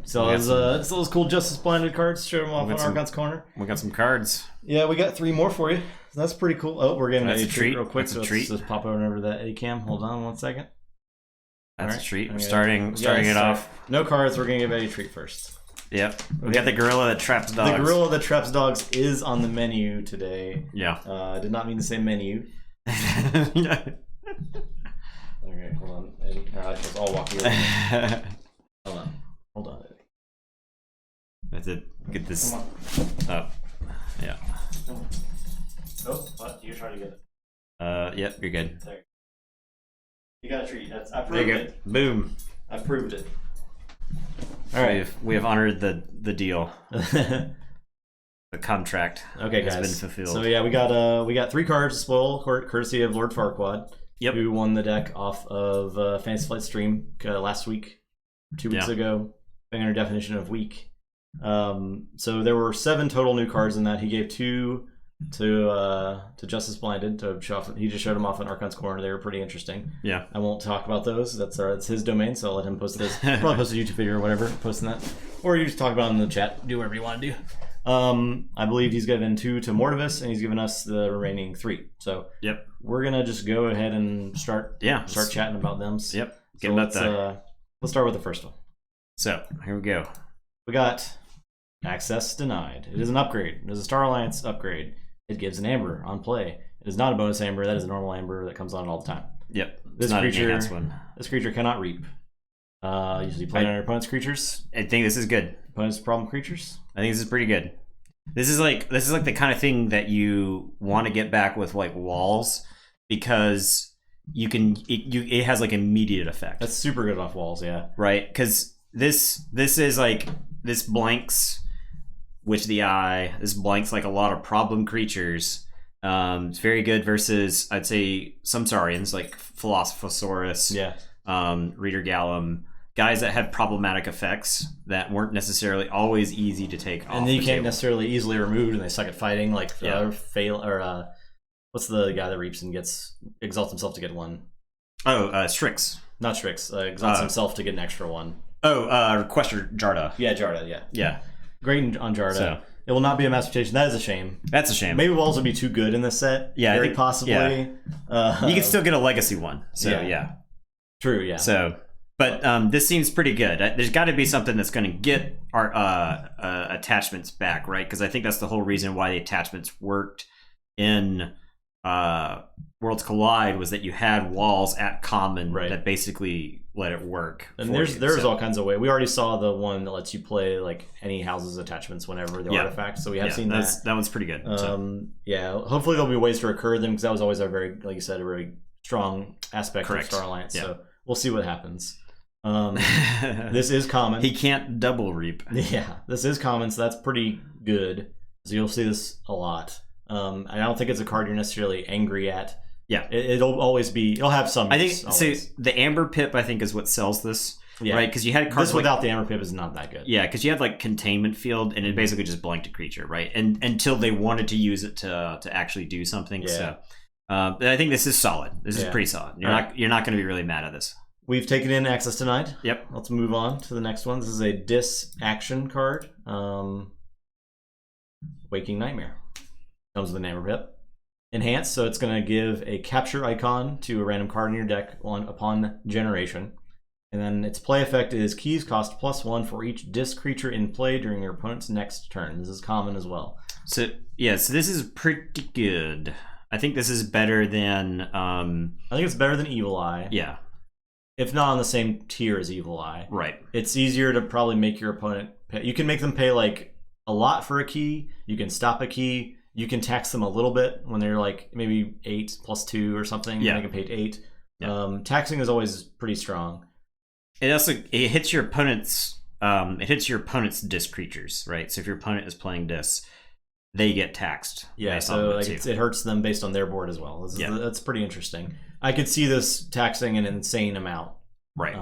So those cool Justice Blinded cards. Show them off on Archon's Corner. We got some cards. Yeah, we got 3 more for you. So that's pretty cool. Oh, we're getting a treat real quick. That's a treat. Let's pop over to that Eddie Cam. Hold on 1 second. That's a treat. We're starting it off. No cards. We're going to give Eddie a treat first. Yep. We got the Gorilla that Traps Dogs. The Gorilla that Traps Dogs is on the menu today. Yeah. I did not mean to say menu. Okay, hold on, Eddie. I'll walk you over. Hold on, Eddie. That's it. Get this up. Yeah. Oh, what? You're trying to get it. Yep, you're good. There. You got a treat. I proved it. Boom. I proved it. All right. We have honored the deal. The contract. Okay, guys. Has been fulfilled. So yeah, we got 3 cards to spoil, courtesy of Lord Farquaad. Yep. Who won the deck off of Fantasy Flight stream last week, 2 weeks ago, depending on your definition of week. So there were 7 total new cards in that. He gave 2 to Justice Blinded to show off. He just showed them off in Archon's Corner. They were pretty interesting. Yeah. I won't talk about those. That's his domain, so I'll let him post this. Probably post a YouTube video or whatever, posting that. Or you just talk about it in the chat. Do whatever you want to do. I believe he's given 2 to Mortivis, and he's given us the remaining 3. So we're gonna just go ahead and start chatting about them. Yep. So let's start with the first one. So here we go. We got access denied. It is an upgrade. It is a Star Alliance upgrade. It gives an amber on play. It is not a bonus amber. That is a normal amber that comes on all the time. Yep. This creature cannot reap. Usually play on your opponent's creatures. I think this is good. Opponent's problem creatures. I think this is pretty good. This is like the kind of thing that you want to get back with like walls, because it has like immediate effect. That's super good off walls, yeah. Right, because this is like, this blanks Witch of the Eye. This blanks like a lot of problem creatures. It's very good versus, I'd say, some Saurians like Philosophosaurus, Reader Gallum, guys that have problematic effects that weren't necessarily always easy to take off. And then you can't necessarily easily remove, and they suck at fighting. Like what's the guy that reaps and exalts himself to get 1? Oh, Strix. Not Strix. Exalts himself to get an extra 1. Oh, Quester Jarda. Yeah, Jarda. Yeah. Great on Jarda. So, it will not be a masterpiece. That is a shame. That's a shame. Maybe walls will be too good in this set. Yeah, very possibly. Yeah. You can still get a legacy one. So yeah. True. Yeah. So, but this seems pretty good. There's got to be something that's going to get our attachments back, right? Because I think that's the whole reason why the attachments worked in Worlds Collide, was that you had walls at common that basically let it work. And there's all kinds of ways. We already saw the one that lets you play like any house's attachments whenever the artifact. So we have seen that. That one's pretty good. Yeah. Hopefully there'll be ways to recur them, because that was always a very, like you said, a very strong aspect of Star Alliance. Yeah. So we'll see what happens. This is common. He can't double reap. Yeah, this is common, so that's pretty good. So you'll see this a lot. I don't think it's a card you're necessarily angry at. Yeah, it'll always be. It'll have some. I think so. The Amber Pip, I think, is what sells this. Yeah. Right, because you had cards this without the Amber Pip is not that good. Yeah, because you had like Containment Field, and it basically just blanked a creature, right? And until they wanted to use it to actually do something. Yeah. So, I think this is solid. This is pretty solid. You're not going to be really mad at this. We've taken in access denied. Yep. Let's move on to the next one. This is a action card. Waking Nightmare. Comes with an Amber Pip. Enhanced, so it's going to give a capture icon to a random card in your deck upon generation. And then its play effect is keys cost +1 for each disc creature in play during your opponent's next turn. This is common as well. So this is pretty good. I think this is better than... I think it's better than Evil Eye. Yeah. If not on the same tier as Evil Eye. Right. It's easier to probably make your opponent pay. You can make them pay like a lot for a key. You can stop a key. You can tax them a little bit when they're like maybe 8 + 2 or something. Yeah. Make them pay 8. Yeah. Taxing is always pretty strong. It hits your opponent's it hits your opponent's disc creatures, right? So if your opponent is playing discs, they get taxed. Yeah, so like it hurts them based on their board as well. That's pretty interesting. I could see this taxing an insane amount, right?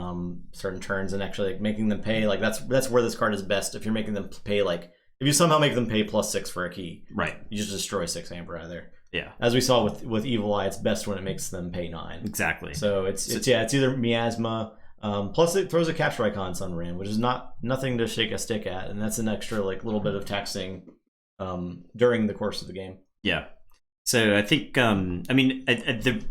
Certain turns and actually like making them pay. Like that's where this card is best. If you're making them pay, like if you somehow make them pay +6 for a key, right? You just destroy 6 amber out of there. Yeah, as we saw with Evil Eye, it's best when it makes them pay 9. Exactly. So it's either miasma. Plus it throws a capture icon Sunram, which is nothing to shake a stick at, and that's an extra like little bit of taxing during the course of the game. Yeah. So I think the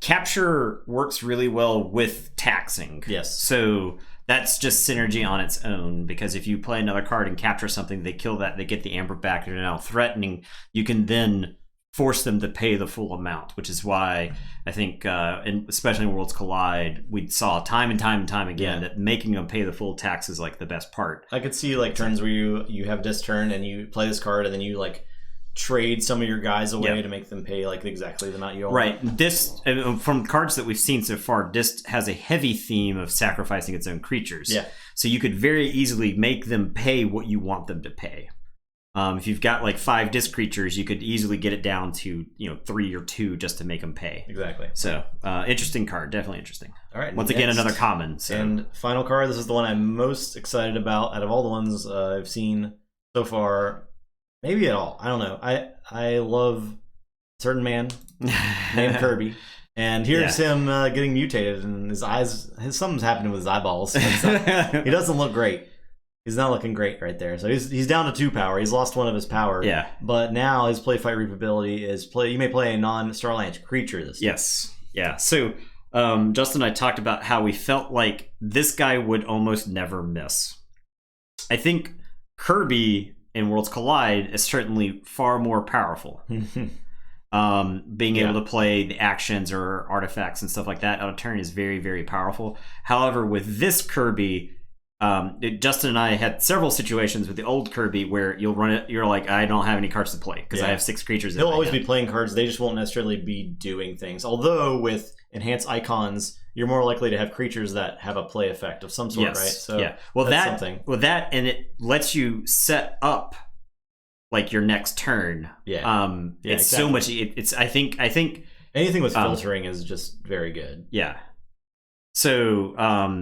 capture works really well with taxing. Yes. So that's just synergy on its own, because if you play another card and capture something, they kill that, they get the amber back, and they're now threatening. You can then force them to pay the full amount, which is why I think, especially in Worlds Collide, we saw time and time again that making them pay the full tax is like the best part. I could see like turns where you have this turn and you play this card and then you like trade some of your guys away to make them pay like exactly the amount you owe. Right. This, from cards that we've seen so far, this has a heavy theme of sacrificing its own creatures. Yeah. So you could very easily make them pay what you want them to pay. If you've got like 5 disc creatures, you could easily get it down to 3 or 2 just to make them pay. Exactly. So interesting card, definitely interesting. All right. Once again, another common. So. And final card. This is the one I'm most excited about out of all the ones I've seen so far. Maybe at all. I don't know. I love a certain man named Kirby. And here's him getting mutated, and his eyes. Something's happening with his eyeballs. He doesn't look great. He's not looking great right there. So he's down to 2 power. He's lost 1 of his power. Yeah. But now his play fight reap ability is you may play a non-Starlands creature this time. Yes. Yeah. So Justin and I talked about how we felt like this guy would almost never miss. I think Kirby in Worlds Collide is certainly far more powerful. Being able to play the actions or artifacts and stuff like that on a turn is very, very powerful. However, with this Kirby, Justin and I had several situations with the old Kirby where you'll run it, you're like, I don't have any cards to play because I have 6 creatures. He'll always be playing cards, they just won't necessarily be doing things. Although with enhanced icons, you're more likely to have creatures that have a play effect of some sort, right? So that's something. Well, that, and it lets you set up like your next turn. It's exactly. So much. It's I think anything with filtering is just very good. Yeah. So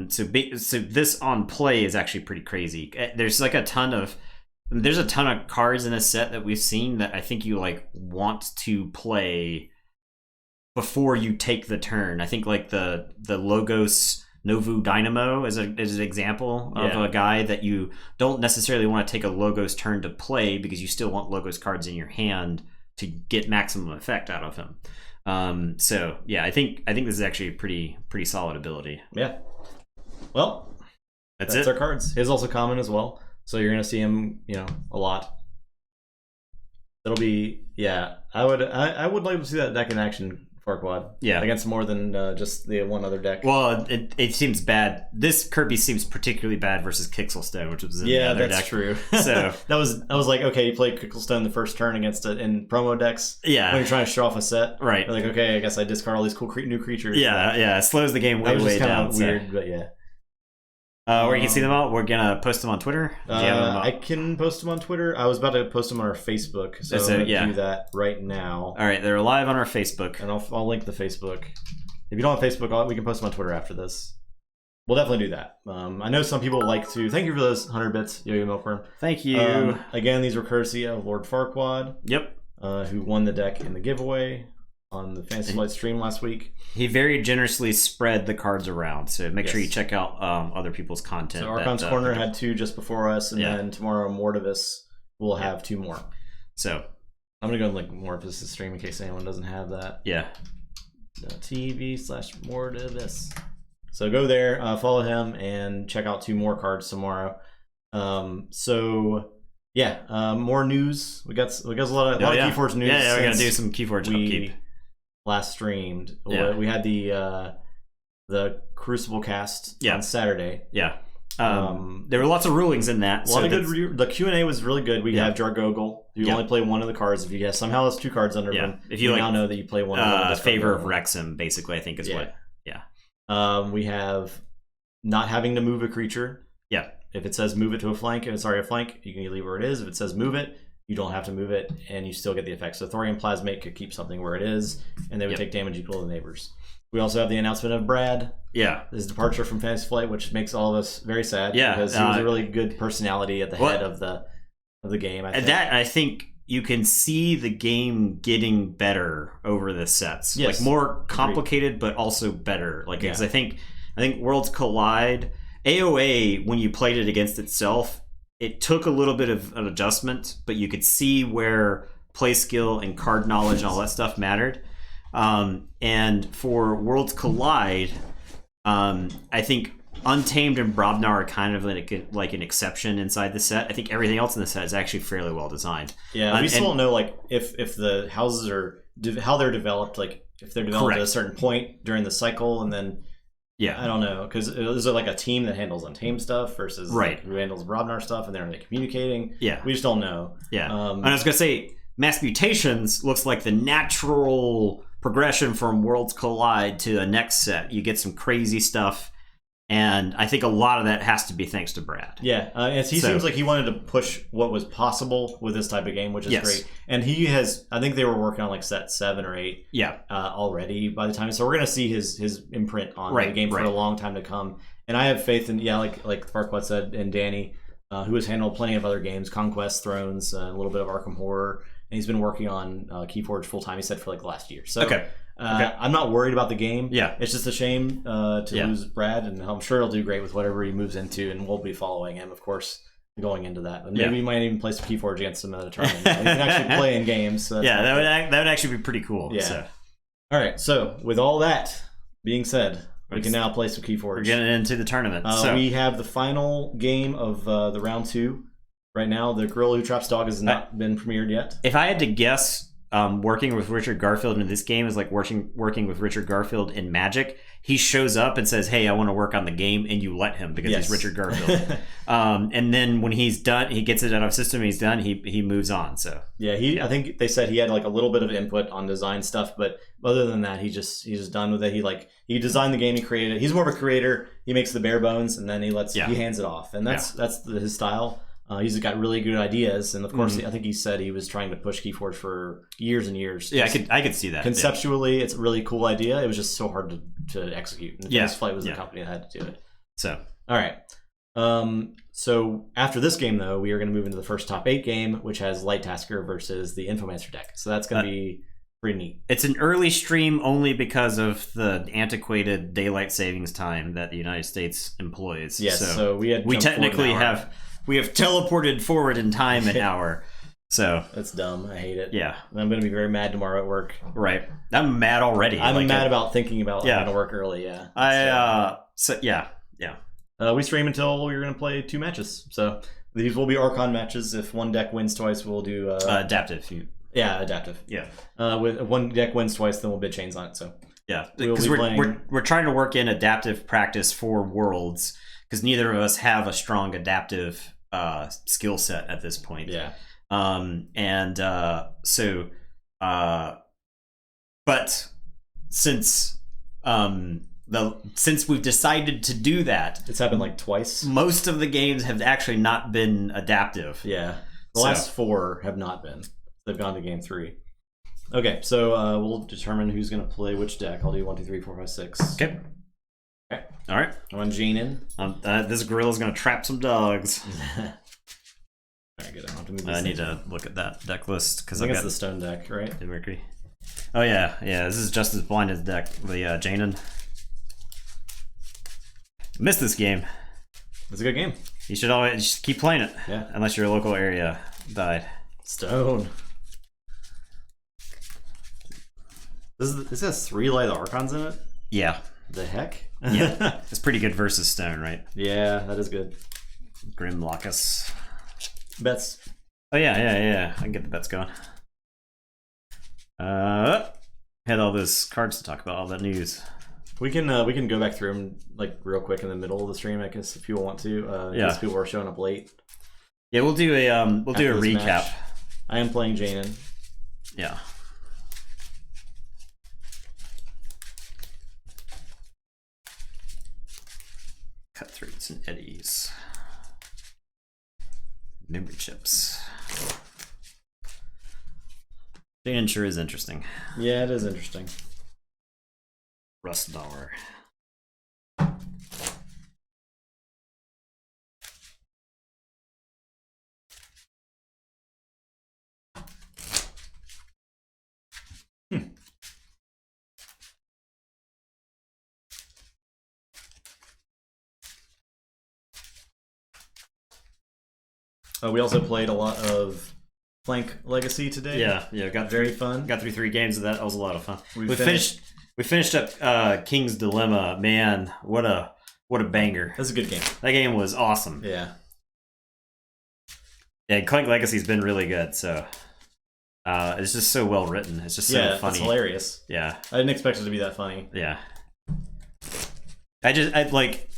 this on play is actually pretty crazy. There's a ton of cards in this set that we've seen that I think you like want to play before you take the turn. I think like the Logos Novu Dynamo is an example of a guy that you don't necessarily want to take a Logos turn to play because you still want Logos cards in your hand to get maximum effect out of him. So yeah, I think this is actually a pretty solid ability. Yeah. Well, that's it. Our cards. His also common as well, so you're gonna see him, a lot. It'll be I would like to see that deck in action, Farquad. Yeah, against more than just the one other deck. Well, it seems bad. This Kirby seems particularly bad versus Kixelstone, which was in the other deck. Yeah, that's true. So I was like, okay, you play Kixelstone the first turn against it in promo decks. Yeah, when you're trying to show off a set, right? You're like, okay, I guess I discard all these cool new creatures. Yeah, it slows the game way down. Weird, but yeah. Where you can see them all, we're gonna post them on Twitter. I can post them on Twitter. I was about to post them on our Facebook, so I'm gonna do that right now. All right, they're live on our Facebook, and I'll link the Facebook. If you don't have Facebook, we can post them on Twitter after this. We'll definitely do that. I know some people like to. Thank you for those 100 bits, Yo-Yo Milkworm. Thank you. Again, these were courtesy of Lord Farquad. Yep. Who won the deck in the giveaway on the Fantasy Flight stream last week. He very generously spread the cards around, so make sure you check out other people's content. So Archon's Corner had 2 just before us, and then tomorrow Mortivus will have 2 more. So I'm gonna go and link Mortivus' stream in case anyone doesn't have that. Yeah. TV/Mortivus. So go there, follow him, and check out 2 more cards tomorrow. More news. We got a lot of Keyforge news. Yeah, we're gonna do some Keyforge upkeep. Last streamed. We had the Crucible cast on Saturday. Yeah. There were lots of rulings in that. A lot of good. The Q&A was really good. We have Jargogol, who only play one of the cards. If you somehow has 2 cards under him, if you now know that you play one of them. Favor of Wrexham, basically, I think is what. We have not having to move a creature. Yeah. If it says move it to a flank, and it's already a flank, you can leave it where it is. If it says move it, you don't have to move it, and you still get the effect. So Thorium Plasmate could keep something where it is, and they would take damage equal to the neighbors. We also have the announcement of Brad. Yeah. His departure from Fantasy Flight, which makes all of us very sad. Yeah. Because he was a really good personality at the head of the game. I think. That, I think you can see the game getting better over the sets. Yes. Like more complicated, but also better. Like, because I think Worlds Collide, AOA, when you played it against itself, it took a little bit of an adjustment, but you could see where play skill and card knowledge and all that stuff mattered. And for Worlds Collide, I think Untamed and Brobnar are kind of like an exception inside the set. I think everything else in the set is actually fairly well designed. Yeah, we still don't know like if the houses are how they're developed. Like if they're developed at a certain point during the cycle, and then I don't know, because is it like a team that handles Untamed stuff versus who handles Brobnar stuff, and they're communicating? Yeah, we just don't know. Yeah, and I was gonna say Mass Mutations looks like the natural progression from Worlds Collide to the next set. You get some crazy stuff. And I think a lot of that has to be thanks to Brad. Yeah, he seems like he wanted to push what was possible with this type of game, which is great. And he has, I think they were working on like set 7 or 8 already by the time. So we're going to see his imprint on the game for a long time to come. And I have faith in, like Farquaad said, and Danny, who has handled plenty of other games, Conquest, Thrones, a little bit of Arkham Horror. And he's been working on Keyforge full time, he said, for like the last year. So I'm not worried about the game. Yeah, it's just a shame to lose Brad, and I'm sure he'll do great with whatever he moves into, and we'll be following him, of course, going into that. And maybe we might even play some Keyforge against him at a tournament. We can actually play in games. So that would actually be pretty cool. Yeah. So. All right. So with all that being said, we can now play some Keyforge. We're getting into the tournament. We have the final game of the round 2. Right now, the Gorilla Who Traps Dog has not been premiered yet. If I had to guess, working with Richard Garfield in this game is like working with Richard Garfield in Magic. He shows up and says, "Hey, I want to work on the game," and you let him because he's Richard Garfield. And then when he's done, he gets it out of system. And he's done. He moves on. So I think they said he had like a little bit of input on design stuff, but other than that, he's just done with it. He designed the game, he created it. He's more of a creator. He makes the bare bones, and then he hands it off, and that's his style. He's got really good ideas, and of course, I think he said he was trying to push Keyforge for years and years. Yeah, I could see that. Conceptually, it's a really cool idea. It was just so hard to execute. And Fantasy Flight was the company that had to do it. So, all right. So after this game, though, we are going to move into the first top 8 game, which has Light Tasker versus the Infomancer deck. So that's going to be pretty neat. It's an early stream only because of the antiquated daylight savings time that the United States employs. Yes, so we technically have teleported forward in time an hour. So that's dumb. I hate it. Yeah, I'm going to be very mad tomorrow at work. Right, I'm mad already. I'm mad about thinking about going to work early. Yeah, we stream until we're going to play 2 matches. So these will be Archon matches. If one deck wins twice, we'll do adaptive. Adaptive. Yeah. If one deck wins twice, then we'll bid chains on it. So yeah, because we're trying to work in adaptive practice for Worlds because neither of us have a strong adaptive skill set at this point. Yeah. But since since we've decided to do that, it's happened like twice. Most of the games have actually not been adaptive. Yeah. The last 4 have not been. They've gone to game 3. Okay, so we'll determine who's going to play which deck. I'll do 1, 2, 3, 4, 5, 6. Okay. All right. I'm on Janin. This gorilla's going to trap some dogs. All right, good. I need to look at that deck list because I got the stone deck, right? The Mercury. Oh yeah. This is just as blind as deck. The Janin. Missed this game. It's a good game. You should always just keep playing it. Yeah. Unless your local area died. Stone. This has 3 Light Archons in it? Yeah. The heck? Yeah. It's pretty good versus Stone, right? Yeah, that is good. Grim Locus. Bets. Oh yeah. I can get the bets going. Had all those cards to talk about, all that news. We can go back through them like real quick in the middle of the stream, I guess, if people want to. Because people are showing up late. Yeah, we'll do a recap. Match. I am playing Janin. Yeah. Cut throughs and eddies. Memory chips. Dan sure is interesting. Yeah, it is interesting. Rust dollar. We also played a lot of Plank Legacy today. Yeah, got very fun. Got through 3 games of that. That was a lot of fun. We finished up King's Dilemma. Man, what a banger! That's a good game. That game was awesome. Yeah. Yeah, Clank Legacy's been really good. So it's just so well written. It's just so funny. It's hilarious. Yeah, I didn't expect it to be that funny. Yeah. I like.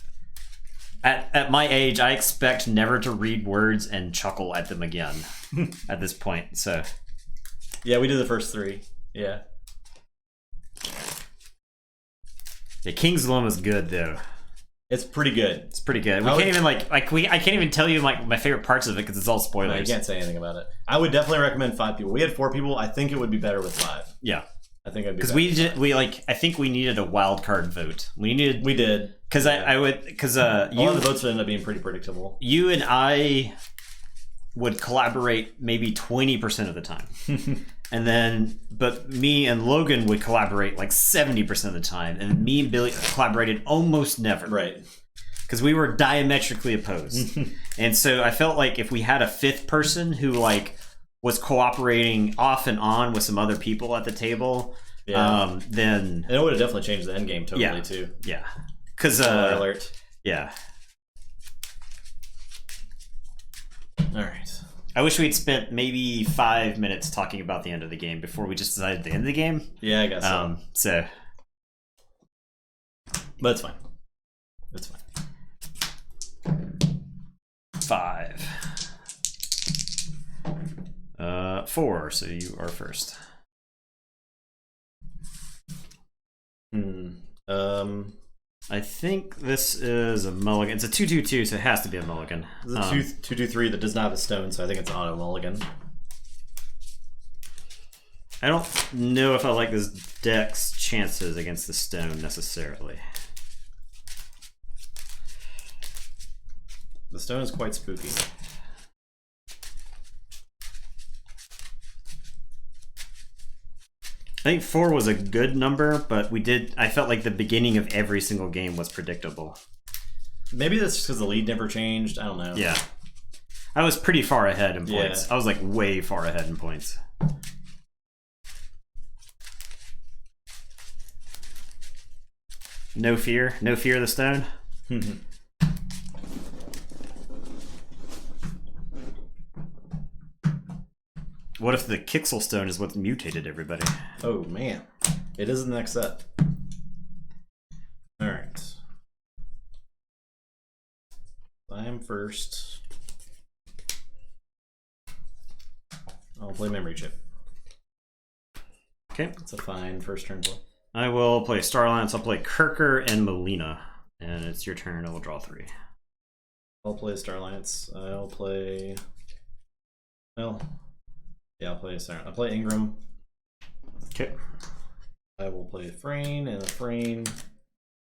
At my age, I expect never to read words and chuckle at them again at this point. So, yeah, we did the first 3. Yeah. The King's Dilemma is good though. It's pretty good. It's pretty good. I can't even tell you my favorite parts of it because it's all spoilers. No, you can't say anything about it. I would definitely recommend 5 people. We had 4 people. I think it would be better with 5. Yeah. I think it'd be because I think we needed a wild card vote. We did because I would because a lot of the votes would end up being pretty predictable. You and I would collaborate maybe 20% of the time, and then but me and Logan would collaborate like 70% of the time, and me and Billy collaborated almost never. Right. Because we were diametrically opposed, and so I felt like if we had a 5th person who was cooperating off and on with some other people at the table, then it would have definitely changed the end game totally too. Yeah, because alert. Yeah. All right. I wish we'd spent maybe 5 minutes talking about the end of the game before we just decided the end of the game. Yeah, I guess so. But it's fine. It's fine. 5. 4, so you are first. I think this is a mulligan. It's a 2/2/2, so it has to be a mulligan. It's a 2/2/3 that does not have a stone, so I think it's an auto mulligan. I don't know if I like this deck's chances against the stone necessarily. The stone is quite spooky. I think 4 was a good number, but I felt like the beginning of every single game was predictable. Maybe that's just because the lead never changed. I don't know. Yeah. I was pretty far ahead in points. Yeah. I was like way far ahead in points. No fear? No fear of the stone? What if the Kixel Stone is what mutated everybody? Oh man, it is the next set. All right, I am first. I'll play Memory Chip. Okay, it's a fine first turn play. I will play Star Alliance. I'll play Kirker and Molina, and it's your turn. I will draw 3. I'll play Star Alliance. I'll play. Well. Yeah, I'll play Ingram. Okay. I will play Frayne and a Frayne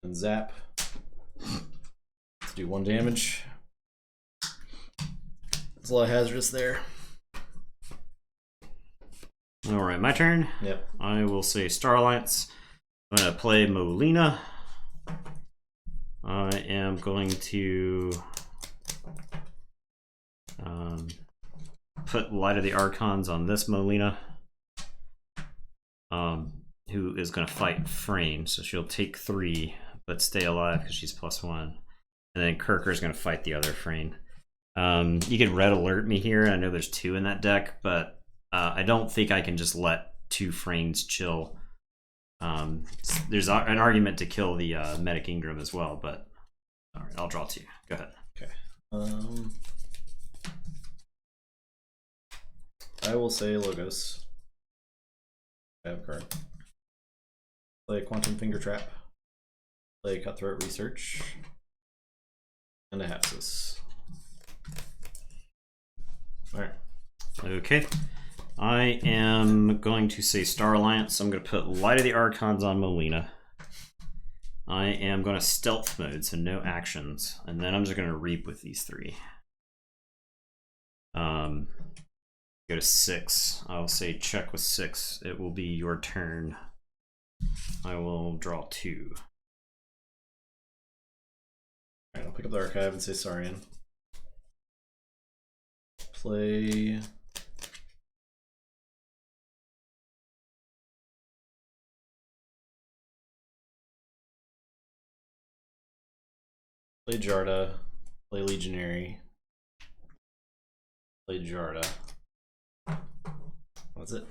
and Zap. Let's do 1 damage. It's a lot of hazardous there. Alright, my turn. Yep. I will say Star Alliance. I'm going to play Molina. I am going to put Light of the Archons on this Molina, who is going to fight Frayne, so she'll take 3 but stay alive because she's +1. And then Kirker's going to fight the other Frayne. You could red alert me here. I know there's 2 in that deck, but I don't think I can just let 2 Fraynes chill. There's an argument to kill the Medic Ingram as well, but all right, I'll draw 2. Go ahead. Okay. I will say Logos. I have a card. Play Quantum Finger Trap. Play Cutthroat Research. And a Hapsis. Okay. I am going to say Star Alliance. I'm going to put Light of the Archons on Molina. I am going to stealth mode, so no actions. And then I'm just going to reap with these 3. Go to 6. I'll say check with 6. It will be your turn. I will draw 2. Alright, I'll pick up the archive and say Saurian. Play Jarda, play Legionary, play Jarda. That's it.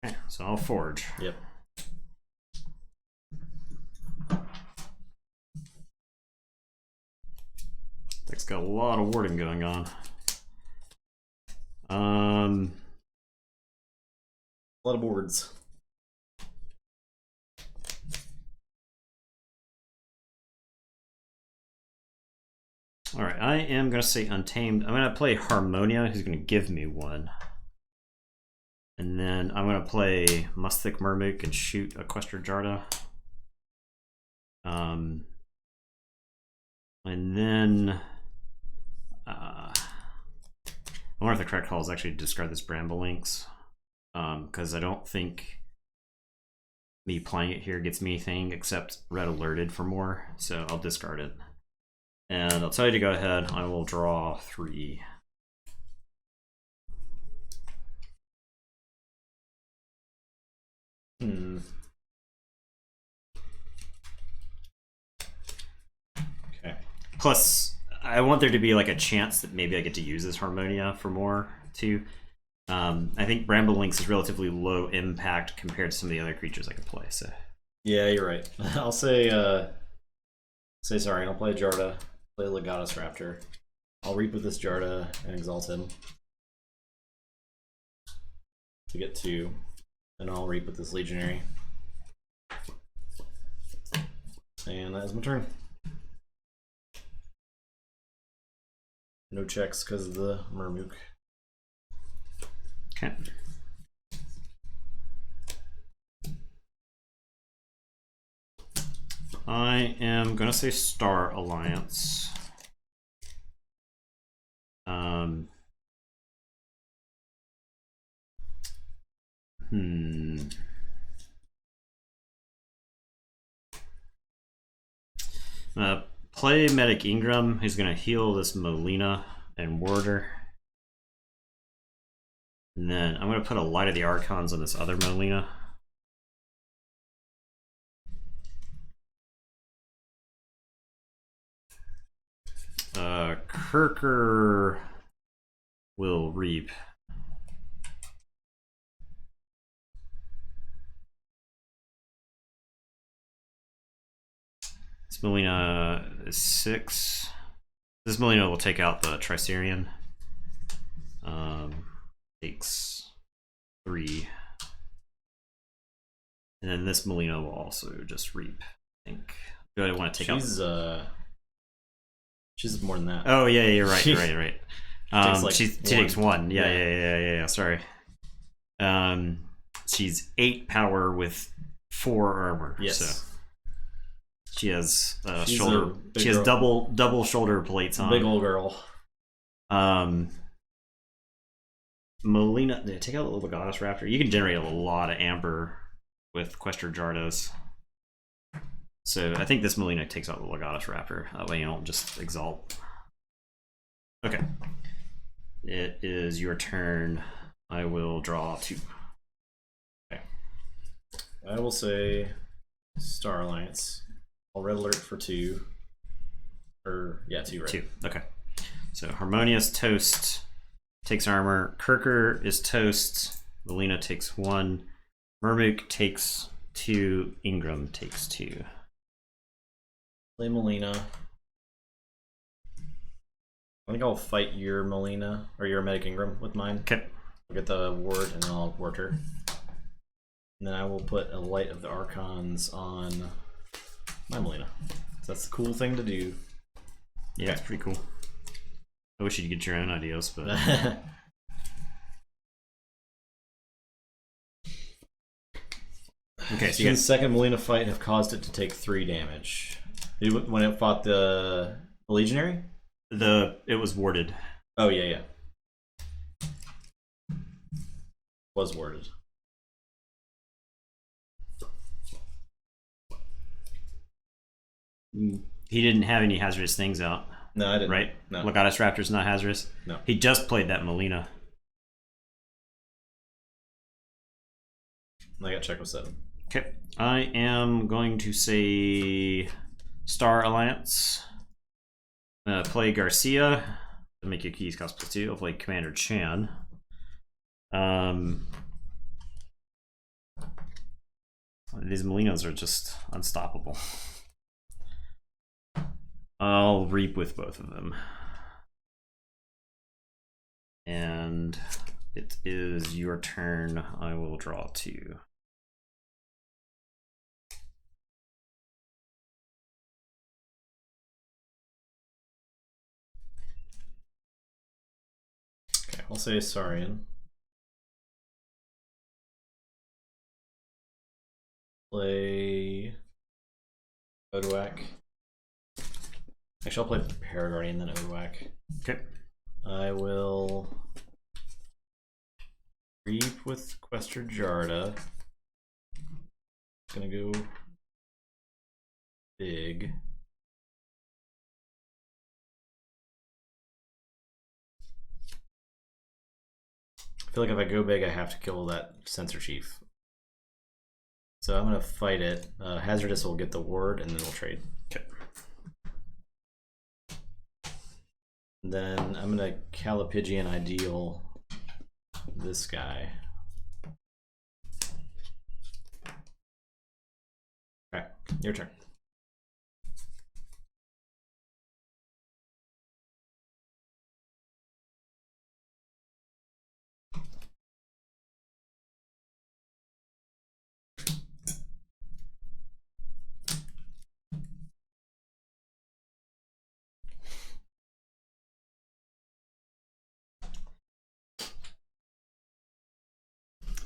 Okay, so I'll forge. Yep. Deck's got a lot of warding going on. A lot of boards. All right, I am going to say Untamed. I'm going to play Harmonia, who's going to give me 1. And then I'm going to play Musthic Murmook and shoot a Questor Jarda. And then I wonder if the correct call is actually to discard this Bramble Links, because I don't think me playing it here gets me anything except red alerted for more, so I'll discard it. And I'll tell you to go ahead. I will draw 3. Okay. Plus, I want there to be like a chance that maybe I get to use this Harmonia for more too. I think Bramble Links is relatively low impact compared to some of the other creatures I could play. So yeah, you're right. I'll say sorry. I'll play Jarda, play Legatus Raptor. I'll reap with this Jarda and exalt him to get 2, and I'll reap with this Legionary. And that is my turn. No checks because of the Murmook. okay. I am gonna say Star Alliance. Play Medic Ingram, who's gonna heal this Molina and Warder. And then I'm gonna put a Light of the Archons on this other Molina. Kirker will reap. This Molina is 6. This Molina will take out the Tricerian. Takes 3. And then this Molina will also just reap, I think. Do I want to take out? She's more than that. Oh yeah, you're right. You're right. She takes 1. Yeah. Sorry. She's 8 power with 4 armor. Yes. So she has shoulder. She has double shoulder plates on. Big old girl. Molina, take out the little Goddess Raptor. You can generate a lot of amber with Questor Jardas. So I think this Molina takes out the Legatus Raptor. That way you don't just exalt. Okay. It is your turn. I will draw 2. Okay. I will say Star Alliance. I'll red alert for 2. Or, yeah, 2, right? 2. Okay. So Harmonious toast. Takes armor. Kirker is toast. Molina takes 1. Murmook takes 2. Ingram takes 2. Play Molina. I think I'll fight your Molina, or your Medic Ingram with mine. Okay. I'll get the ward, and then I'll ward her. And then I will put a Light of the Archons on my Molina. So that's a cool thing to do. Yeah, it's pretty cool. I wish you'd get your own ideas, but Okay, so His second Molina fight have caused it to take 3 damage. When it fought the Legionary? It was warded. Oh, yeah. Was warded. He didn't have any hazardous things out. No, I didn't. Right? No. Legatus Raptor's not hazardous? No. He just played that Molina. I got check with 7. Okay. I am going to say Star Alliance. Play Garcia to make your keys cost +2. I'll play Commander Chan. These Molinos are just unstoppable. I'll reap with both of them. And it is your turn. I will draw 2. Okay, I'll say Saurian. Play Odoak. Actually, I'll play Paraguardian, then Odoak. Okay. I will reap with Quester Jarda. Gonna go big. I feel like if I go big, I have to kill that Censor Chief. So I'm gonna fight it. Hazardous will get the ward, and then we'll trade. Okay. Then I'm gonna Calipigian Ideal this guy. Okay, your turn.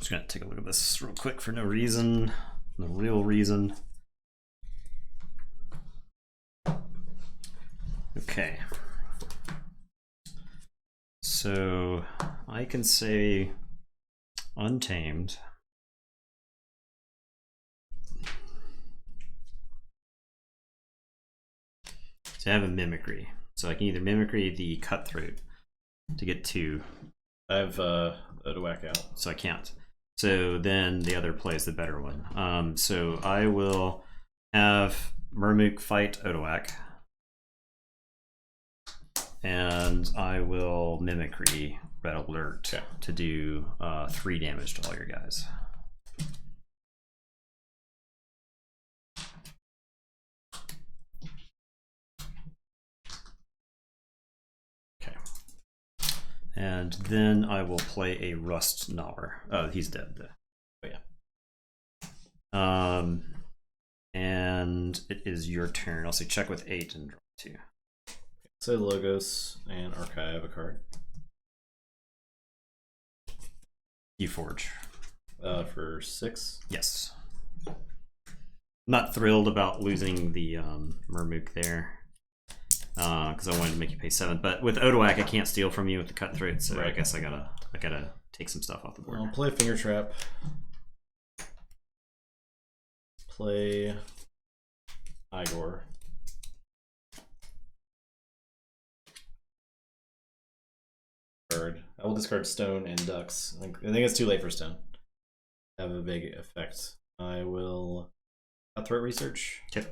Just gonna take a look at this real quick for no reason. No real reason. Okay. So I can say Untamed. So I have a Mimicry. So I can either Mimicry the Cutthroat to get 2. I have Odoak out. So I can't. So then the other play is the better one. So I will have Murmook fight Odoak. And I will Mimicry Red Alert to do 3 damage to all your guys. Okay. And then I will play a Rust Gnawer. Oh, he's dead. Oh yeah. And it is your turn. I'll say check with 8 and draw 2. So Logos and Archive a card. Keyforge. For 6. Yes. I'm not thrilled about losing the Murmook there. Because I wanted to make you pay 7. But with Odoak, I can't steal from you with the Cutthroat, so right. I guess I gotta take some stuff off the board. I'll play Finger Trap. Play Igor. I will discard Stone and Ducks. I think it's too late for Stone. Have a big effect. I will Cutthroat Research. Okay.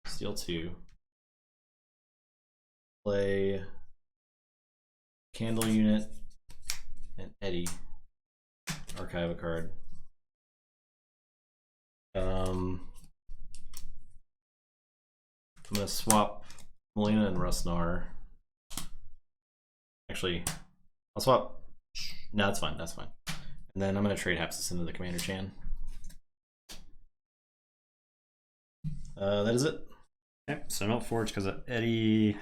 Steal 2. Play Candle Unit and Eddie. Archive a card. I'm gonna swap Molina and Rustnar. Actually, I'll swap. No, that's fine. That's fine. And then I'm gonna trade Hapsis into the Commander Chan. That is it. Okay, so no Forge because of Eddie.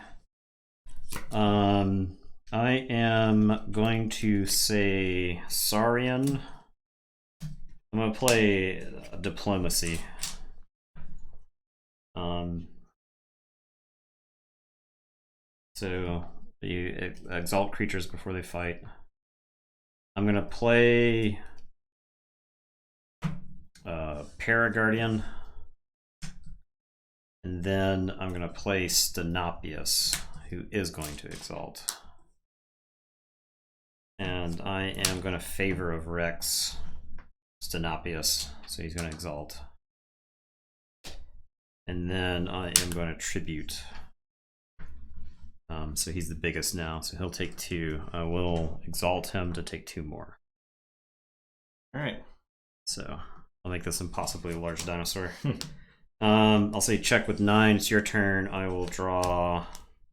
I am going to say Saurian I'm gonna play diplomacy. So you exalt creatures before they fight. I'm gonna play Paraguardian, and then I'm gonna play Stenopius, who is going to exalt. And I am gonna favor of Rex Stenopius, so he's gonna exalt. And then I am going to tribute. So he's the biggest now, so he'll take 2. I will exalt him to take 2 more. All right. So I'll make this impossibly large dinosaur. I'll say check with 9. It's your turn. I will draw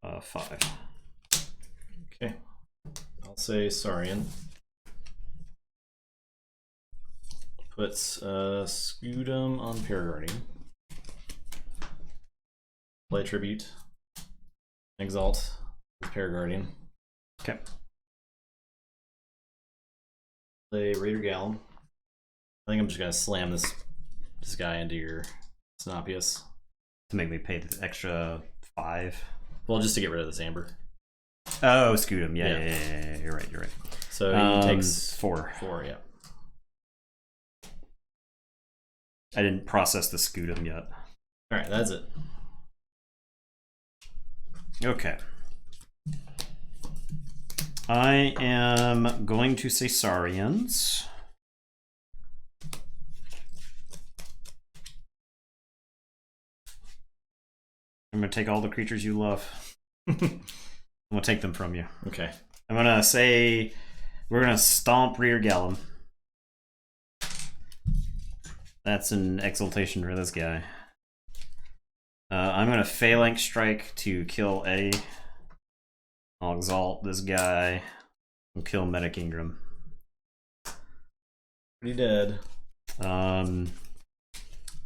5. Okay. I'll say Saurian. Puts Scudum on Paraguardian. Play tribute. Exalt with Paraguardian. Okay. Play Raider Gallum. I think I'm just gonna slam this guy into your Snopius. To make me pay the extra 5. Well, just to get rid of this amber. Oh, Scudum. Yeah. You're right. So he takes 4. 4, yeah. I didn't process the Scudum yet. All right, that's it. Okay. I am going to say Saurians. I'm going to take all the creatures you love. I'm going to take them from you. Okay. I'm going to say we're going to stomp Rear Gallum. That's an exaltation for this guy. I'm going to Phalanx Strike to kill Eddie. I'll exalt this guy and kill Medic Ingram. Pretty dead.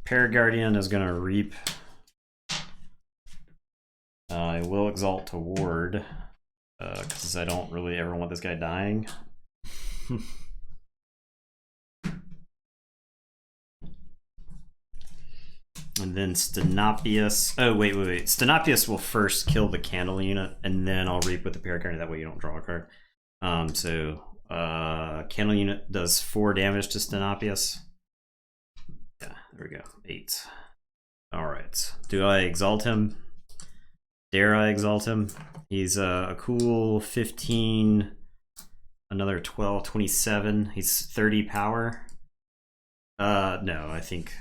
Paraguardian is going to reap. I will exalt to ward because I don't really ever want this guy dying. And then Stenopius. Oh, wait. Stenopius will first kill the candle unit, and then I'll reap with the Paraguardian. That way you don't draw a card. Candle unit does 4 damage to Stenopius. Yeah, there we go. 8. Alright. Do I exalt him? Dare I exalt him? He's a cool 15, another 12, 27. He's 30 power. No, I think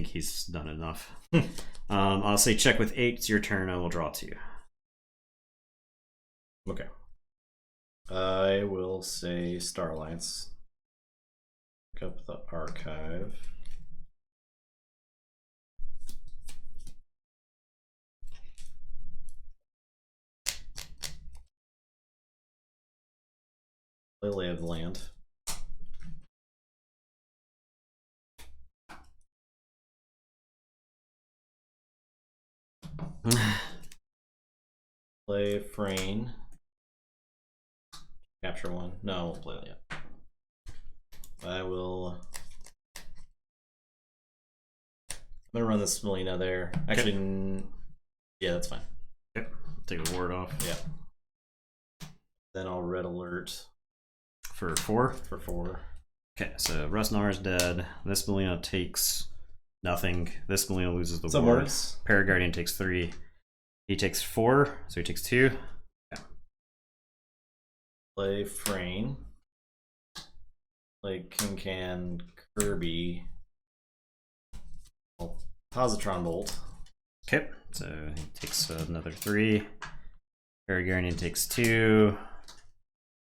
he's done enough. I'll say check with 8. It's your turn. I will draw 2. Okay. I will say Star Alliance. Pick up the archive. Play Lay of the Land. Play Frayne. Capture 1. No, I won't play that yet. I will. I'm gonna run this Melina there. Actually, yeah, that's fine. Yep. Take the ward off. Yeah. Then I'll red alert For 4? for 4. Okay, so Rustnar is dead. This Melina takes nothing. This Melina loses the What's up, ward. Mortis? Paraguardian takes 3. He takes 4, so he takes 2. Yeah. Play Frayne. Play Kincan Kirby. Positron Bolt. Okay, so he takes another 3. Paraguardian takes 2.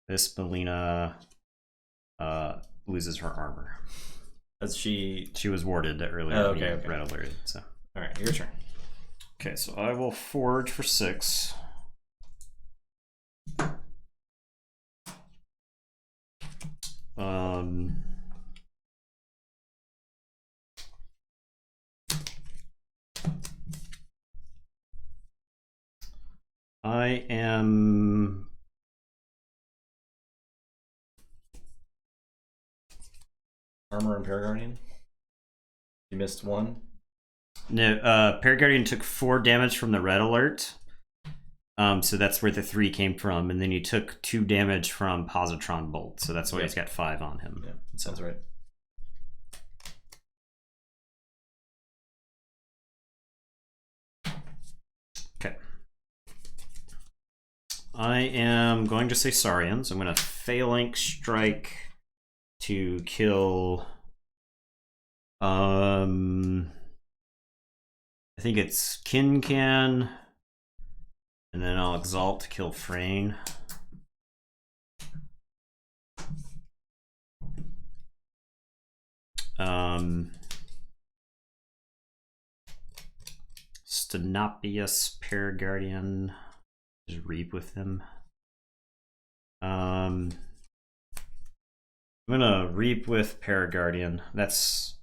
This Melina loses her armor. As she was warded earlier. Oh, okay, when you okay. red alerted. So. All right, your turn. Okay, so I will forge for 6. I am Armor and Paraguardian. You missed one. No, Paraguardian took 4 damage from the red alert. So that's where the 3 came from, and then you took 2 damage from Positron Bolt, so that's why he's got 5 on him. Yeah, that sounds right. Okay. I am going to say Saurians. I'm going to Phalanx Strike to kill... I think it's Kincan, and then I'll Exalt to kill Frayne. Stenopius Paraguardian, just reap with him. I'm gonna reap with Paraguardian. That's,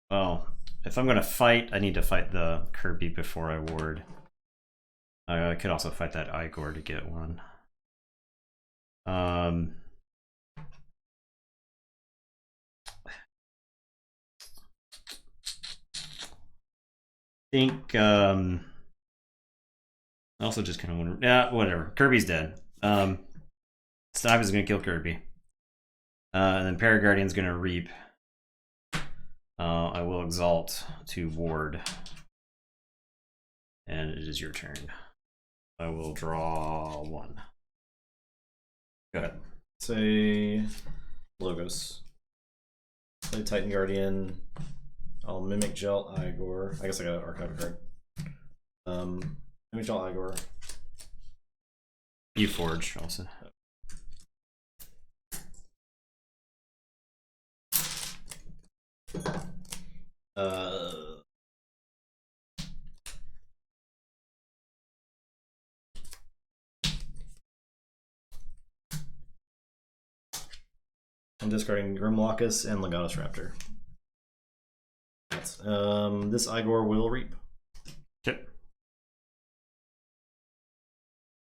well, if I'm gonna fight, I need to fight the Kirby before I ward. I could also fight that Igor to get one. I think I also just kind of want to, yeah, whatever. Kirby's dead. Stab is gonna kill Kirby. And then Paraguardian's gonna reap. I will Exalt to ward. And it is your turn. I will draw 1. Go ahead. Say Logos. Play Titan Guardian. I'll Mimic Gel Igor. I guess I got an archive card. Mimic Gel Igor. Keyforge also. I'm discarding Grimlockus and Legatus Raptor. This Igor will reap. Okay.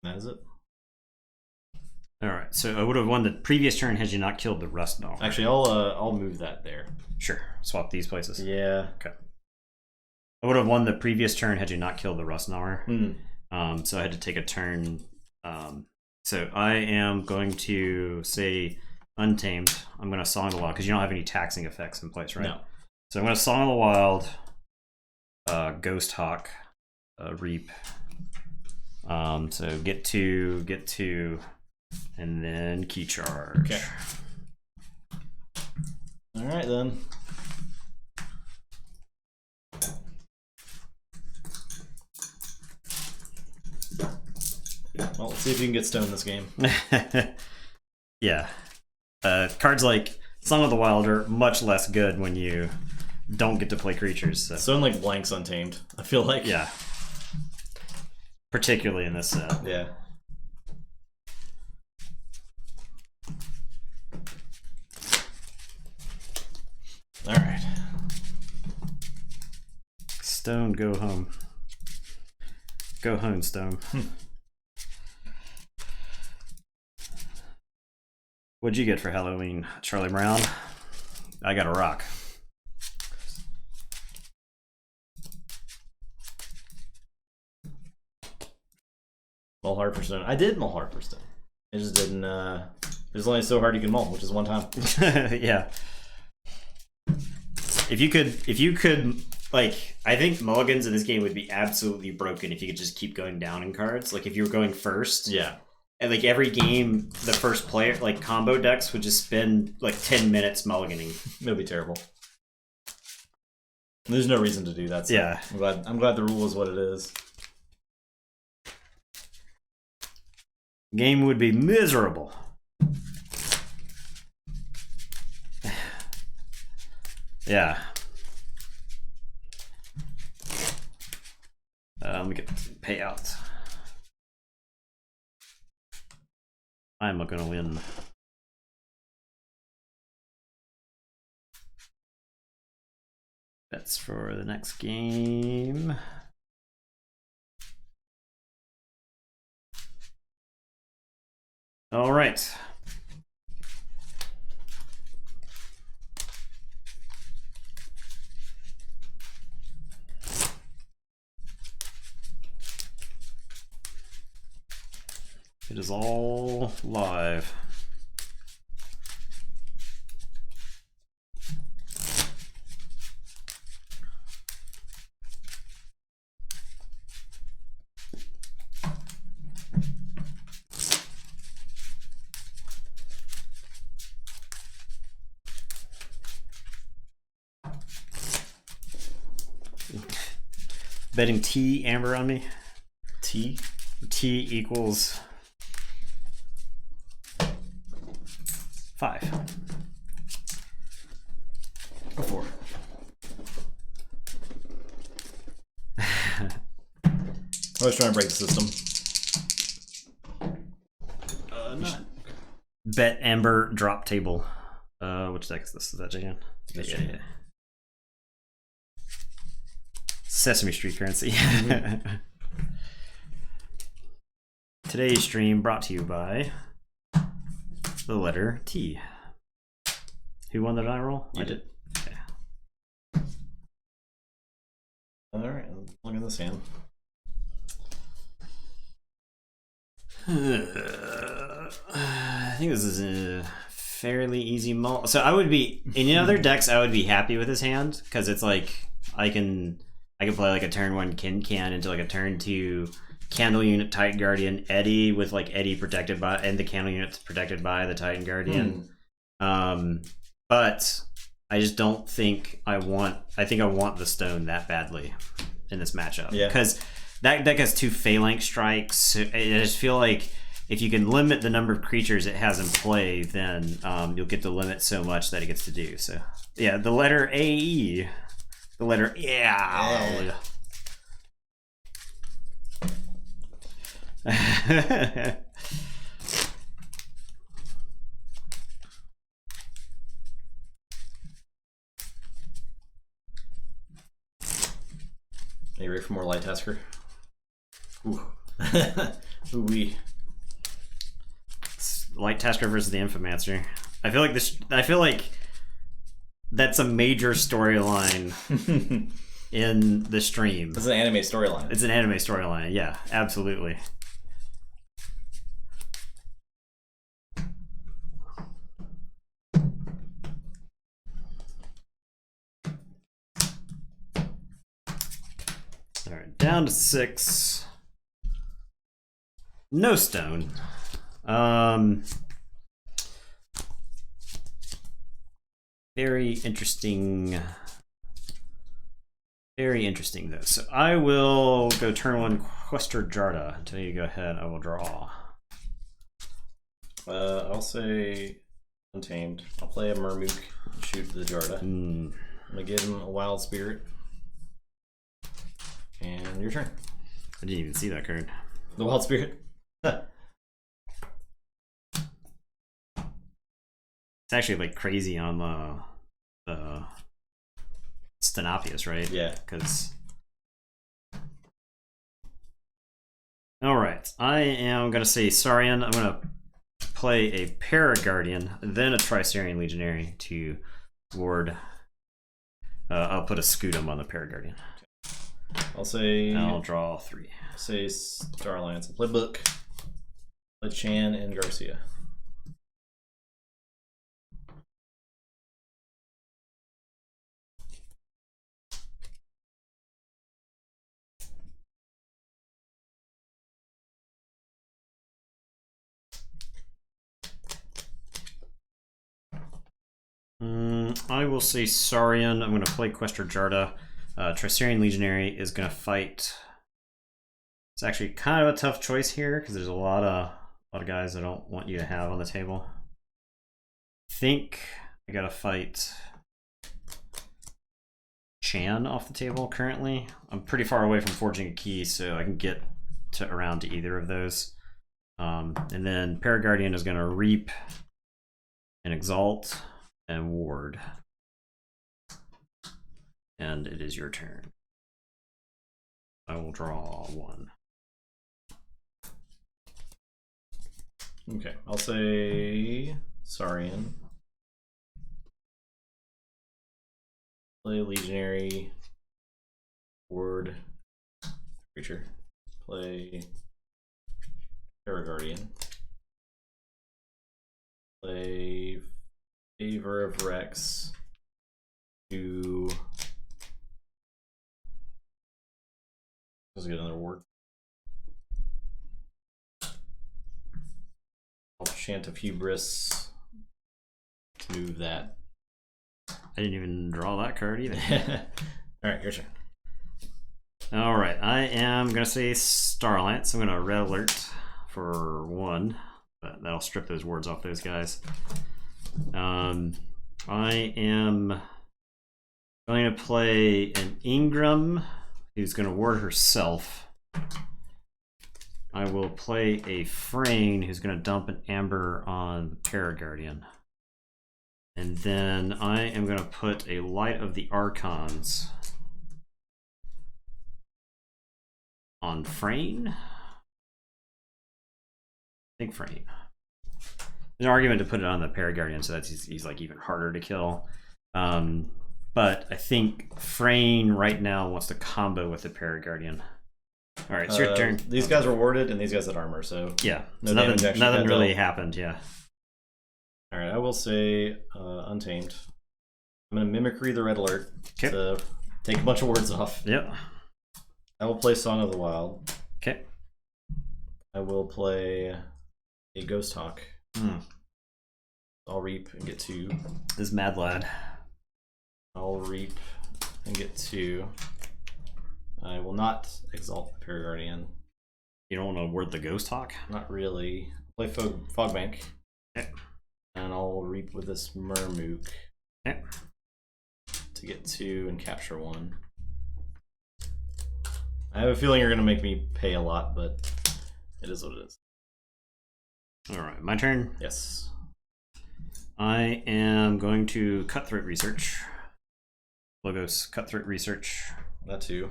That is it. Alright, so I would have won the previous turn had you not killed the Rust Gnawer. Actually, I'll move that there. Sure. Swap these places. Yeah. Okay. I would have won the previous turn had you not killed the Rust Gnawer. So I had to take a turn. So I am going to say Untamed. I'm going to Song of the Wild because you don't have any taxing effects in place, right? No. So I'm going to Song of the Wild, Ghost Hawk, Reap. So get two, and then Key Charge. Okay. All right then. Well, let's see if you can get stone this game. Yeah. Cards like Song of the Wild are much less good when you don't get to play creatures. So. Stone like blanks Untamed, I feel like. Yeah. Particularly in this set. Yeah. All right. Stone, go home. Go home, Stone. What'd you get for Halloween, Charlie Brown? I got a rock. Mull Harperstone. I did Mull Harperstone. It just didn't. It was only so hard you can mull, which is one time. Yeah. If you could, like, I think mulligans in this game would be absolutely broken if you could just keep going down in cards. Like, if you were going first. Yeah. And, like, every game, the first player, like, combo decks would just spend, like, 10 minutes mulliganing. It would be terrible. There's no reason to do that. So yeah. I'm glad the rule is what it is. Game would be miserable. Yeah. We get payouts. I'm not gonna win. That's for the next game. All right. It is all live. Betting T Amber on me. T equals 5. Go 4. I was trying to break the system. Not. Bet Amber drop table. Which deck is this? Is that Jan? Yeah. Sesame Street currency. Today's stream brought to you by the letter T. Who won the die roll? I did. Okay. Alright, look at this hand. I think this is a fairly easy mull. So I would be in other decks. I would be happy with his hand because it's like I can play like a turn 1 can into like a turn 2 Candle Unit Titan Guardian Eddie with like Eddie protected by and the Candle Unit's protected by the Titan Guardian. But I just don't think I think I want the stone that badly in this matchup. Yeah. Because that deck has 2 Phalanx strikes. I just feel like if you can limit the number of creatures it has in play, then you'll get to limit so much that it gets to do. So yeah, the letter AE. The letter yeah. Are you ready for more Light Tasker? Ooh. Ooh-wee. Light Tasker versus the Infomancer. I feel like that's a major storyline in the stream. This is an anime storyline. It's an anime storyline, yeah, absolutely. Alright, down to 6. No stone. Very interesting. Very interesting, though. So I will go turn 1 Quester Jarda. Until you go ahead, I will draw. I'll say Untamed. I'll play a Murmook and shoot the Jarda. I'm going to give him a Wild Spirit. And your turn. I didn't even see that card. The Wild Spirit? It's actually like crazy on the Stenopius, right? Yeah. Because. All right, I am gonna say Saurian. I'm gonna play a Paraguardian, then a Tricerian Legionary to ward. I'll put a Scutum on the Paraguardian. I'll say. I'll draw 3. Say Star Alliance. I'll play Book. Play Chan and Garcia. I will say Saurian. I'm going to play Quester Jarda. Tricerian Legionary is going to fight. It's actually kind of a tough choice here because there's a lot of guys I don't want you to have on the table. I think I got to fight Chan off the table currently. I'm pretty far away from forging a key, so I can get around to either of those. And then Paraguardian is going to reap and exalt and ward. And it is your turn. I will draw 1. Okay, I'll say Saurian. Play Legionary. Ward. Creature. Play Paraguardian. Favor of Rex to... Let's get another word. Chant of Hubris to move that. I didn't even draw that card either. Alright, your turn. Alright, I am going to say Star Alliance. I'm going to Red Alert for 1. But that'll strip those words off those guys. I am going to play an Ingram who's going to ward herself. I will play a Frayne who's going to dump an Amber on the Paraguardian. And then I am going to put a Light of the Archons on Frayne. I think Frayne. There's an argument to put it on the Paraguardian so that he's like even harder to kill. But I think Frayne right now wants to combo with the Paraguardian. All right, it's your turn. These guys were warded, and these guys had armor, so yeah, no nothing really happened. Yeah. All right, I will say Untamed. I'm going to Mimicry the Red Alert to take a bunch of words off. Yep. I will play Song of the Wild. Okay. I will play a Ghost Hawk. I'll Reap and get 2. This is Mad Lad. I'll Reap and get 2. I will not Exalt the Paraguardian. You don't want to word the Ghost Hawk? Not really. Play Fogbank. Okay. And I'll Reap with this Murmook. Okay. To get 2 and capture 1. I have a feeling you're going to make me pay a lot, but it is what it is. Alright, my turn? Yes. I am going to Cutthroat Research. Logos Cutthroat Research. That too.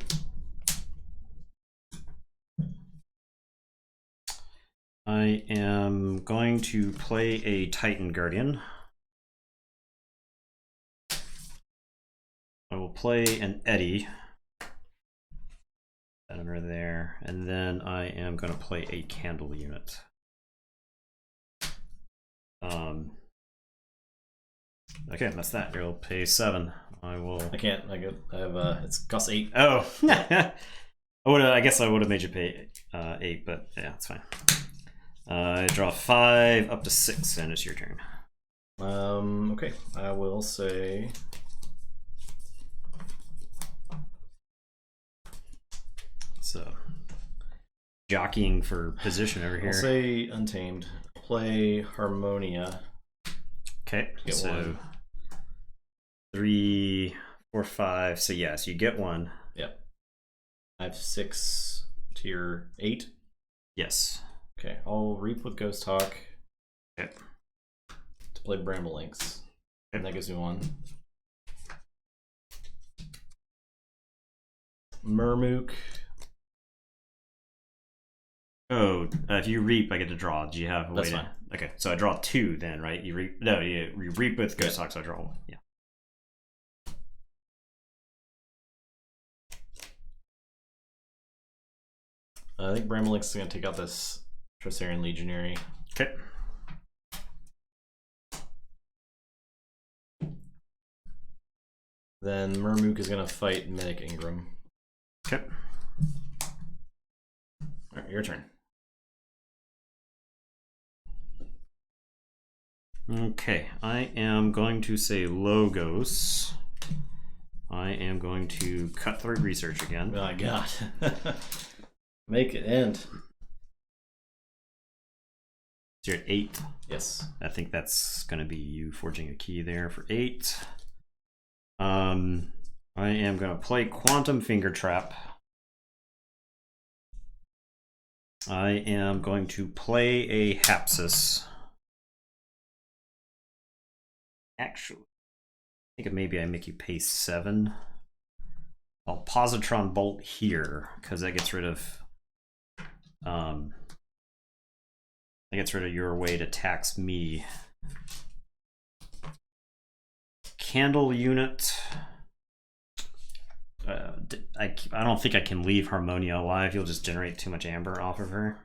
I am going to play a Titan Guardian. I will play an Eddie. That under there. And then I am going to play a Candle unit. Okay, that's that. You'll pay 7. I will. I can't. I have. It's cost 8. Oh. I guess I would have made you pay 8, but yeah, it's fine. I draw 5 up to 6, and it's your turn. Okay. I will say. So, jockeying for position over here. I'll say Untamed. Play Harmonia. Okay. Get so 1. 3, 4, 5. So yes, you get 1. Yep. I have 6 to your 8. Yes. Okay. I'll Reap with Ghost Hawk. Okay. To play Bramble Links. Okay. And that gives me 1. Murmook. Oh, if you Reap, I get to draw. Do you have a way That's to... fine. Okay, so I draw 2 then, right? You Reap... No, you Reap with Ghost Hawk, so I draw 1. Yeah. I think Bramble Links is going to take out this Tressarian Legionary. Okay. Then Murmook is going to fight Medic Ingram. Okay. Alright, your turn. Okay, I am going to say Logos. I am going to Cutthroat Research again. Oh my god. Make it end. So you're at 8. Yes. I think that's going to be you forging a key there for 8. I am going to play Quantum Finger Trap. I am going to play a Hapsis. Actually, I think maybe I make you pay 7. I'll Positron Bolt here because that gets rid of your way to tax me. Candle unit. I don't think I can leave Harmonia alive. You'll just generate too much amber off of her.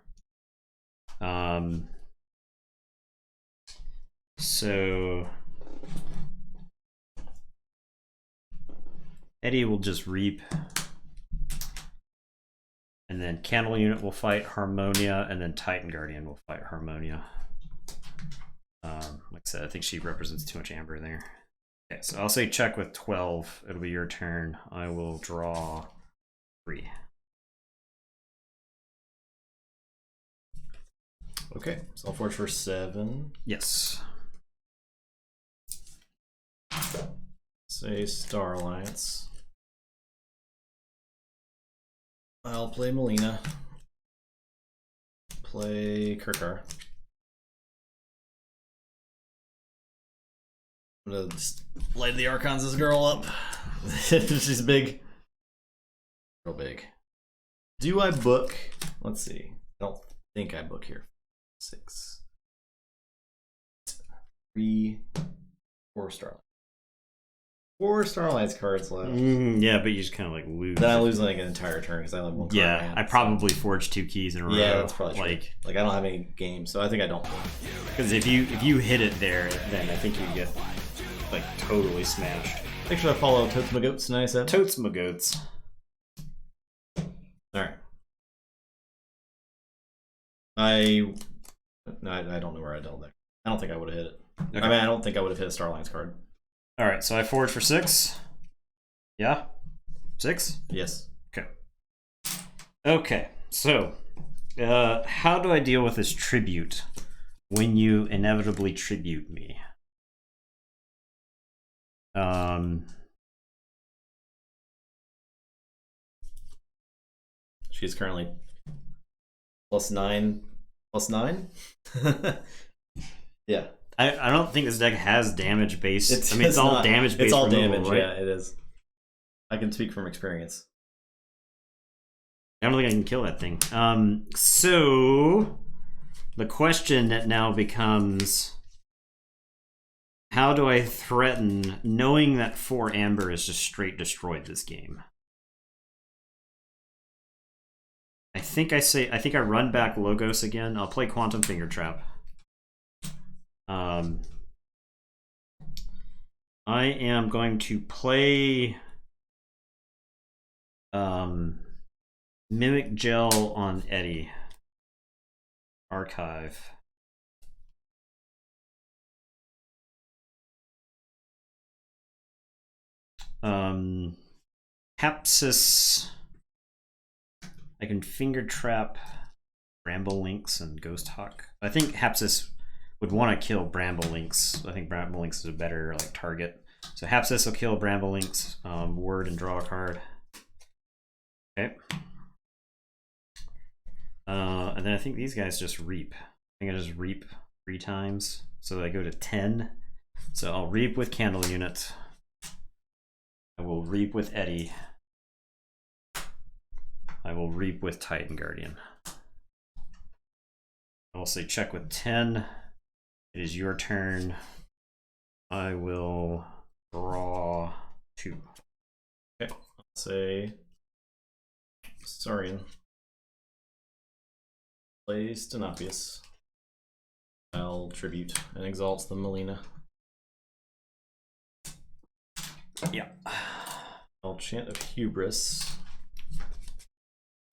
So Eddie will just reap. And then Candle Unit will fight Harmonia, and then Titan Guardian will fight Harmonia. Like I said, I think she represents too much amber there. Okay, so I'll say check with 12. It'll be your turn. I will draw 3. Okay, so I'll forge for 7. Yes. Say Star Alliance. I'll play Melina. Play Kirkar. I'm gonna just light the Archons' girl up. She's big. Real big. Do I book? Let's see. I don't think I book here. 6. 3. 4 Starlight. 4 Starlight's cards left. Yeah, but you just kind of like lose. Then I lose like an entire turn because I have 1 card. Yeah, I probably forged 2 keys in a row. Yeah, that's probably like true. Like I don't have any games, so I think I don't. Because if you hit it there, then I think you get like totally smashed. Make sure I follow Totes My Goats. Nice. Totes My Goats. All right. I don't know where I dealt there. I don't think I would have hit it. Okay. I mean, I don't think I would have hit a Starline's card. All right, so I forge for 6. Yeah, 6. Yes. Okay. Okay. So, how do I deal with this tribute when you inevitably tribute me? She's currently +9. +9. Yeah. I don't think this deck has damage based. It's all damage based. It's all removal, damage. right? Yeah, it is. I can speak from experience. I don't think I can kill that thing. So the question that now becomes, how do I threaten, knowing that 4 amber is just straight destroyed this game? I think I run back Logos again. I'll play Quantum Finger Trap. I am going to play Mimic Gel on Eddie. Archive. Hapsis. I can Finger Trap Bramble Lynx and Ghost Hawk. I think Hapsis would want to kill Bramble Lynx. I think Bramble Lynx is a better like target. So Hapsis will kill Bramble Lynx, word and draw a card. Okay. And then I think these guys just reap. I think I just reap 3 times. So I go to 10. So I'll reap with Candle Unit. I will reap with Eddie. I will reap with Titan Guardian. I will say check with 10. It is your turn. I will draw 2. Okay. I'll say Saurian. Play Stenopius. I'll tribute and exalt the Melina. Yeah. I'll chant of Hubris.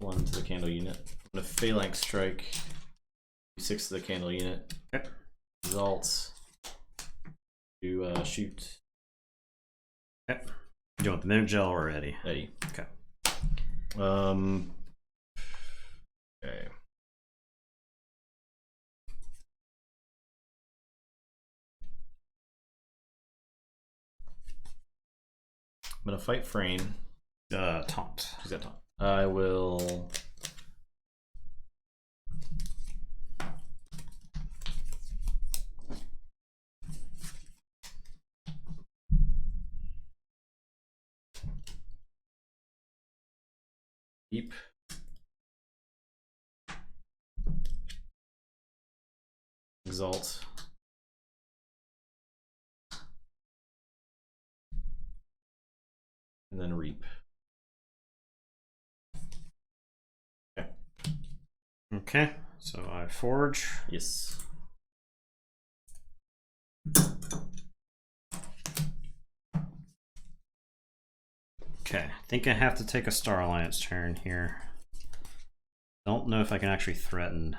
1 to the Candle Unit. I'm gonna Phalanx Strike. 6 to the Candle Unit. Okay. Exalt. To shoot. Okay. Do you want the Mimic Gel or Eddie? Eddie. Okay. Okay. I'm gonna fight Frayne. Taunt. She's got taunt. I will keep exalt. And then reap. Okay. Okay, so I forge. Yes. Okay, I think I have to take a Star Alliance turn here. Don't know if I can actually threaten.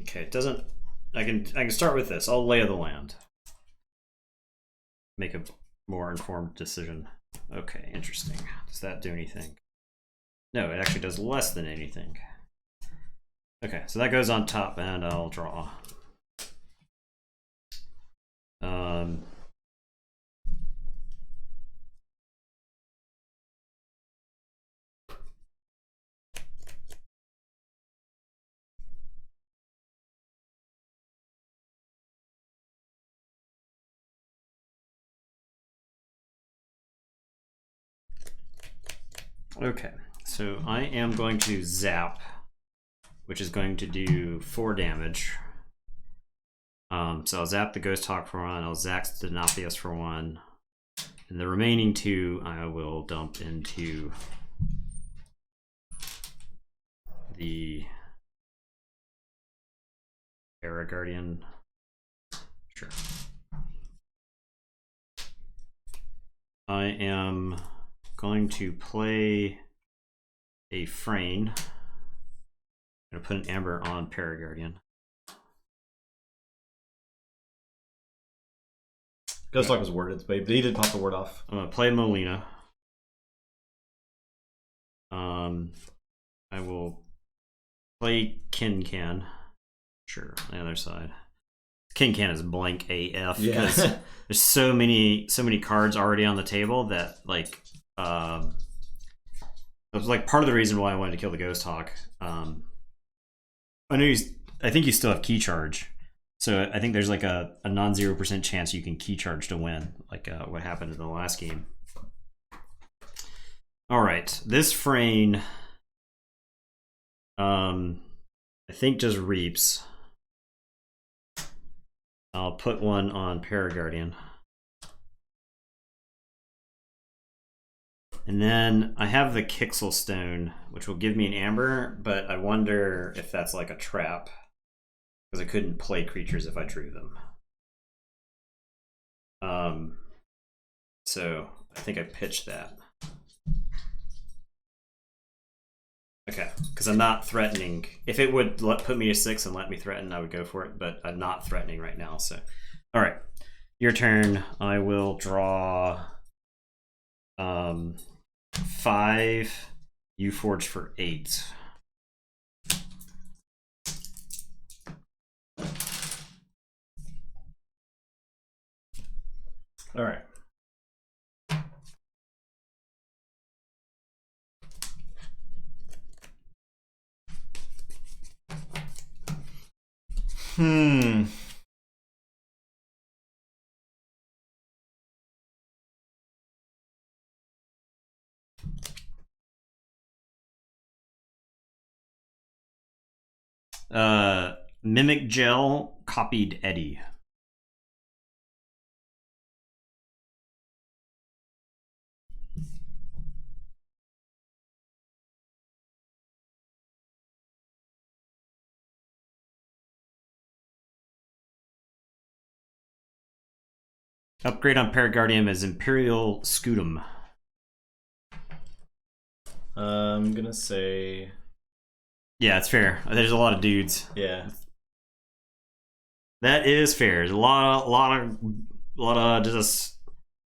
Okay, it doesn't. I can start with this. I'll lay of the land. Make a more informed decision. Okay, interesting. Does that do anything? No, it actually does less than anything. Okay, so that goes on top, and I'll draw. Okay, so I am going to zap, which is going to do 4 damage. So I'll zap the Ghost Hawk for 1, I'll Zax the Denopius for 1, and the remaining 2 I will dump into the Paraguardian. Sure. I am going to play a Frayne. I'm going to put an Amber on Paraguardian. Ghost Hawk was worded, but he did pop the word off. I'm going to play Molina. I will play Kincan. Sure, on the other side. Kincan is blank AF because there's so many cards already on the table that like it was like part of the reason why I wanted to kill the Ghost Hawk. I think you still have key charge, so I think there's like a non 0% chance you can key charge to win, like what happened in the last game. All right, this Frayne, I think just reaps. I'll put one on Paraguardian. And then I have the Kixel Stone, which will give me an Amber, but I wonder if that's like a trap, because I couldn't play creatures if I drew them. So I think I pitched that. Okay, because I'm not threatening. If it would put me to 6 and let me threaten, I would go for it, but I'm not threatening right now, so. All right, your turn. I will draw 5, Keyforge for 8. All right. Mimic Gel copied Eddie. Upgrade on Paraguardian is Imperial Scutum. I'm gonna say. Yeah, it's fair. There's a lot of dudes. Yeah. That is fair. There's a lot of just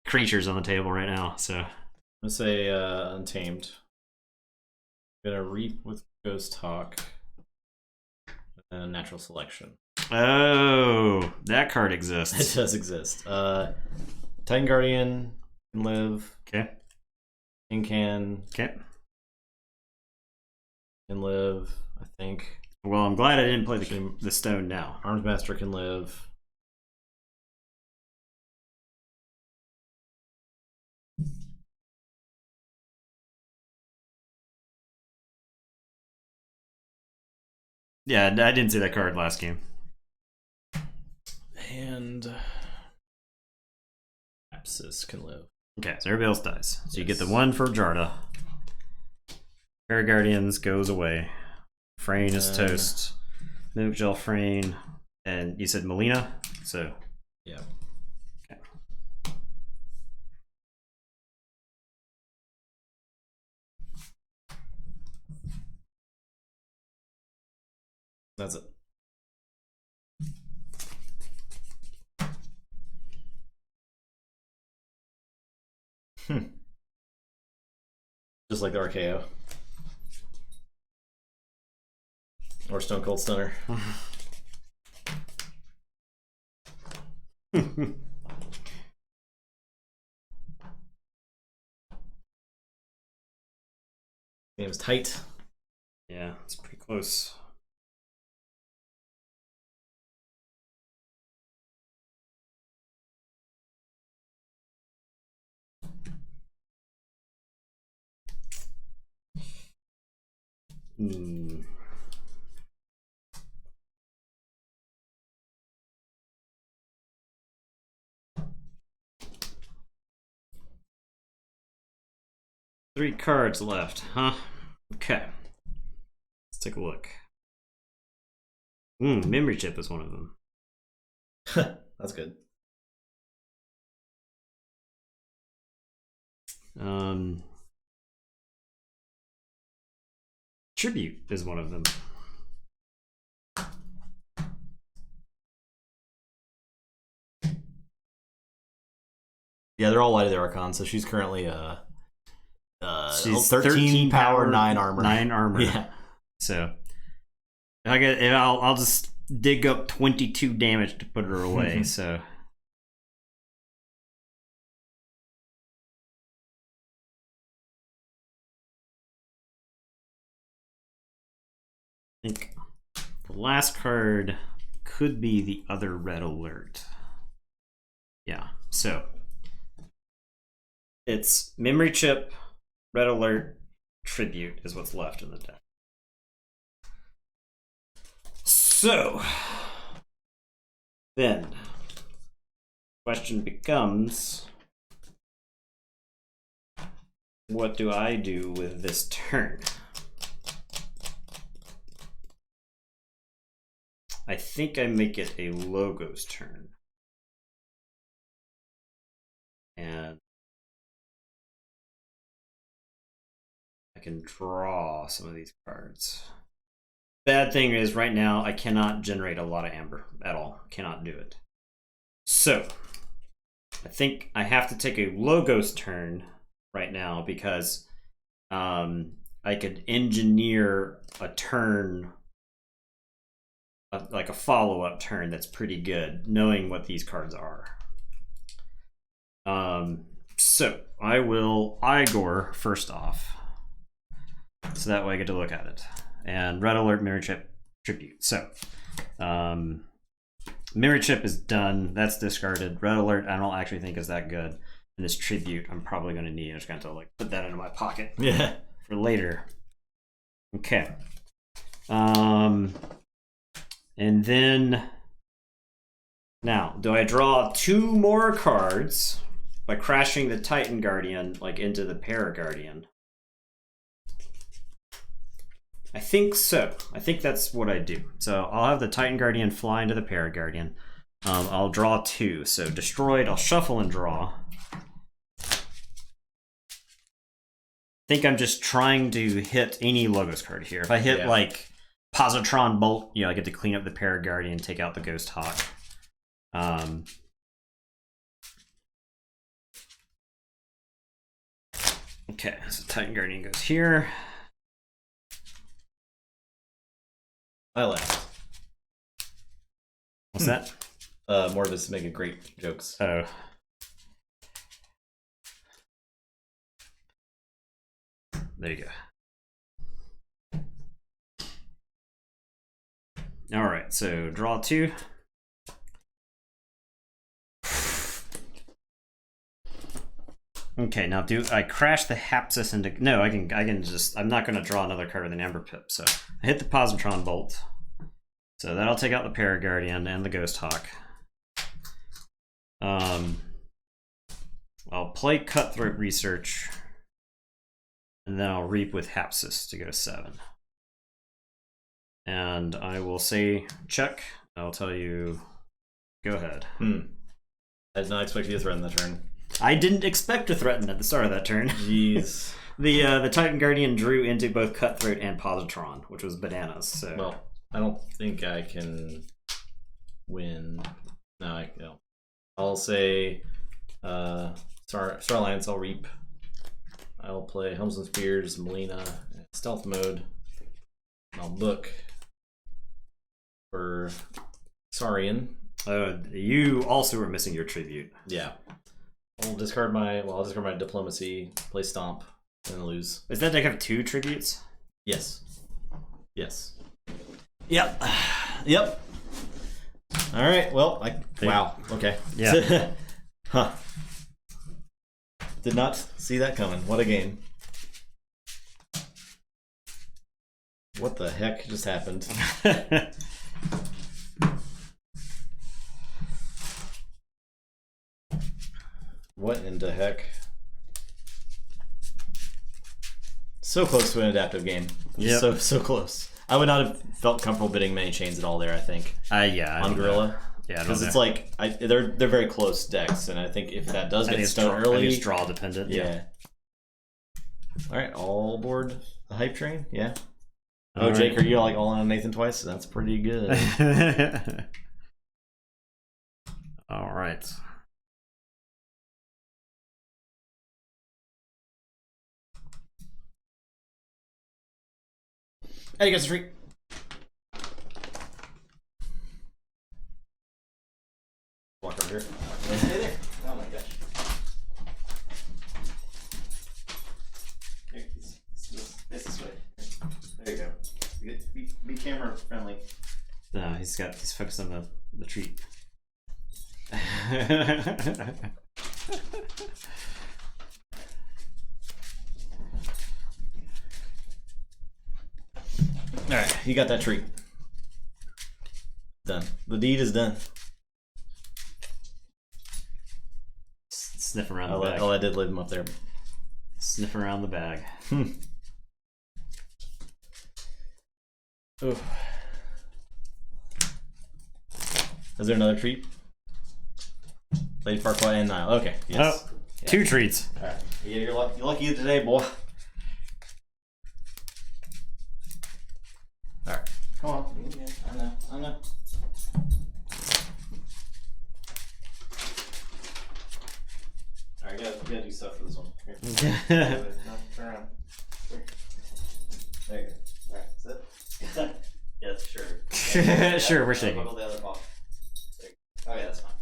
creatures on the table right now. So I'm gonna say Untamed. I'm gonna reap with Ghost Hawk. And a Natural Selection. Oh, that card exists. It does exist. Titan Guardian can live. Okay. Incan. Okay. Can live, I think. Well, I'm glad I didn't play the stone now. Armsmaster can live. Yeah, I didn't see that card last game. And Apsis can live. Okay, so everybody else dies. So you get the 1 for Jarda. Paraguardians goes away. Frayne is toast. Mimic Gel Frayne. And you said Melina? So. Yeah. Okay. That's it. Just like the RKO. Or Stone Cold Stunner. Game's tight. Yeah, it's pretty close. Hmm. Three cards left, huh? Okay. Let's take a look. Memory chip is one of them. That's good. Tribute is one of them. Yeah, they're all Light of the Archon, so she's currently She's 13 power, 9 armor. 9 armor. Yeah. So I'll just dig up 22 damage to put her away. So I think the last card could be the other red alert. Yeah. So it's memory chip, red alert, tribute is what's left in the deck. So then question becomes, what do I do with this turn? I think I make it a logos turn. And I can draw some of these cards. Bad thing is right now I cannot generate a lot of amber at all. Cannot do it. So I think I have to take a logos turn right now because I could engineer a turn, like a follow-up turn that's pretty good, knowing what these cards are. So I will Igor first off, so that way I get to look at it. And red alert, memory chip, tribute. So memory chip is done. That's discarded. Red alert I don't actually think is that good. And this tribute I'm probably going to need. I'm just going to like put that into my pocket. Yeah. For later. Okay. And then now, do I draw 2 more cards by crashing the Titan Guardian like into the Paraguardian? I think so. I think that's what I do. So I'll have the Titan Guardian fly into the Paraguardian. I'll draw 2. So destroyed, I'll shuffle and draw. I think I'm just trying to hit any logos card here. If I hit like Positron Bolt, I get to clean up the Paraguardian, take out the Ghost Hawk. Okay, so Titan Guardian goes here. I laughed. What's that? Morvis making great jokes. Oh. There you go. All right, so draw 2. Okay, now do I crash the Hapsis into? No, I can just. I'm not going to draw another card with an Amber Pip. So I hit the Positron Bolt. So that'll take out the Paraguardian and the Ghost Hawk. I'll play Cutthroat Research. And then I'll reap with Hapsis to go to 7. And I will say check. I'll tell you, go ahead. I did not expect you to threaten the turn. I didn't expect to threaten at the start of that turn. Jeez. The Titan Guardian drew into both Cutthroat and Positron, which was bananas. So well, I don't think I can win. No, I don't. I'll say Starlance. I'll reap. I'll play Helms and Spears, Melina, stealth mode. And I'll book for Saurian. You also were missing your tribute. Yeah. I'll discard my diplomacy, play Stomp, and lose. Does that deck have 2 tributes? Yes. Yes. Yep. Yep. All right. Well, wow. Okay. Yeah. Huh. Did not see that coming. What a game. What the heck just happened? What in the heck? So close to an adaptive game. Yeah. So close. I would not have felt comfortable bidding many chains at all there, I think. Yeah. On Gorilla. Yeah, because it's like they're very close decks, and I think if that does get stone early, early, it's draw dependent. Yeah. All right, all aboard the hype train. Yeah. All Jake, right. are you all on Nathan twice? That's pretty good. All right. Hey, you guys, free. Walk over here. Stay there. Oh my gosh. Here, this way. There you go. Be camera friendly. No, he's focused on the treat. All right, you got that treat. Done. The deed is done. Sniff around the bag. I did leave him up there. Sniff around the bag. Ooh. Is there another treat? Lady Farquaad and Nile. Okay. Yes. Oh, yeah. 2 treats. All right. Yeah, you're lucky today, boy. All right. Come on. Yeah, I know. All right, we gotta do stuff for this one. Here. No, turn around. Here. There you go. All right, sit. Yes, sure. Yeah, Sure, we're shaking. Buckle the other paw. Oh yeah, that's fine.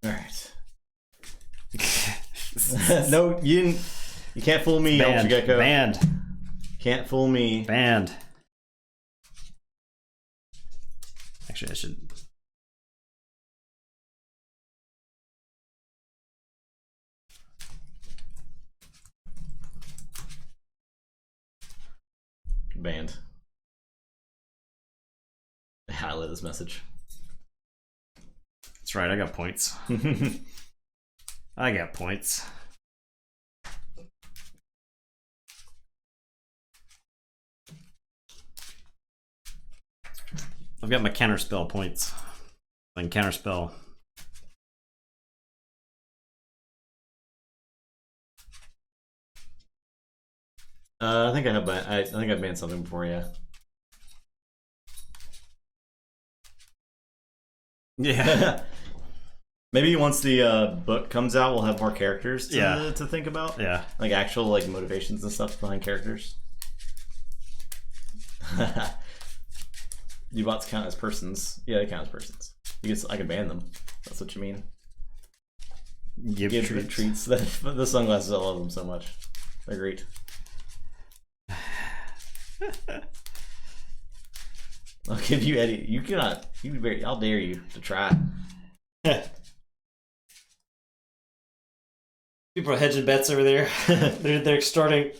All right. No, you didn't. You can't fool me, Banned. Gecko. Banned. Can't fool me. Banned. Actually, I should. Banned. Highlight this message. That's right, I got points. I got points. I've got my counterspell points. And counterspell. I think I have. I think I've banned something before. Yeah. Yeah. Maybe once the book comes out, we'll have more characters to think about. Yeah. Like actual motivations and stuff behind characters. U-bots count as persons. Yeah, they count as persons. I can ban them. That's what you mean. Give treats. The sunglasses, I love them so much. They're great. I'll give you Eddie. You cannot. I'll dare you to try. People are hedging bets over there. they're starting.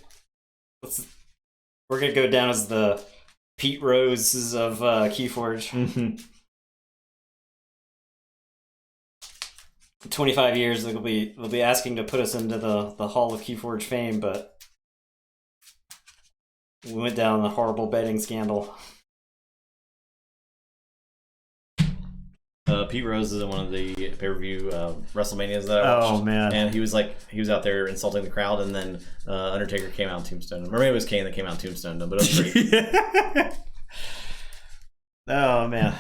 We're gonna go down as the Pete Roses of Keyforge. Mm-hmm. 25 years they'll be asking to put us into the Hall of Keyforge fame, but we went down a horrible betting scandal. Pete Rose is in one of the pay-per-view WrestleManias that I watched. Oh man! And he was out there insulting the crowd, and then Undertaker came out and tombstoned him. Or maybe it was Kane that came out and tombstoned him, but it was great. Oh man,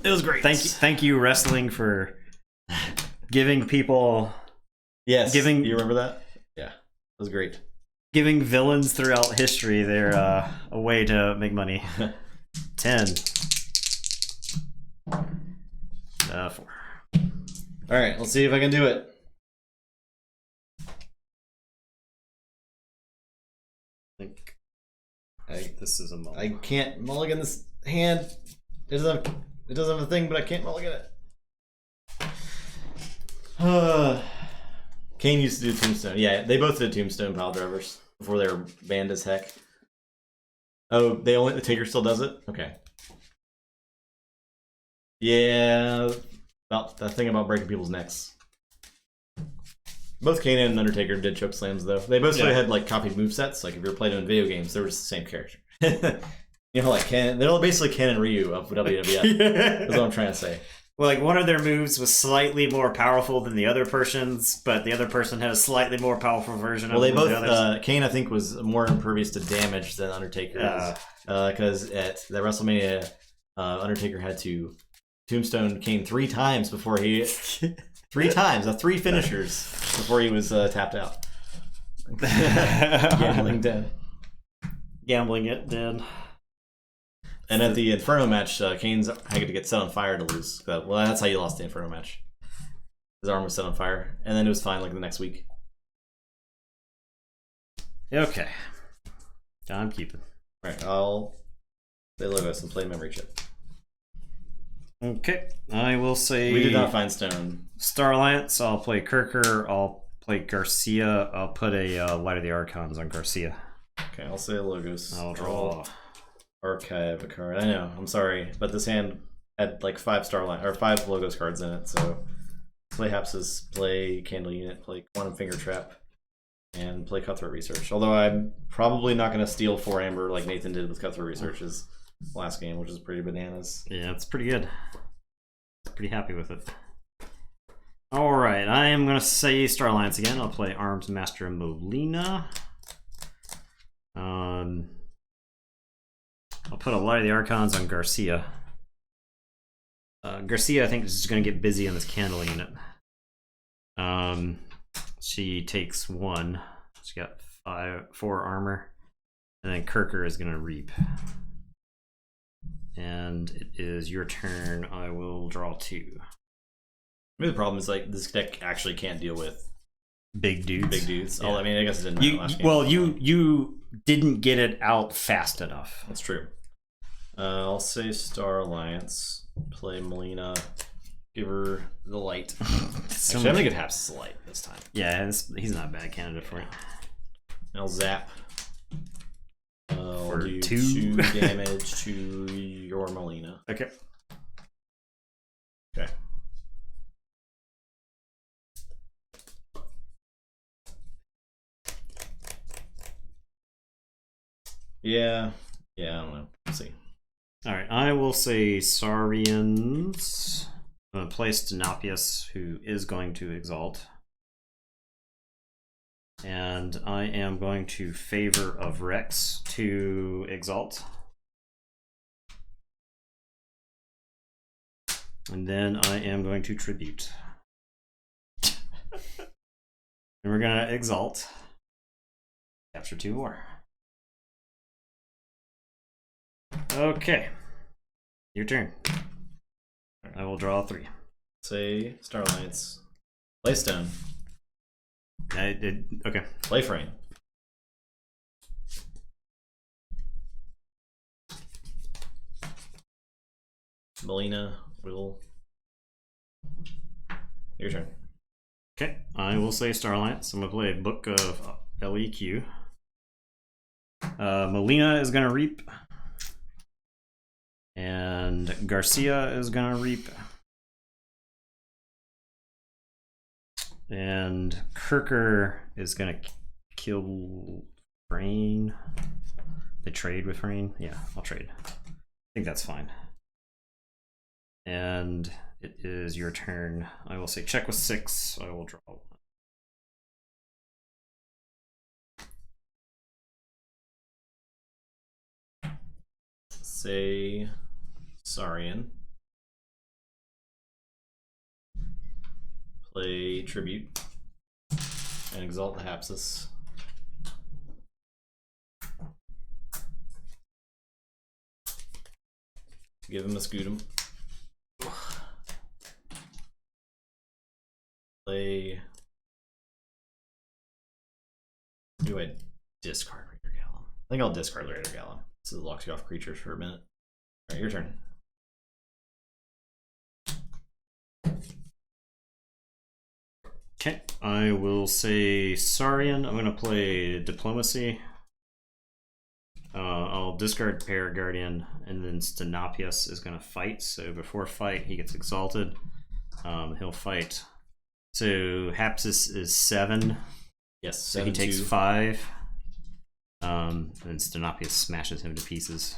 it was great. Thank you, wrestling, for giving people. Yes, you remember that? Yeah, it was great. Giving villains throughout history their a way to make money. 10. 4. All right, let's see if I can do it. This is a mulligan. I can't mulligan this hand. It doesn't have a thing, but I can't mulligan it. Kane used to do Tombstone. Yeah, they both did Tombstone pile drivers before they were banned as heck. Oh, the Taker still does it? Okay. Yeah, about that thing about breaking people's necks. Both Kane and Undertaker did choke slams, though. They both had like copied movesets. Like if you were playing them in video games, they were just the same character. You know, like they're basically Ken and Ryu of WWF. That's what I'm trying to say. Well, like one of their moves was slightly more powerful than the other person's, but the other person had a slightly more powerful version of it. Well, they both. Kane, I think, was more impervious to damage than Undertaker is, because at the WrestleMania, Undertaker had to tombstone Kane 3 times before he 3 finishers before he was tapped out. Gambling dead. Gambling it dead. And at the Inferno match, Kane's had to get set on fire to lose. Well, that's how you lost the Inferno match. His arm was set on fire, and then it was fine like the next week. Okay. I'm keeping. All right, I'll play Logos and play Memory Chip. Okay, I will say... We did not find Stone. Star Alliance, I'll play Kirker, I'll play Garcia, I'll put a Light of the Archons on Garcia. Okay, I'll say Logos. I'll draw... Archive a card. I know, I'm sorry, but this hand had like 5 Logos cards in it, so play Hapsis, play Candle Unit, play Quantum Finger Trap, and play Cutthroat Research. Although I'm probably not going to steal 4 Amber like Nathan did with Cutthroat Research's last game, which is pretty bananas. Yeah, it's pretty good. Pretty happy with it. Alright, I am going to say Star Alliance again. I'll play Arms Master Molina. I'll put a Light of the Archons on Garcia. Garcia, I think, is just going to get busy on this Candle Unit. She takes 1. She got 4 armor. And then Kirker is going to reap. And it is your turn. I will draw 2. Maybe the problem is like this deck actually can't deal with big dudes. Yeah. I mean, I guess it didn't matter last game. Well, you didn't get it out fast enough. That's true. I'll say Star Alliance. Play Molina. Give her the light. Actually, I'm gonna get Haps the light this time. Yeah, he's not a bad candidate for it. I'll zap. I'll do 2 damage to your Molina. Okay. Okay. Yeah, I don't know. Let's see. Alright, I will say Saurians. I'm going to play Stenopius, who is going to Exalt. And I am going to Favor of Rex to Exalt. And then I am going to Tribute. And we're going to Exalt. Capture 2 more. Okay. Your turn. I will draw 3. Say Star Alliance. Play Stone. Okay. Play Frame. Molina will. Your turn. Okay. I will say Star Alliance. I'm going to play a Book of LEQ. Molina is going to reap. And Garcia is gonna reap. And Kirker is gonna kill Rain. They trade with Rain? Yeah, I'll trade. I think that's fine. And it is your turn. I will say check with 6. I will draw 1. Say Saurian. Play Tribute. And exalt the Hapsis. Give him a Scootum. Play. Do I discard Raider Gallum? I think I'll discard Raider Gallum. This locks you off creatures for a minute. Alright, your turn. Okay, I will say Saurian. I'm going to play Diplomacy. I'll discard Paraguardian, and then Stenopius is going to fight. So before fight, he gets exalted. He'll fight. So Hapsis is 7. Yes, so he takes 5. And Stenopius smashes him to pieces.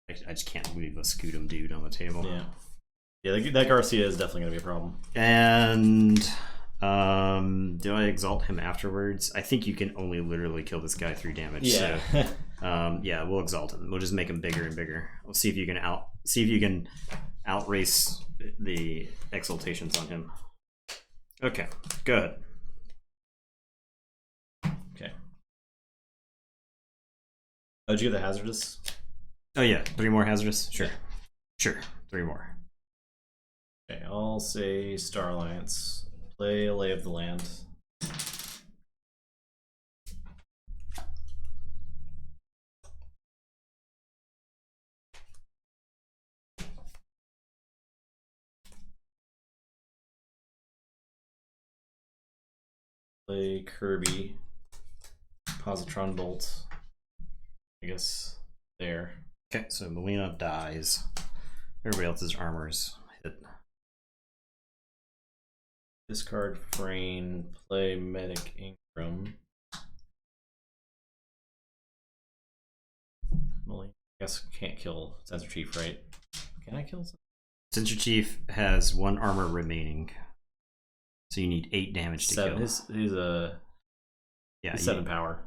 I just can't leave a Scootum dude on the table. Yeah. Yeah, that Garcia is definitely going to be a problem. And do I exalt him afterwards? I think you can only literally kill this guy 3 damage. Yeah. So, yeah, we'll exalt him. We'll just make him bigger and bigger. We'll see if you can outrace the exaltations on him. Okay, go ahead. Okay. Oh, did you get the hazardous? Oh yeah, 3 more hazardous? Sure. Sure, 3 more. Okay, I'll say Star Alliance. Play a Lay of the Land. Play Kirby. Positron Bolt. I guess there. Okay, so Melina dies. Everybody else's armor is hit. Discard Frame, play Medic Ingram. Molly, I guess can't kill Sensor Chief, right? Can I kill? Sensor Chief has 1 armor remaining, so you need 8 damage to 7. kill. He's a yeah, 7 power.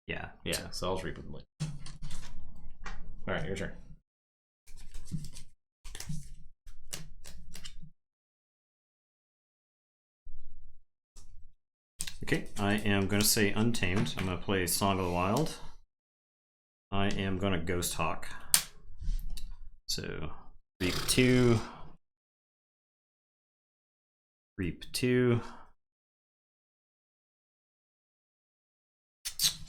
Yeah, yeah. So I'll just reap with him. All right, your turn. Okay, I am going to say Untamed. I'm going to play Song of the Wild. I am going to Ghost Hawk. So, reap 2. Reap 2.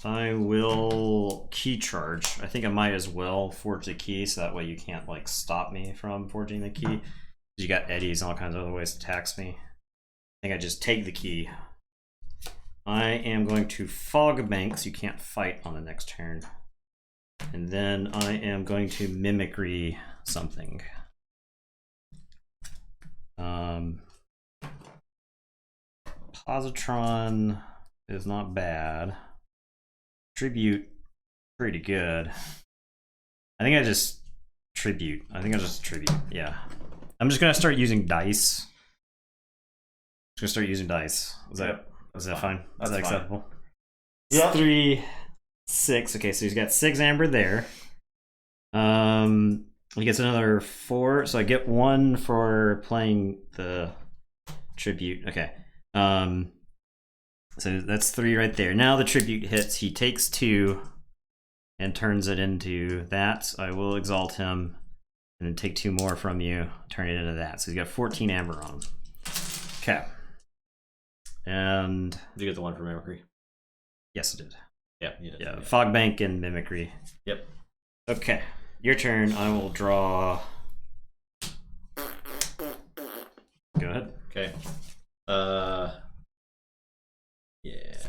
I will key charge. I think I might as well forge the key, so that way you can't like stop me from forging the key. You got eddies and all kinds of other ways to tax me. I think I just take the key. I am going to Fog Bank, so you can't fight on the next turn. And then I am going to Mimicry something. Positron is not bad. Tribute, pretty good. I think I just Tribute. Yeah. I'm just gonna start using dice. Is that fine? Is that acceptable? Yeah. 3, 6. Okay, so he's got 6 amber there. He gets another 4, so I get 1 for playing the tribute. Okay. So that's 3 right there. Now the tribute hits. He takes 2 and turns it into that. I will exalt him and then take 2 more from you, turn it into that. So he's got 14 amber on him. Okay. And did you get the 1 for Mimicry? Yes, I did. Yeah, you did. Yeah, Fog Bank and Mimicry. Yep. Okay, your turn. I will draw. Go ahead. Okay. Yeah.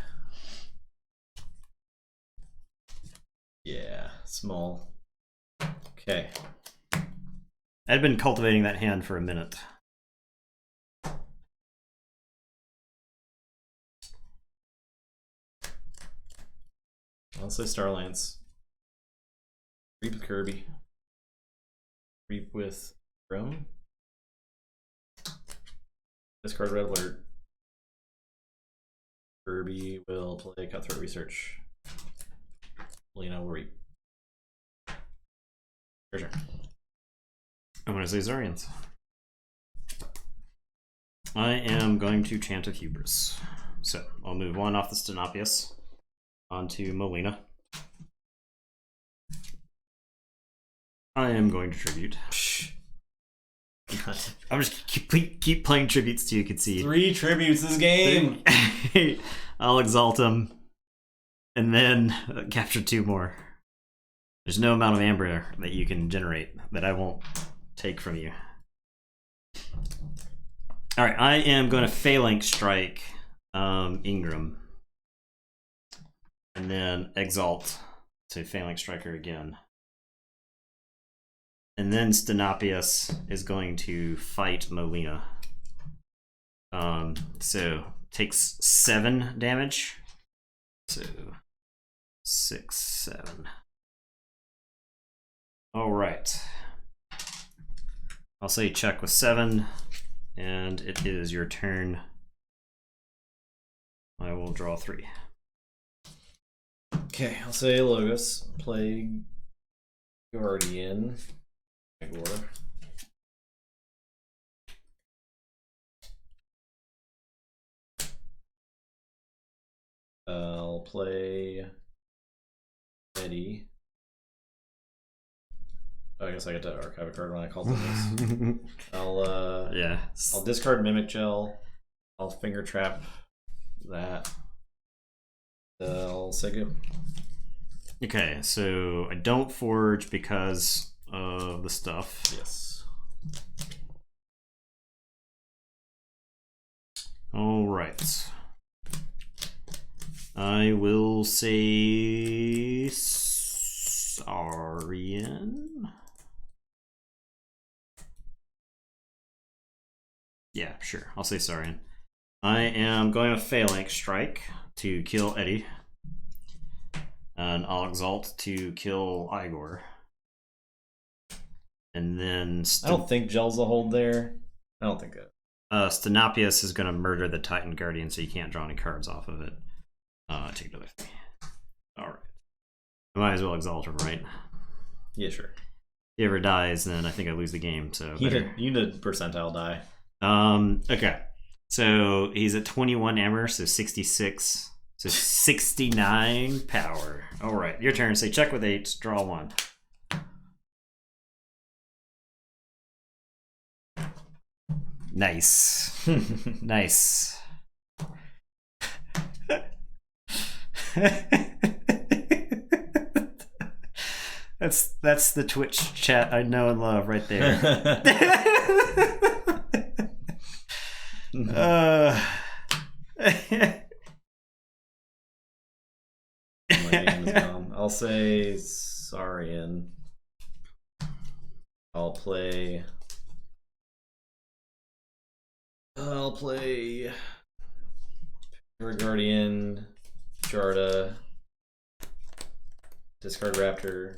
Yeah. small. Okay. I'd been cultivating that hand for a minute. I'll say Starlance. Reap with Kirby. Reap with Chrome. Discard Red Alert. Kirby will play Cutthroat Research. Lena will reap. Your turn. I'm going to say Zarians. I am going to Chant of Hubris. So I'll move one off the Stenopius onto Molina. I am going to Tribute. I'm just keep playing tributes till you concede. 3 tributes this game. I'll exalt them, and then capture 2 more. There's no amount of amber that you can generate that I won't take from you. All right, I am going to Phalanx Strike Ingram, and then exalt to Phalanx Striker again. And then Stenopius is going to fight Molina. So takes 7 damage. So 6, 7. All right. I'll say check with 7, and it is your turn. I will draw 3. Okay, I'll say Logos. Play Guardian. Igor. I'll play Eddie. Oh, I guess I get to archive a card when I call this. I'll discard Mimic Gel. I'll finger trap that. I'll say go. Okay, so I don't forge because of the stuff. Yes. All right. I will say Saurian. Yeah, sure. I'll say Saurian. I am going to Phalanx Strike to kill Eddie. And I'll exalt to kill Igor. And then I don't think Gel's a hold there. I don't think that. Stenopius is going to murder the Titan Guardian, so you can't draw any cards off of it. Take another 3. All right. I might as well exalt him, right? Yeah, sure. If he ever dies, then I think I lose the game. So you did percentile die. Okay. So he's at 21 Amber, so 66. So 69 power. All right, your turn. Say check with 8. Draw 1. Nice. Nice. That's the Twitch chat I know and love right there. My game is gone. I'll say Saurian. I'll play Guardian, Jarda, discard Raptor,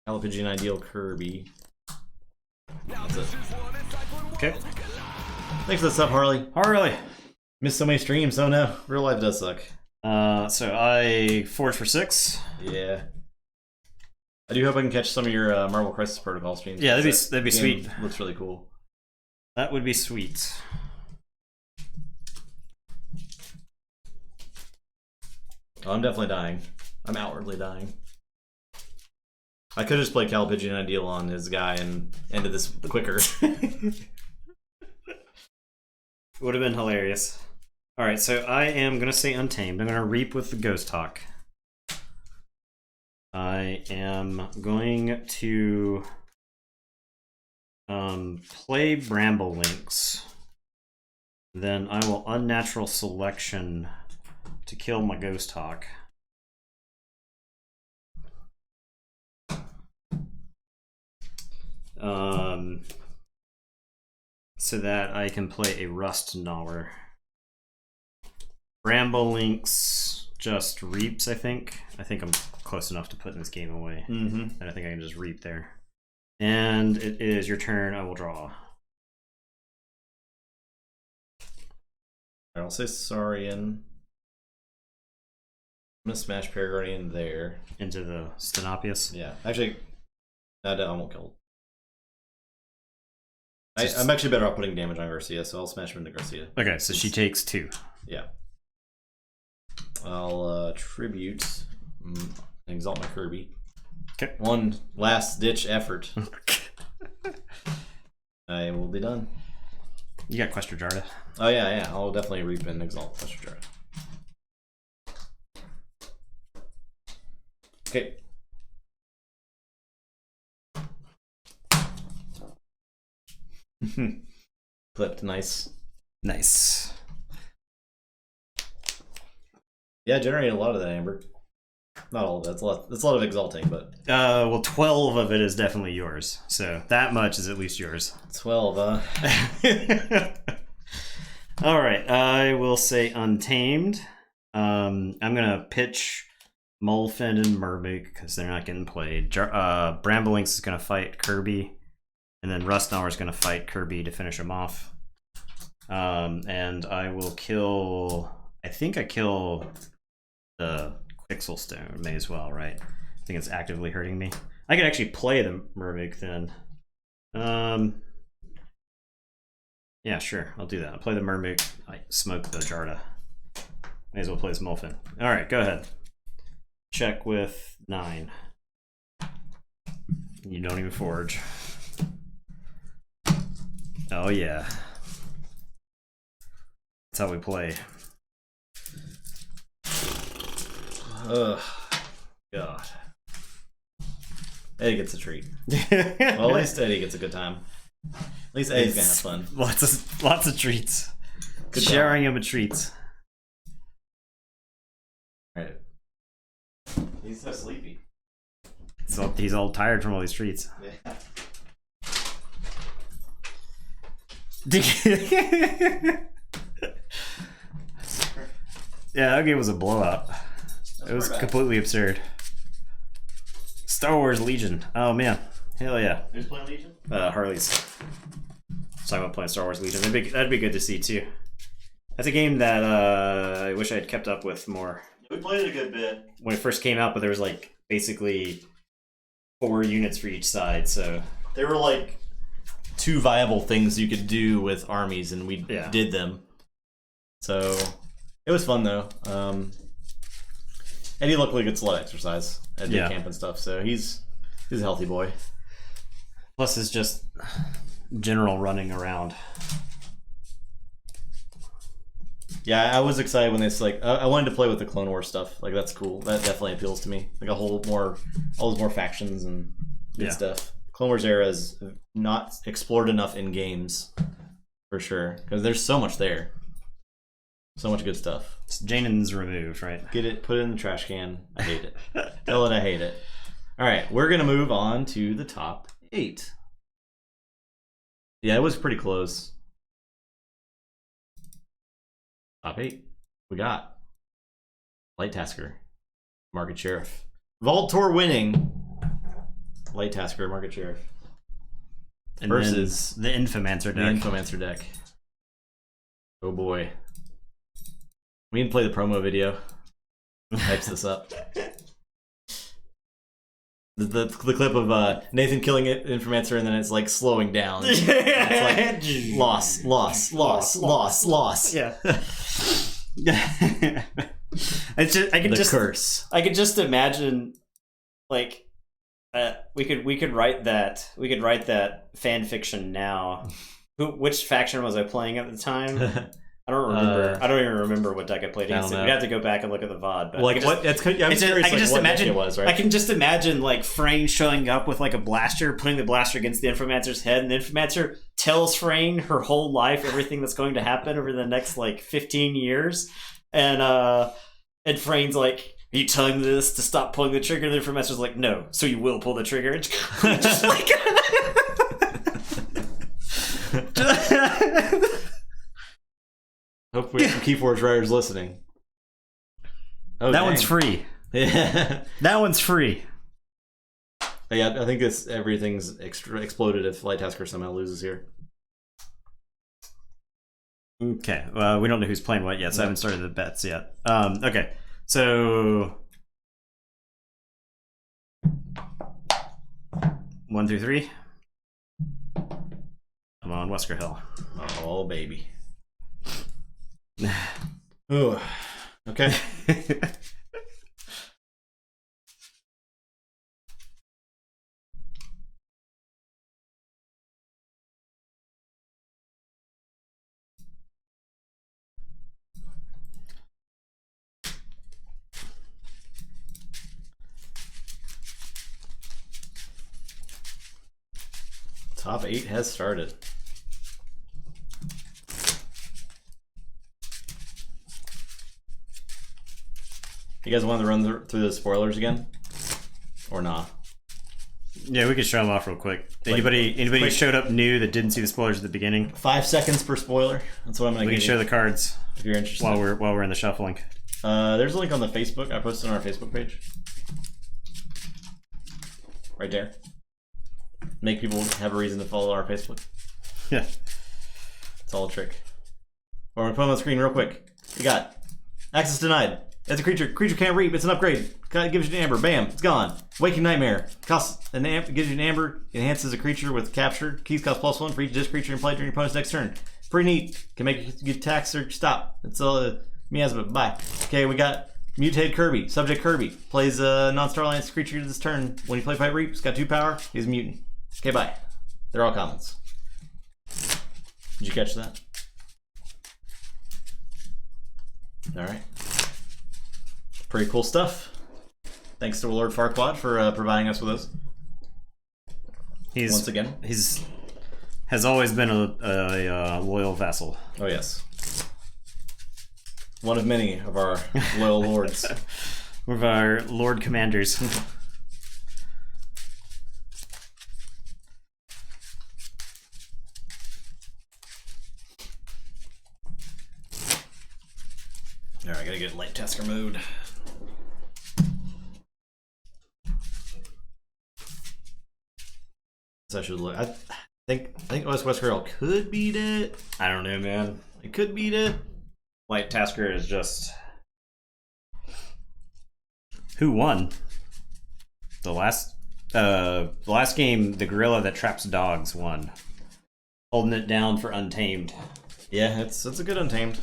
Alapidgeon Ideal Kirby. That's it. Okay. Thanks for the sub, Harley. Harley. Missed so many streams. Oh no, real life does suck. So I forge for 6. Yeah. I do hope I can catch some of your Marvel Crisis Protocol streams. Yeah, that'd be sweet. Looks really cool. That would be sweet. Oh, I'm definitely dying. I'm outwardly dying. I could just play Calpigian Ideal on his guy and ended this quicker. Would have been hilarious. Alright, so I am going to say Untamed. I'm going to Reap with the Ghost Hawk. I am going to play Bramble Links. Then I will Unnatural Selection to kill my Ghost Hawk. so that I can play a Rust Gnawer. Bramble Links just reaps, I think. I think I'm close enough to putting this game away. Mm-hmm. And I think I can just reap there. And it is your turn. I will draw. I'll say Saurian. I'm gonna smash Paraguardian there. Into the Stenopius? Yeah. Actually, I won't kill. I'm actually better off putting damage on Garcia, so I'll smash him into Garcia. Okay, so she takes 2. Yeah. I'll tribute and exalt my Kirby. Okay. One last ditch effort. I will be done. You got Questor Jarda. Oh yeah. I'll definitely reap and exalt Questor Jarda. Okay. Clipped, nice. Nice. Yeah, generated a lot of that amber. Not all of it. That's a lot of exalting, but well, 12 of it is definitely yours. So that much is at least yours. 12, All right, I will say Untamed. I'm gonna pitch Molefin and Mermaid because they're not getting played. Bramblelinks is gonna fight Kirby, and then Rustnauer is gonna fight Kirby to finish him off. And I will kill. I think I kill the Pixel Stone. May as well, right? I think it's actively hurting me. I could actually play the Mermaid then. Yeah, sure. I'll do that. I'll play the Mermaid. I smoke the Jarda. May as well play this Molefin. All right, go ahead. Check with 9. You don't even forge. Oh yeah. That's how we play. Ugh. God. Eddie gets a treat. Well, at least Eddie gets a good time. At least Eddie's gonna have fun. Lots of treats. Good Sharing him a treat. Right. He's so sleepy. So he's all tired from all these treats. Yeah. Yeah, that game was a blowout. It was completely absurd. Star Wars Legion. Oh man, hell yeah. Who's playing Legion? Harley's. Talking about playing Star Wars Legion. That'd be good to see too. That's a game that I wish I had kept up with more. We played it a good bit when it first came out, but there was like basically 4 units for each side, so there were like 2 viable things you could do with armies, and we did them. So it was fun though. Eddie luckily gets a lot of exercise at day camp and stuff, so he's a healthy boy. Plus, it's just general running around. Yeah, I was excited when it's like I wanted to play with the Clone Wars stuff. Like that's cool. That definitely appeals to me. Like all those more factions and good stuff. Clone Wars era is not explored enough in games, for sure, because there's so much there. So much good stuff. Janen's removed, right? Get it, put it in the trash can. I hate it. Tell it I hate it. All right, we're gonna move on to the top 8. Yeah, it was pretty close. Top 8. We got Light Tasker, Market Sheriff. Vault Tour winning Light Tasker, Market Sheriff. And versus the Infomancer deck. The Infomancer deck. Oh boy. We can play the promo video. Hypes this up. The clip of Nathan killing Infomancer, and then it's like slowing down. It's like loss. Yeah. Curse. I could just imagine, like, we could write that. We could write that fan fiction now. Which faction was I playing at the time? I don't remember. I don't even remember what deck I played against. We'd have to go back and look at the VOD. But like what? I'm curious. I can just imagine. It was, right? I can just imagine like Frayne showing up with like a blaster, putting the blaster against the Infomancer's head, and the Infomancer tells Frayne her whole life, everything that's going to happen over the next like 15 years, and Frayne's like, "Are you telling me this to stop pulling the trigger?" And the Infomancer's like, "No, so you will pull the trigger." Just like. Hope we have some Keyforge writers listening. Oh, that dang. one's free. Yeah. That one's free. Yeah, I think everything's exploded if Light Tasker somehow loses here. Okay, well, we don't know who's playing what yet, so I haven't started the bets yet. Okay, so 1 through 3. I'm on Wesker Hill. Oh, baby. Ooh. Okay. Top 8 has started. You guys want to run through the spoilers again? Or not? Yeah, we could show them off real quick. Anybody who showed up new that didn't see the spoilers at the beginning? 5 seconds per spoiler. That's what I'm going to give you. We can show the cards if you're interested. while we're in the shuffling. There's a link on the Facebook. I posted on our Facebook page. Right there. Make people have a reason to follow our Facebook. Yeah. It's all a trick. We're going to put them on the screen real quick. You got access denied. As a creature can't reap. It's an upgrade. It gives you an amber. Bam. It's gone. Waking Nightmare. Costs an gives you an amber. Enhances a creature with capture. Keys cost +1 for each disc creature and play during your opponent's next turn. Pretty neat. Can make you attack or stop. It's all miasma. Bye. Okay, we got Mutated Kirby. Subject Kirby. Plays a non-Starlands creature this turn. When you play Fight Reap, it's got 2 power. He's a mutant. Okay, bye. They're all commons. Did you catch that? Alright. Pretty cool stuff. Thanks to Lord Farquaad for providing us with those. Once again. Has always been a loyal vassal. Oh, yes. One of many of our loyal lords. One of our lord commanders. Alright, I gotta get Light Tasker mode. So I should look. I think Wesker Hill could beat it. I don't know, man. It could beat it. Light Tasker is just... Who won? The last game, the gorilla that traps dogs won. Holding it down for Untamed. Yeah, it's a good Untamed.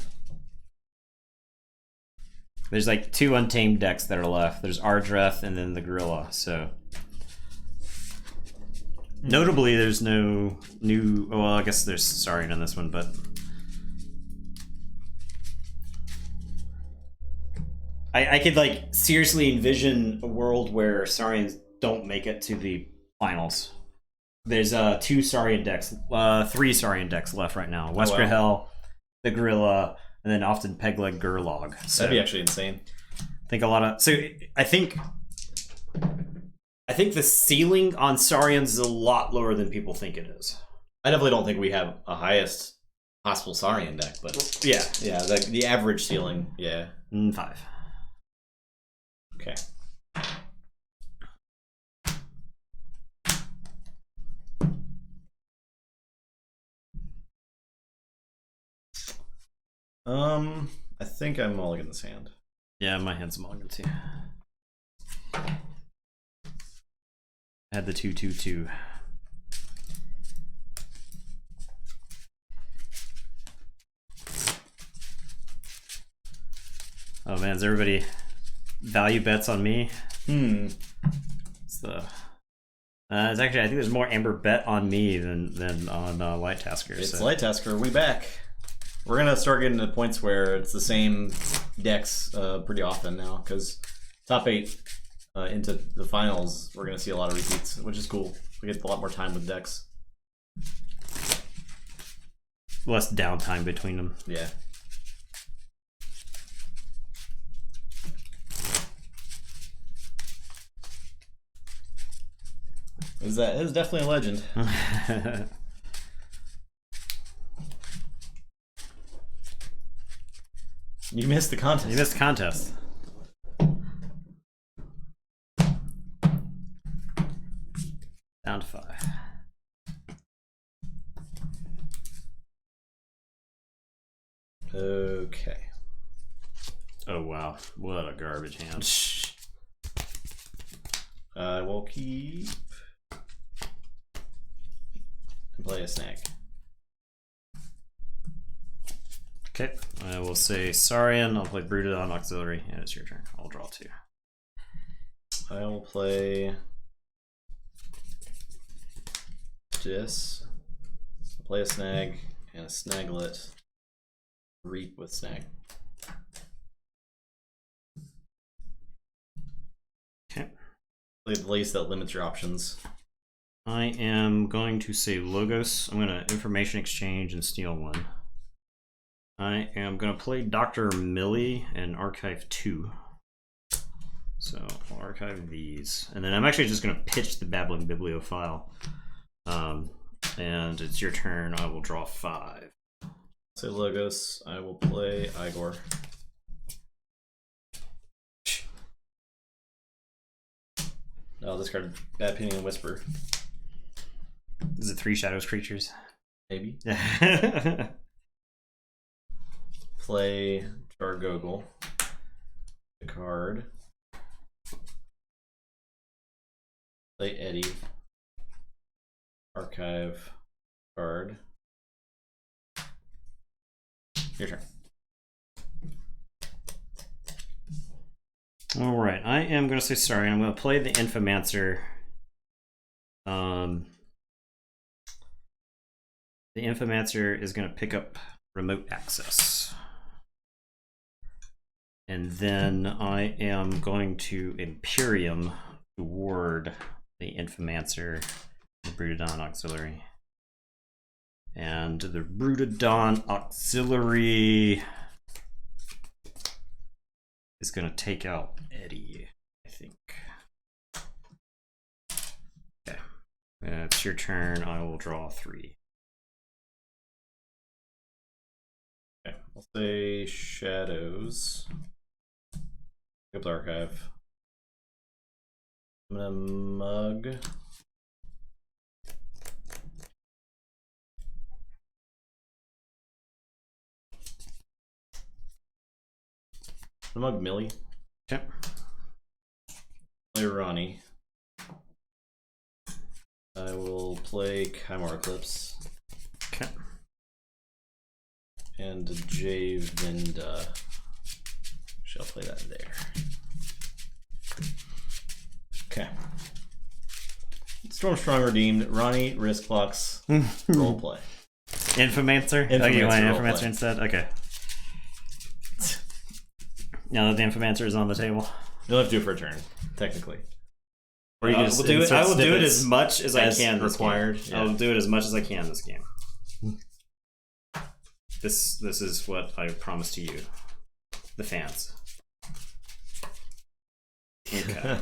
There's like 2 Untamed decks that are left. There's Ardreth and then the gorilla, so... Notably, there's no new... Well, I guess there's Saurian on this one, but... I could, like, seriously envision a world where Saurians don't make it to the finals. There's 2 Saurian decks, 3 Saurian decks left right now. Wesker Hell, the Gorilla, and then often Pegleg Gurlog. So that'd be actually insane. I think a lot of... So, I think the ceiling on Saurians is a lot lower than people think it is. I definitely don't think we have a highest possible Saurian deck, but... Yeah. Yeah, the average ceiling, yeah. 5. Okay. I think I'm mulligan this hand. Yeah, my hand's mulligan too. I had the 2/2/2. Oh man, is everybody value bets on me? It's the it's actually, I think there's more Amber bet on me than on Light Tasker. It's Light Tasker. We back. We're gonna start getting to points where it's the same decks pretty often now, because top 8 into the finals, we're gonna see a lot of repeats, which is cool. We get a lot more time with decks. Less downtime between them. Yeah. Is definitely a legend. You missed the contest. You missed the contest. Down to 5. Okay. Oh wow, what a garbage hand. I will keep and play a snag. Okay, I will say Saurian. I'll play Brooded on Auxiliary, and it's your turn. I'll draw 2. I will play this. I'll play a snag and a snaglet. Reap with snag. Okay. Play the lace that limits your options. I am going to say Logos. I'm going to Information Exchange and steal 1. I am going to play Dr. Millie and archive 2. So I'll archive these. And then I'm actually just going to pitch the Babbling Bibliophile. And it's your turn. I will draw 5. Say Logos. I will play Igor. I'll discard Bad Painting and Whisper. Is it 3 Shadows creatures? Maybe. Play Jargogel. A card. Play Eddie. Archive card. Your turn. All right, I am going to say sorry. I'm going to play the Infomancer. The Infomancer is going to pick up remote access. And then I am going to Imperium to ward the Infomancer, the Broododon Auxiliary. And the Broododon Auxiliary is going to take out Eddie, I think. Okay. It's your turn. I will draw 3. Okay. I'll say Shadows. Pick up the archive. I'm gonna mug. I'm gonna mug Millie. Okay. Play Ronnie. I will play Chimera Eclipse. Okay. And Javinda. Shall play that there. Okay. Stormstrong redeemed. Ronnie, risk blocks, roleplay. Infomancer? Oh, you want Infomancer instead? Okay. Now that the Infomancer is on the table. You'll have to do it for a turn, technically. Or you I will do it as much as I can. Required. Yeah. I'll do it as much as I can this game. This is what I promise to you, the fans. Okay.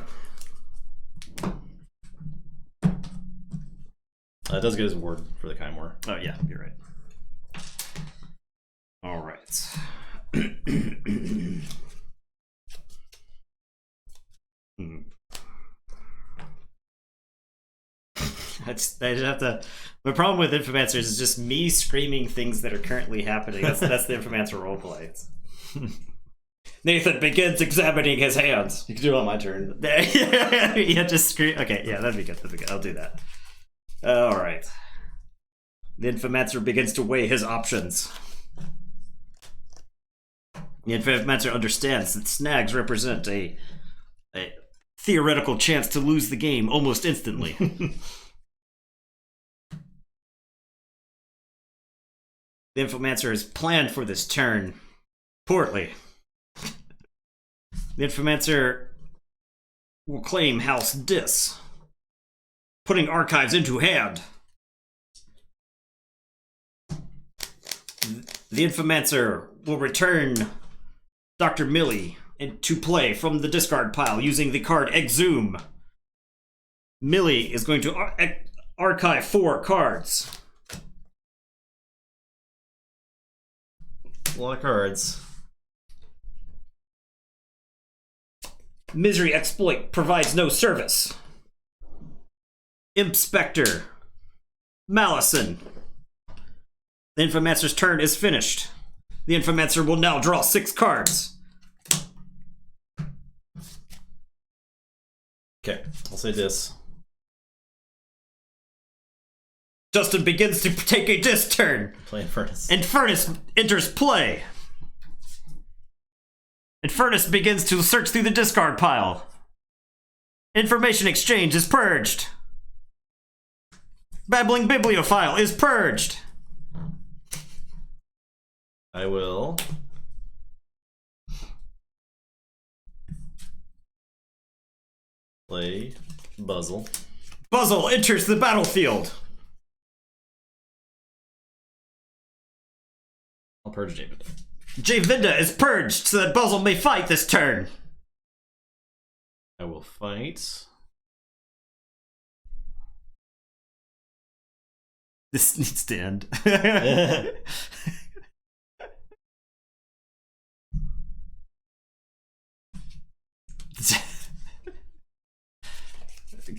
It does get his word for the Chimera. Oh yeah, you're right. All right. I just have to. My problem with Infomancers is just me screaming things that are currently happening. That's the Infomancer roleplay. Nathan begins examining his hands. You can do it on my turn. Yeah, just scream. Okay, yeah, that'd be good. I'll do that. All right. The Infomancer begins to weigh his options. The Infomancer understands that snags represent a theoretical chance to lose the game almost instantly. The Infomancer has planned for this turn poorly. The Infomancer will claim House Dis, putting archives into hand. The Infomancer will return Dr. Millie to play from the discard pile using the card Exhume. Millie is going to archive 4 cards. A lot of cards. Misery Exploit provides no service. Inspector. Malison. The Infomancer's turn is finished. The Infomancer will now draw 6 cards. Okay, I'll say this. Justin begins to take a disc turn. Play Infernus. Infernus enters play. Infernus begins to search through the discard pile. Information exchange is purged. Babbling Bibliophile is purged. I will play Buzzle. Buzzle enters the battlefield. I'll purge David. Javinda is purged so that Buzzle may fight this turn. I will fight. This needs to end.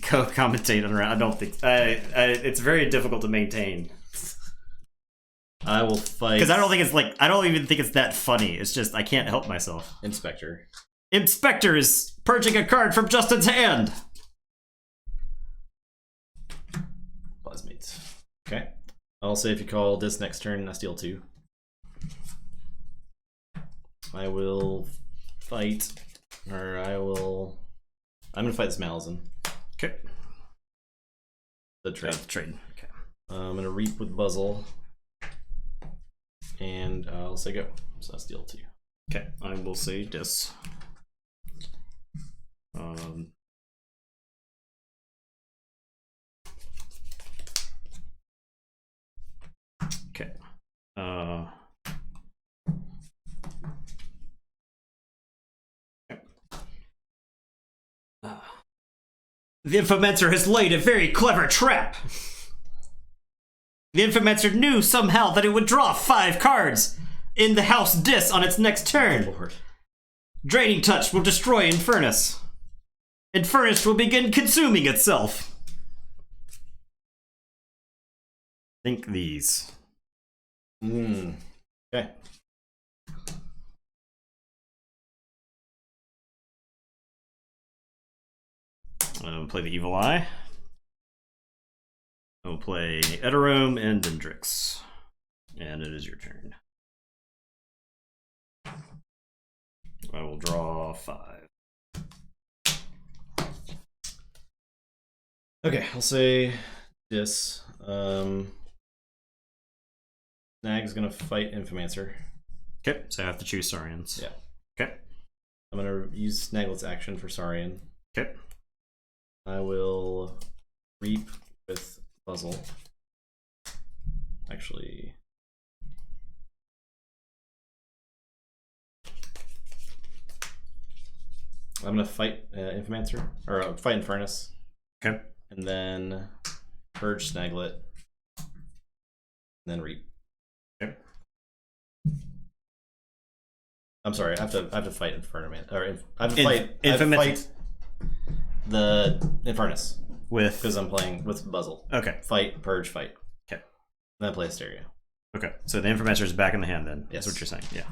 Co-commentate on around. I don't think it's very difficult to maintain. I will fight because I don't even think it's that funny. It's just I can't help myself. Inspector. Inspector is purging a card from Justin's hand. Plasmates. Okay. I'll say if you call this next turn, I steal 2. I will fight, or I'm gonna fight this Malazan. Okay. The trade. Trade. Okay. I'm gonna reap with Buzzle. And I'll say go. So I steal 2. Okay, I will say this. Okay. The Infomancer has laid a very clever trap. The Infomancer knew somehow that it would draw 5 cards in the house Dis on its next turn. Lord. Draining Touch will destroy Infernus. Infernus will begin consuming itself. Think these. Okay. Play the Evil Eye. I'll play Eterome and Dendrix. And it is your turn. I will draw 5. Okay, I'll say this. Snag's gonna fight Infomancer. Okay, so I have to choose Saurians. Yeah. Okay. I'm gonna use Snaglet's action for Saurian. Okay. I will reap with Puzzle. Actually, I'm gonna fight Infomancer, or fight Infernus. Okay. And then purge Snaglet. And then reap. Okay. I'm sorry, I have to fight Infernoman, or I have to fight the Infernus With because I'm playing with Buzzle. Okay. Fight, purge, fight. Okay. And then play Asteria. Okay. So the Infomancer is back in the hand then. Yes. That's what you're saying. Yeah.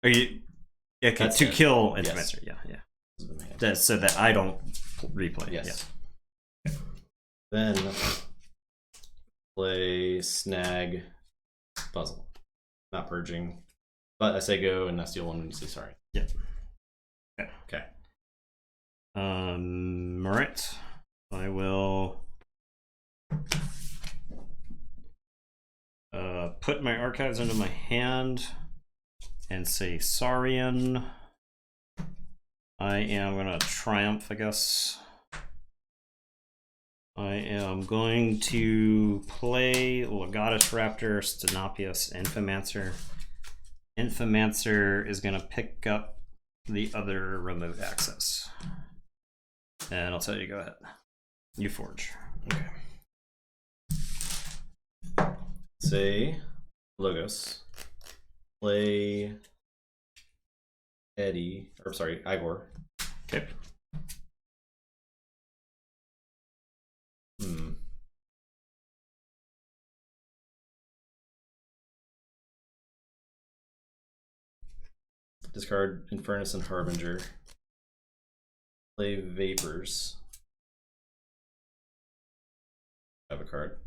Are you okay That's to it. kill Yes. Infomancer? Yeah, yeah. So that I don't replay. Yes. Yeah. Then play Snag, Puzzle. Not purging. But I say go and I steal 1 when you say sorry. Yeah. Okay. Okay. Alright. I will put my archives into my hand and say Saurian. I am gonna triumph, I guess. I am going to play Legatus Raptor, Stenopius, Infomancer. Infomancer is gonna pick up the other remote access. And I'll tell you, go ahead. You forge. Okay. Say Logos. Play Eddie, or sorry, Igor. Okay. Discard Infernus and Harbinger. Play Vapors. Have a card.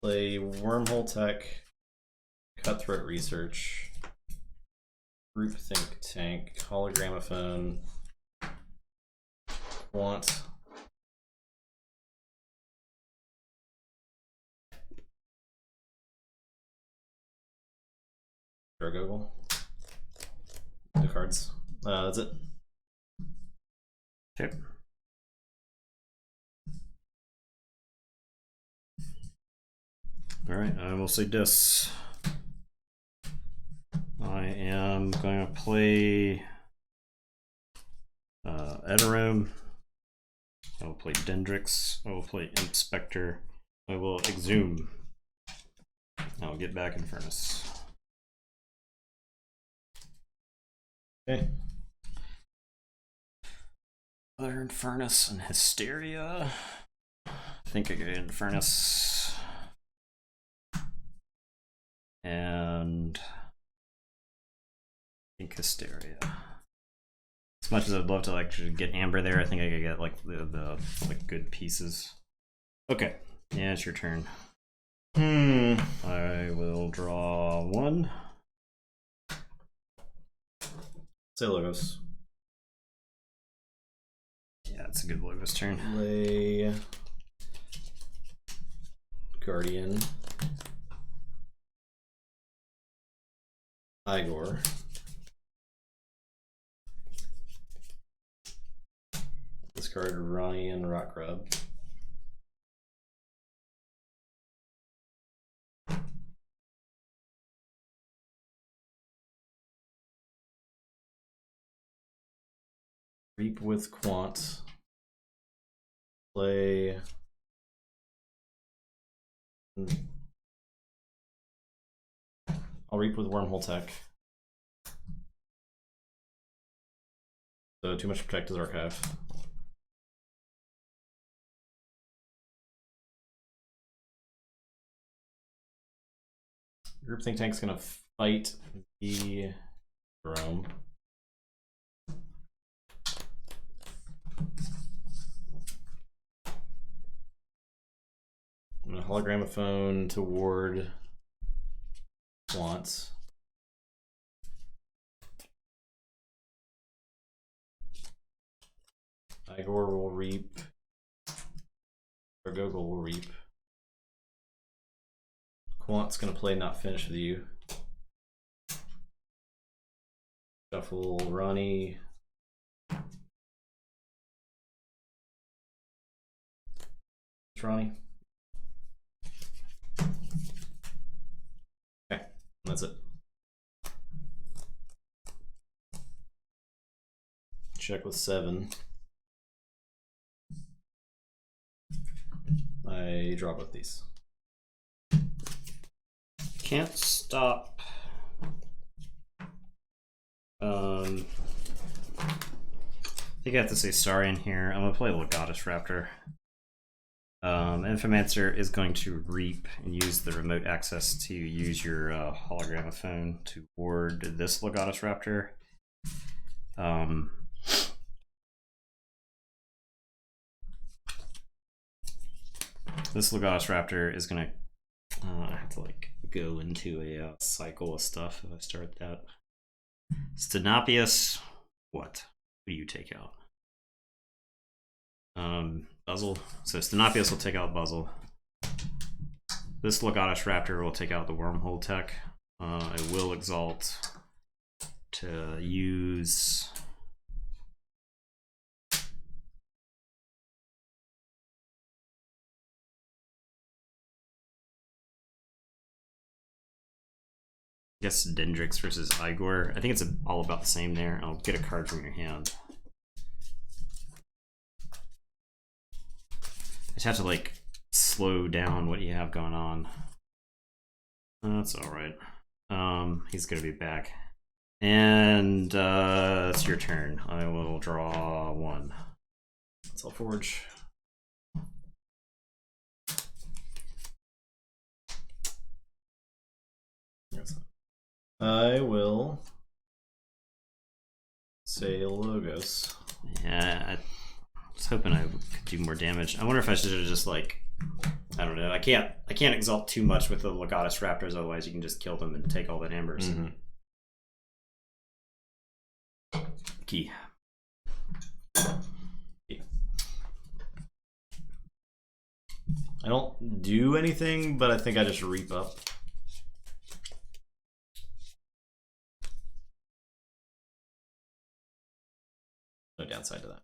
Play Wormhole Tech. Cutthroat Research. Group Think Tank. Hologramophone. Want. Draw Google. Two cards. That's it. Okay. All right, I will say this. I am going to play Edorum. I will play Dendrix. I will play Inspector. I will Exhume. I will get back Infernus. Okay. Other Infernus and Hysteria. I think I get Infernus. And I think Hysteria. As much as I'd love to like get Amber there, I think I could get like the like good pieces. Okay, yeah, it's your turn. I will draw one. Say Logos. Yeah, it's a good Logos turn. Play Guardian. Igor. Discard Ronnie and Rockrub. Reap with Quant. Play. I'll Reap with Wormhole Tech. So too much to protect his archive. Group Think Tank's gonna fight the Rome. I'm gonna Hologramophone to ward Wants. Igor will Reap. Or Gogol will Reap. Quant's gonna play Not Finish with You. Shuffle Ronnie. It's Ronnie. Okay, that's it. Check with 7. I draw both these. Can't stop. I think I have to say sorry in here. I'm gonna play Legatus Raptor. Infomancer is going to Reap and use the remote access to use your Hologramophone to ward this Legatus Raptor. This Legatus Raptor is gonna I have to like go into a cycle of stuff if I start that. Stenopius, what do you take out? Buzzle. So Stenopius will take out Buzzle. This Legatus Raptor will take out the Wormhole Tech. I will Exalt to use I guess Dendrix versus Igor. I think it's all about the same there. I'll get a card from your hand. I just have to like slow down what you have going on. That's all right. He's gonna be back. And it's your turn. I will draw one. Let's all forge. I will say Logos. Yeah, I was hoping I could do more damage. I wonder if I should have just like, I don't know. I can't exalt too much with the Legatus Raptors, otherwise you can just kill them and take all the hammers. Mm-hmm. Key. I don't do anything, but I think I just reap up. No downside to that.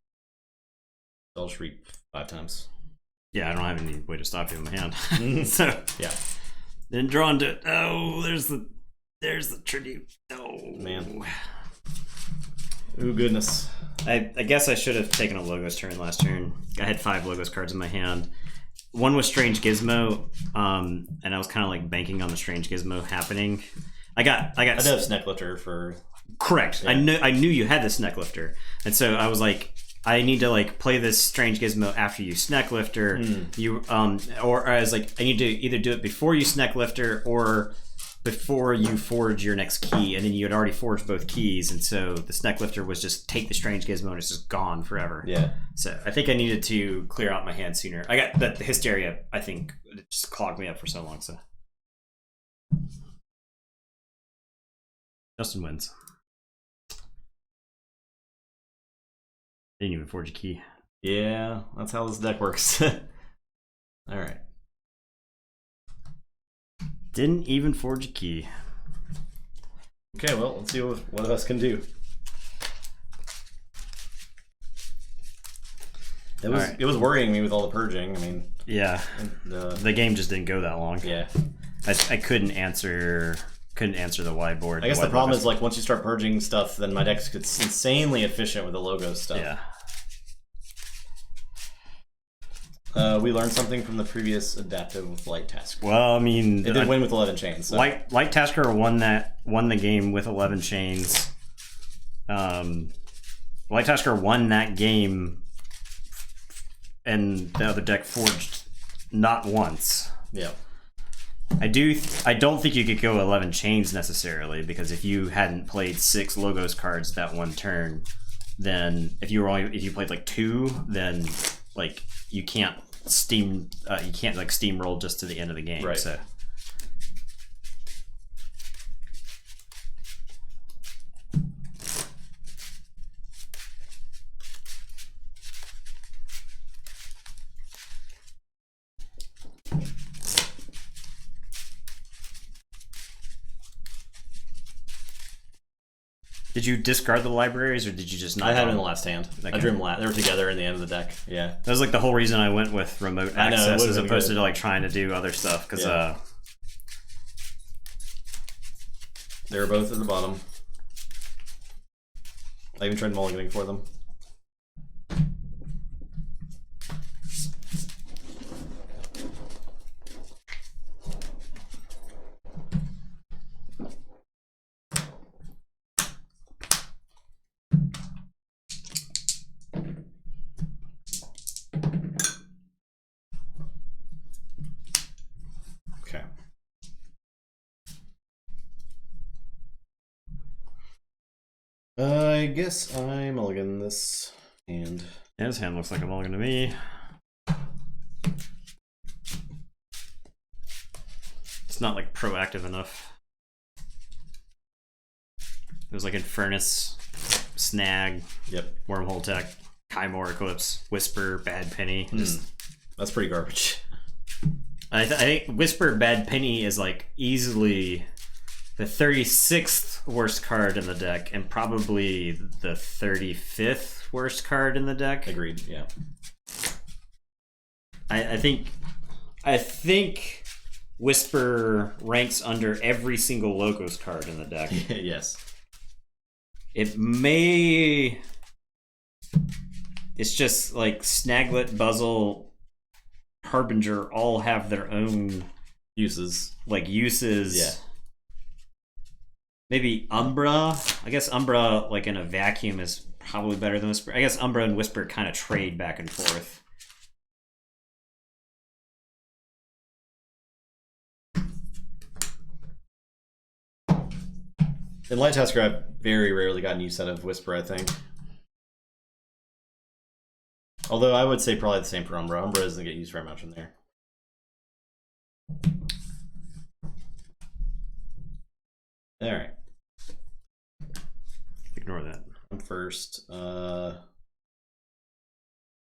I'll just reap 5 times. Yeah, I don't have any way to stop you in my hand. So yeah. Then draw into it. Oh, there's the tribute. Oh man. Ooh, goodness. I guess I should have taken a Logos turn last turn. I had 5 Logos cards in my hand. One was Strange Gizmo, and I was kind of like banking on the Strange Gizmo happening. I do have Snecklifter for... Correct. Yeah. I knew you had the Snecklifter, and so I was like, I need to like play this Strange Gizmo after you Snecklifter. You or I was like, I need to either do it before you Snecklifter or before you forge your next key, and then you had already forged both keys, and so the Snecklifter was just take the Strange Gizmo and it's just gone forever. Yeah. So I think I needed to clear out my hand sooner. I got the Hysteria. I think it just clogged me up for so long. So Justin wins. Didn't even forge a key. Yeah, that's how this deck works. All right. Didn't even forge a key. Okay, well, let's see what one of us can do. It was worrying me with all the purging. I mean, yeah, the game just didn't go that long. Yeah, I couldn't answer the whiteboard. I guess the problem is like once you start purging stuff, then my deck gets insanely efficient with the logo stuff. Yeah. We learned something from the previous adaptive Light Tasker. Well, I mean, it did win with 11 chains. So. Light Tasker won the game with 11 chains. Light Tasker won that game, and the other deck forged not once. Yeah. I don't think you could go 11 chains necessarily, because if you hadn't played 6 Logos cards that one turn, then if you played like 2, then like you can't steamroll just to the end of the game. Right. So did you discard the libraries, or did you just not? I had them in the last hand. Okay. I drew them they were together in the end of the deck. Yeah. That was like the whole reason I went with remote access as opposed to like trying to do other stuff, because they were both at the bottom. I even tried mulliganing for them. I guess I mulligan this hand. Yeah, this hand looks like a mulligan to me. It's not like proactive enough. It was like Infernus, Snag, Wormhole Tech, Kymor Eclipse, Whisper, Bad Penny. That's pretty garbage. I think Whisper, Bad Penny is like easily the 36th worst card in the deck, and probably the 35th worst card in the deck. Agreed. Yeah. I think Whisper ranks under every single Logos card in the deck. Yes. It may. It's just like Snaglet, Buzzle, Harbinger all have their own uses. Yeah. Maybe Umbra. I guess Umbra, like in a vacuum, is probably better than Whisper. I guess Umbra and Whisper kind of trade back and forth. In Light Tasker, I've very rarely gotten use out of Whisper, I think. Although I would say probably the same for Umbra. Umbra doesn't get used very much in there. Alright. Ignore that. I'm first.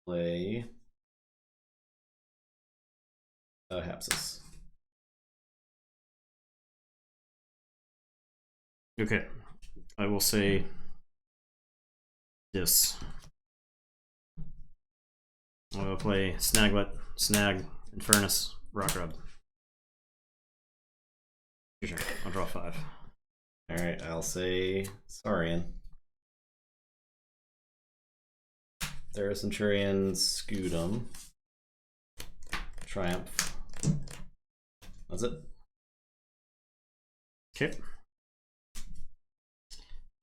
Play. Hapsis. Okay. I will say this. I will play Snaglet, Snag, Infernus, Rock Rub. Your turn. I'll draw 5. Alright, I'll say Saurian. Thera Centurion, Scudum. Triumph. That's it. Okay.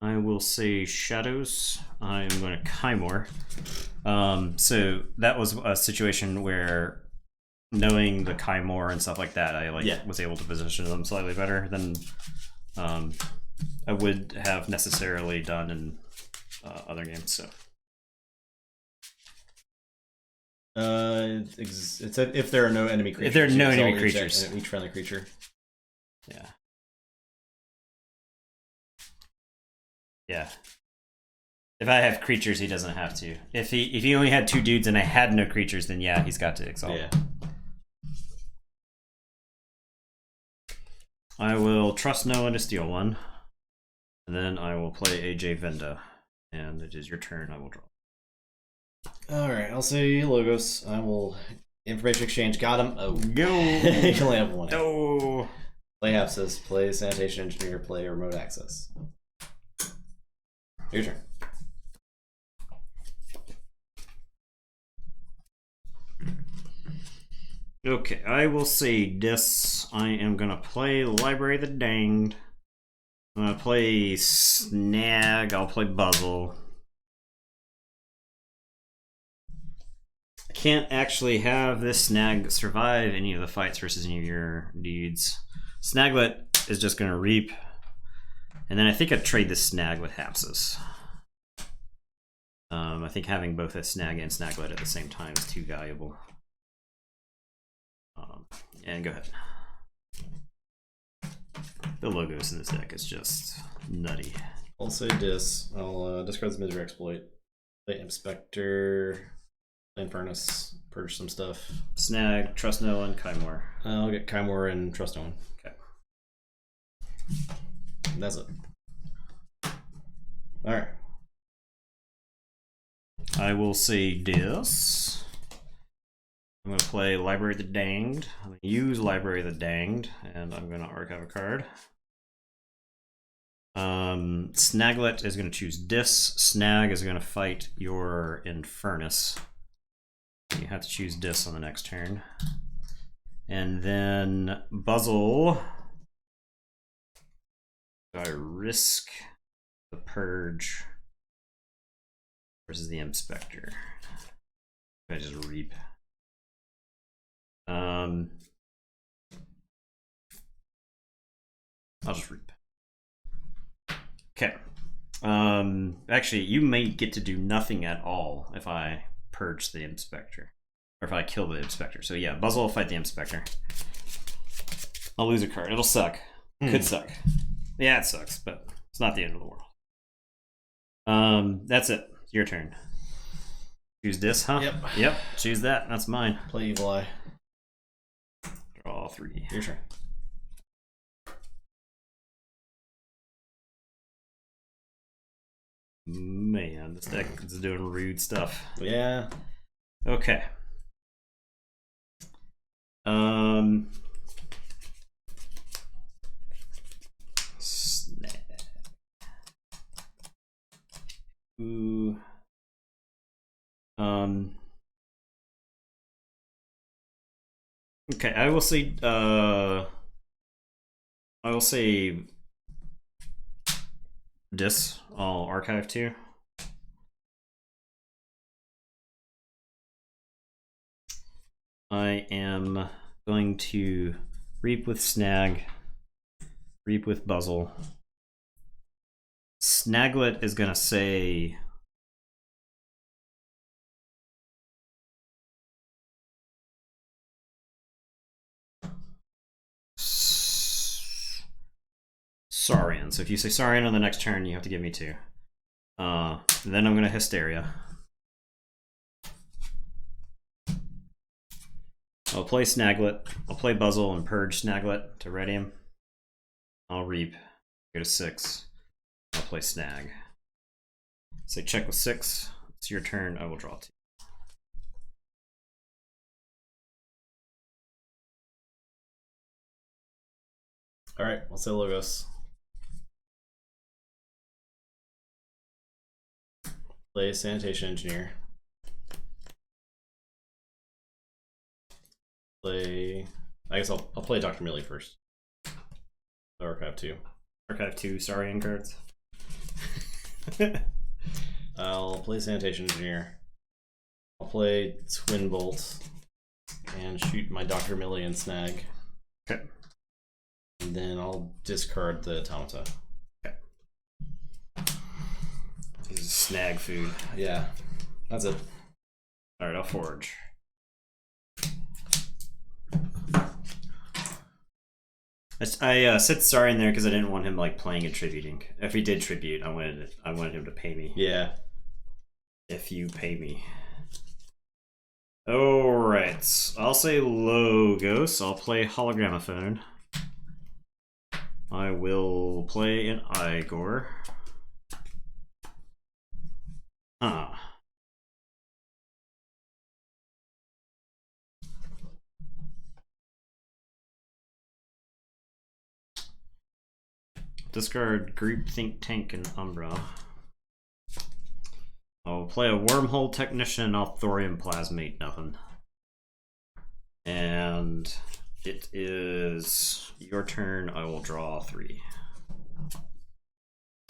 I will say Shadows. I'm going to Kymor. So that was a situation where, knowing the Kymor and stuff like that, I was able to position them slightly better than I would have necessarily done in other games. So it's if there are no enemy creatures. If there are no enemy creatures, each friendly creature. Yeah. Yeah. If I have creatures, he doesn't have to. If he only had 2 dudes and I had no creatures, then yeah, he's got to exalt. Yeah. I will trust no one to steal one. And then I will play AJ Venda. And it is your turn. I will draw. Alright, I'll say Logos. I will information exchange. Got him. Oh, go. You can only have one. No. Play Hapsis, play Sanitation Engineer, play Remote Access. Your turn. Okay, I will say this. I am going to play Library of the Danged. I'm going to play Snag. I'll play Buzzle. I can't actually have this Snag survive any of the fights versus any of your dudes. Snaglet is just going to reap. And then I think I'd trade this Snag with Hapsis. I think having both a Snag and Snaglet at the same time is too valuable. And go ahead. The logos in this deck is just nutty. I'll say Dis. I'll discard this Misery Exploit. Play Inspector. Play Infernus. Purge some stuff. Snag, Trust No One, Kymor. I'll get Kymor and Trust No One. Okay. And that's it. Alright. I will say Dis. I'm going to play Library of the Danged. I'm going to use Library of the Danged, and I'm going to archive a card. Snaglet is going to choose Dis. Snag is going to fight your Infernus. You have to choose Dis on the next turn. And then Buzzle. I risk the Purge versus the Inspector. I just reap. I'll just reap. Okay. Actually, you may get to do nothing at all if I purge the Inspector. Or if I kill the Inspector. So yeah, Buzzle will fight the Inspector. I'll lose a card. It'll suck. Could suck. Yeah, it sucks, but it's not the end of the world. That's it. It's your turn. Choose this, huh? Yep. Yep. Choose that. That's mine. Play Evil Eye. Draw 3. Your turn. Man, this deck is doing rude stuff. Yeah. Okay. Snag. Ooh. Okay, I will say Dis, I'll archive 2. I am going to reap with snag, reap with buzzle. Snaglet is gonna say Saurian. So if you say Saurian on the next turn, you have to give me 2. Then I'm gonna Hysteria. I'll play Snaglet. I'll play Buzzle and purge Snaglet to ready him. I'll reap. Go to 6. I'll play Snag. Say check with 6. It's your turn. I will draw 2. All right, let's say Logos. Play Sanitation Engineer. Play. I guess I'll play Dr. Millie first. Archive 2. Archive 2 Saurian cards. I'll play Sanitation Engineer. I'll play Twin Bolt and shoot my Dr. Millie and Snag. Okay. And then I'll discard the Automata. Okay. This is snag food. Yeah, that's it. Alright, I'll forge. I set Saurian there because I didn't want him like playing and tributing. If he did tribute, I wanted him to pay me. Yeah. If you pay me. Alright. I'll say Logos. I'll play Hologramophone. I will play an Igor. Huh. Discard Group Think Tank and Umbra. I'll play a Wormhole Technician. I'll Thorium Plasmate nothing. And it is your turn. I will draw 3.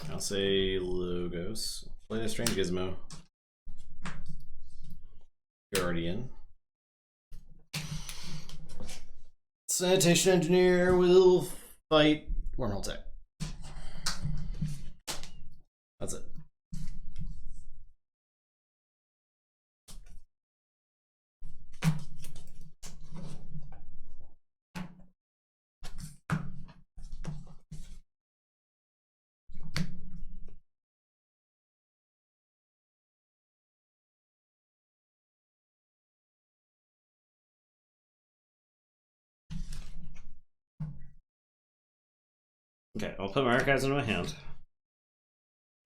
I'll say Logos. Play the Strange Gizmo. Guardian. Sanitation Engineer will fight Wormhole Tech. That's it. Okay, I'll put my archives into my hand.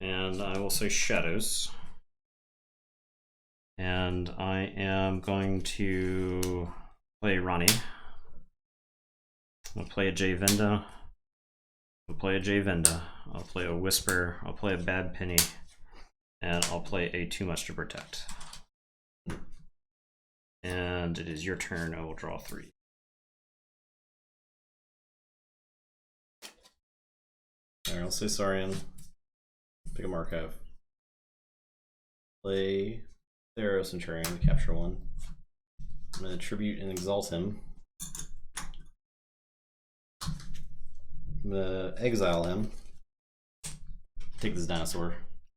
And I will say Shadows. And I am going to play Ronnie. I'll play a J Venda. I'll play a J Venda. I'll play a Whisper. I'll play a Bad Penny. And I'll play a Too Much to Protect. And it is your turn. I will draw 3. Alright, I'll say Saurian. Pick a archive. Play Theros Centurion to capture 1. I'm going to tribute and exalt him. I'm going to exile him. Take this dinosaur.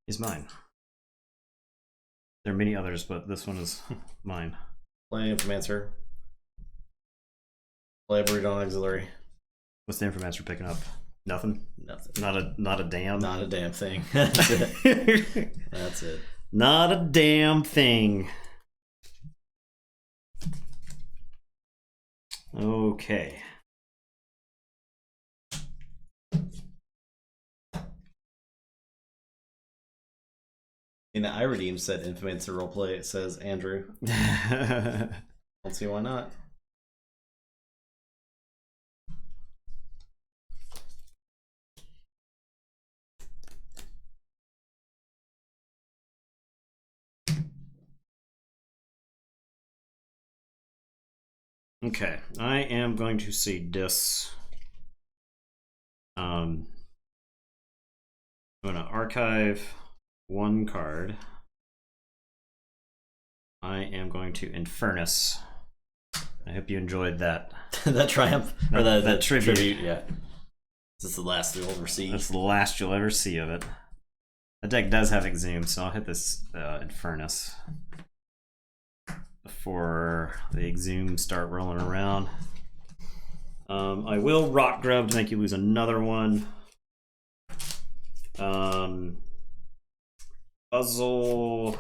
He's mine. There are many others, but this one is mine. Play Infomancer. Play Breedon Auxiliary. What's the Infomancer picking up? Nothing? Nothing. Not a damn. Not a damn thing. That's it. That's it. Not a damn thing. Okay. In the iRedeem said Infomancer roleplay, it says Andrew. Don't see why not. Okay, I am going to say Dis. I'm I'm going to archive one card. I am going to Infernus. I hope you enjoyed that. That triumph, or that tribute. Yeah. This is the last you'll ever see. That's the last you'll ever see of it. The deck does have Exhume, so I'll hit this Infernus before the Exhume start rolling around. I will Rock Grub to make you lose another one. Puzzle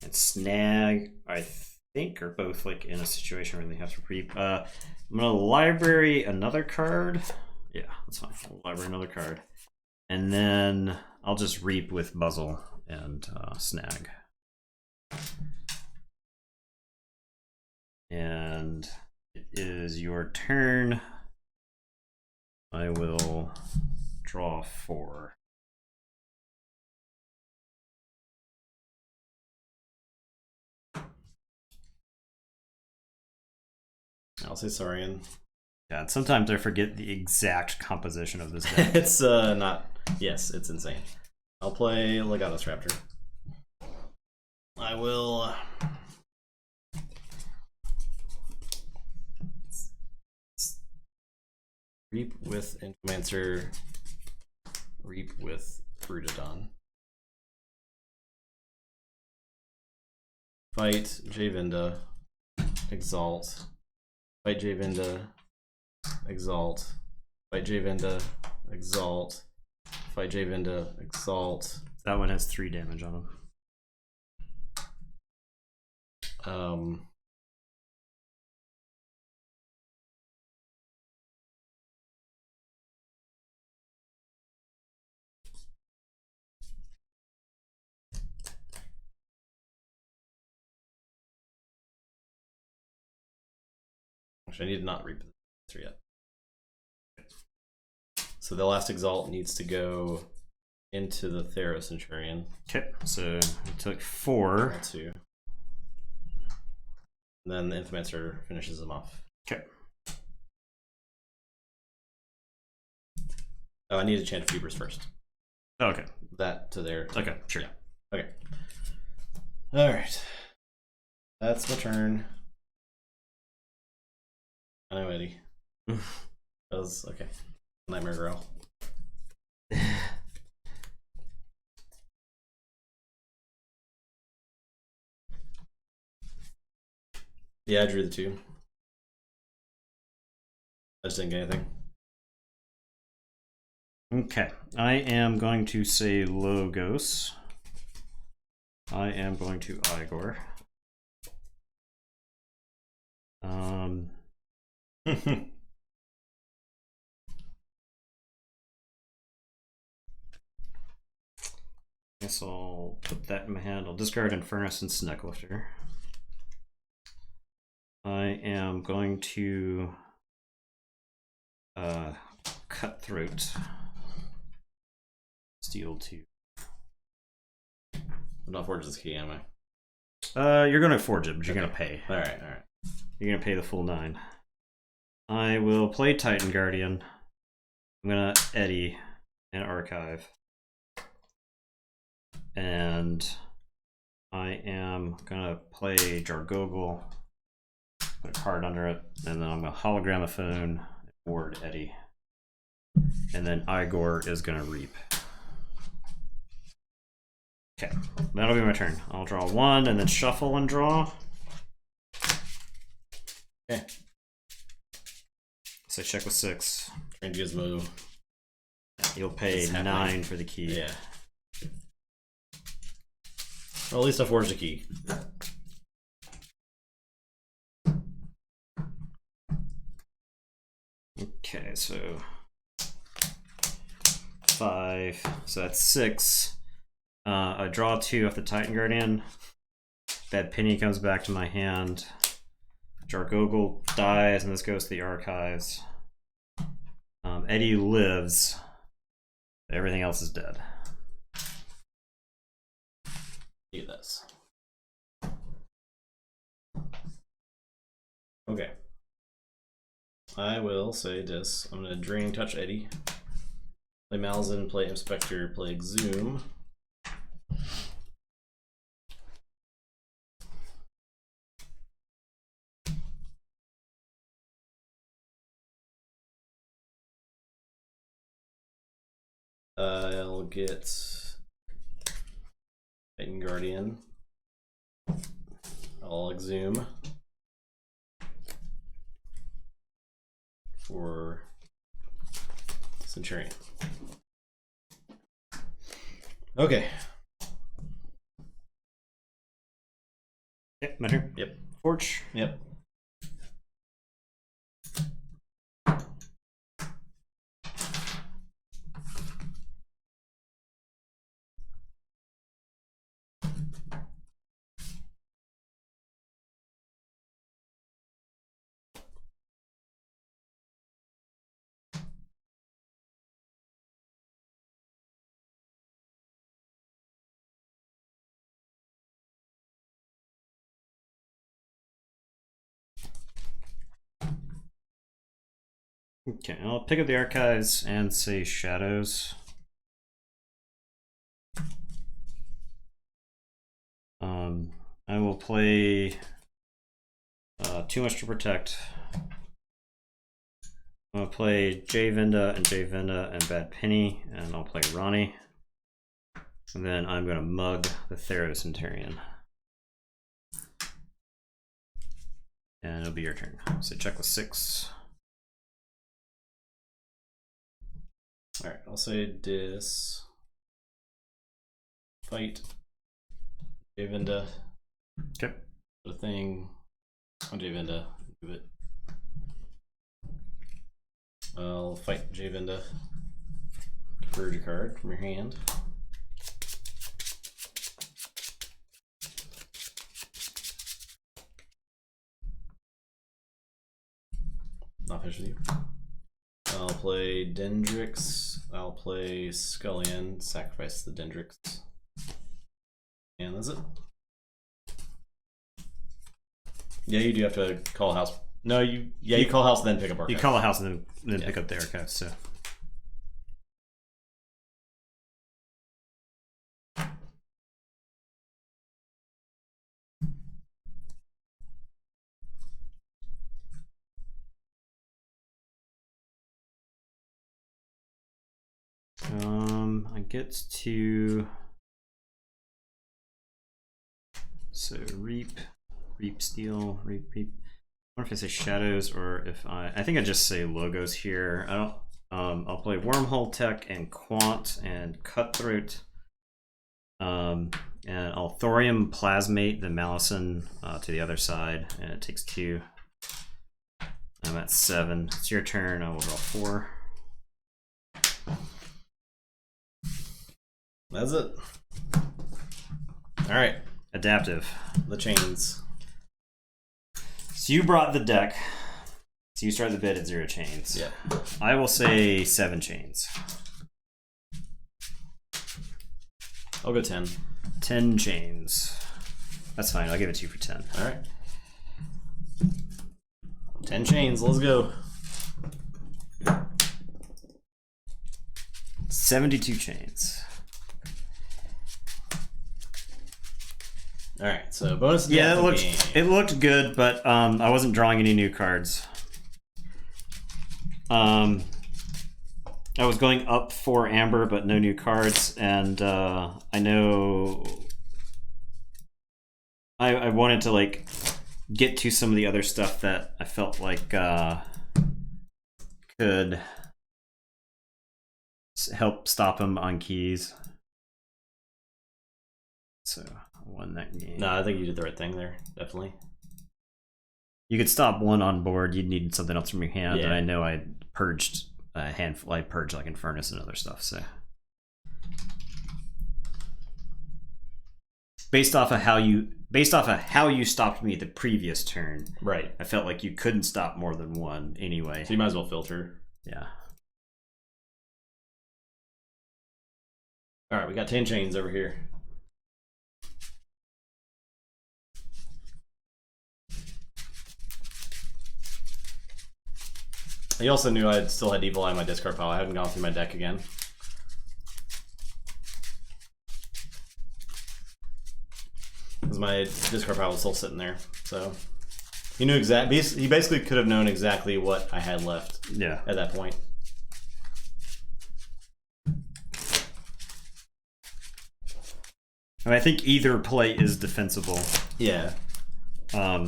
and Snag, I think, are both like in a situation where they have to reap. I'm gonna library another card. Yeah, that's fine. I'll library another card. And then I'll just reap with Buzzle and Snag. And it is your turn. I will draw 4. I'll say Saurian. Yeah, sometimes I forget the exact composition of this deck. It's not. Yes, it's insane. I'll play Legatus Raptor. I will. Reap with Infomancer. Reap with Brutodon. Fight Javinda. Exalt. Fight Javinda. Exalt. Fight Javinda. Exalt. Fight Javinda. Exalt. That one has 3 damage on him. Actually, I need to not reap the yet. So the last Exalt needs to go into the Thero Centurion. Okay, so we took 4. 2. And then the Infomancer finishes them off. Okay. Oh, I need to chant Fevers first. Oh, okay. That to there. Okay, sure. Yeah. Okay. Alright. That's my turn. I know, Eddie. That was okay. Nightmare Girl. Yeah, I drew the 2. I just didn't get anything. Okay, I am going to say Logos. I am going to Igor. Guess I'll put that in my hand. I'll discard Infernus and Snecklifter. I am going to Cutthroat. Steal 2. I'm not forging this key, am I? You're gonna forge it, but you're gonna pay. Alright. You're gonna pay the full 9. I will play Titan Guardian. I'm gonna Eddy and Archive. And I am gonna play Jargogel, put a card under it, and then I'm gonna Hologramophone, ward Eddy. And then Igor is gonna reap. Okay, that'll be my turn. I'll draw 1 and then shuffle and draw. Okay. So check with 6. Train Gizmo. You'll pay 9 for the key. Yeah. Well, at least I forged a key. Okay, so 5. So that's 6. I draw 2 off the Titan Guardian. That penny comes back to my hand. Jargogel dies, and this goes to the archives. Eddy lives. Everything else is dead. Do this. Okay. I will say this. I'm gonna Draining Touch Eddy. Play Malzahn, play Inspector, play Exhume. I'll get Titan Guardian. I'll Exhume for Centurion. Okay. Yep, my turn. Yep. Forge. Yep. Okay, I'll pick up the archives and say shadows. I will play Too Much to Protect. I'm gonna play J Venda and Bad Penny, and I'll play Ronnie. And then I'm gonna mug the Theros Centurion. And it'll be your turn. So check with 6. Alright, I'll say dis. Fight. Javenda. Okay. The thing on Javenda. Move it. I'll fight Javenda. Purge a card from your hand. Not finished with you. I'll play Dendrix. I'll play Scullion. Sacrifice the Dendrix. And that's it. Yeah, you do have to call a house. No, you call a house and then pick up archives. You call a house and then pick up the archives, so. I get to reap, steal, reap. I wonder if I say shadows or if I think I just say logos here. I don't. I'll play Wormhole Tech and Quant and Cutthroat. And I'll Thorium Plasmate the Malison to the other side, and it takes 2. I'm at 7. It's your turn. I will draw 4. That's it. All right. Adaptive. The chains. So you brought the deck. So you start the bid at 0 chains. Yeah. I will say 7 chains. I'll go 10. 10 chains. That's fine. I'll give it to you for 10. All right. 10 chains. Let's go. 72 chains. All right. So bonus. Yeah, it looked good, but I wasn't drawing any new cards. I was going up for Amber, but no new cards, and I know I wanted to like get to some of the other stuff that I felt like could help stop him on keys. So I won that game. No, I think you did the right thing there. Definitely. You could stop one on board. You'd need something else from your hand, Yeah. and I know I purged a handful. I purged like Infernus and other stuff. So based off of how you stopped me the previous turn, Right. I felt like you couldn't stop more than one anyway. So you might as well filter. Yeah. All right. We got 10 chains over here. He also knew I still had Evil Eye in my discard pile. I hadn't gone through my deck again. because my discard pile was still sitting there. So he knew exactly. He basically could have known exactly what I had left. Yeah. At that point. I think either play is defensible. Yeah. I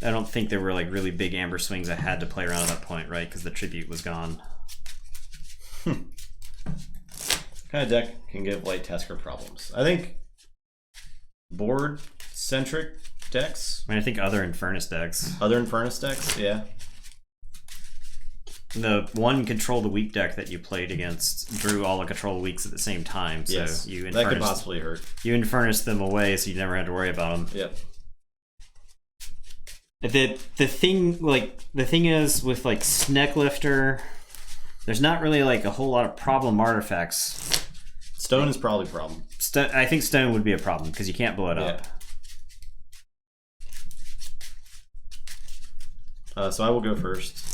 don't think there were like really big amber swings I had to play around at that point, right? Because the tribute was gone. What kind of deck can give Light Tasker problems? I think board-centric decks. I mean, I think other Infernus decks. Other Infernus decks, yeah. The one Control the Weak deck that you played against drew all the Control the Weaks at the same time, so yes, you that could possibly hurt. You Infernus them away, so you never had to worry about them. Yep. The thing is with like Snecklifter, there's not really like a whole lot of problem artifacts. Stone is probably a problem. I think stone would be a problem because you can't blow it up. So I will go first.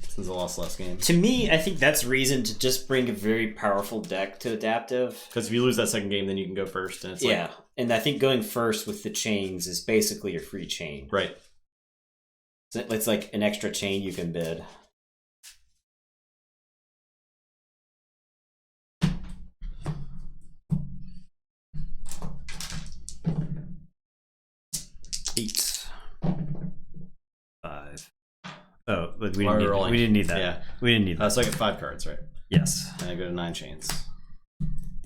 Since I lost last game. To me, I think that's reason to just bring a very powerful deck to adaptive. Because if you lose that second game, then you can go first. And it's yeah, and I think going first with the chains is basically your free chain. Right. So it's like an extra chain you can bid. Eight. 5. Oh, but we didn't need that. Yeah. We didn't need that. So I get 5 cards, right? Yes. And I go to 9 chains.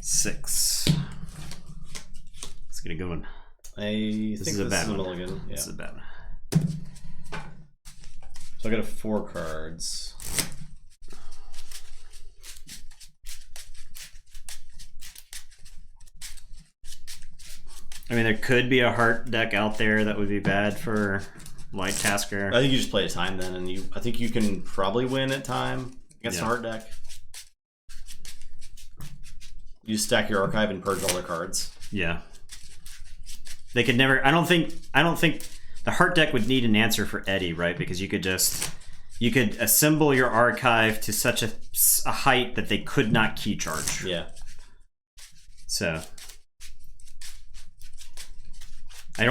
6. Let's get a good one. This is a bad one. Yeah. This is a bad one. So I got 4 cards. I mean, there could be a heart deck out there that would be bad for Light Tasker. I think you just play a time then, and I think you can probably win at time against a heart deck. You just stack your archive and purge all their cards. Yeah. They could never. I don't think the heart deck would need an answer for Eddie, right? Because you could assemble your archive to such a height that they could not key charge. Yeah. So I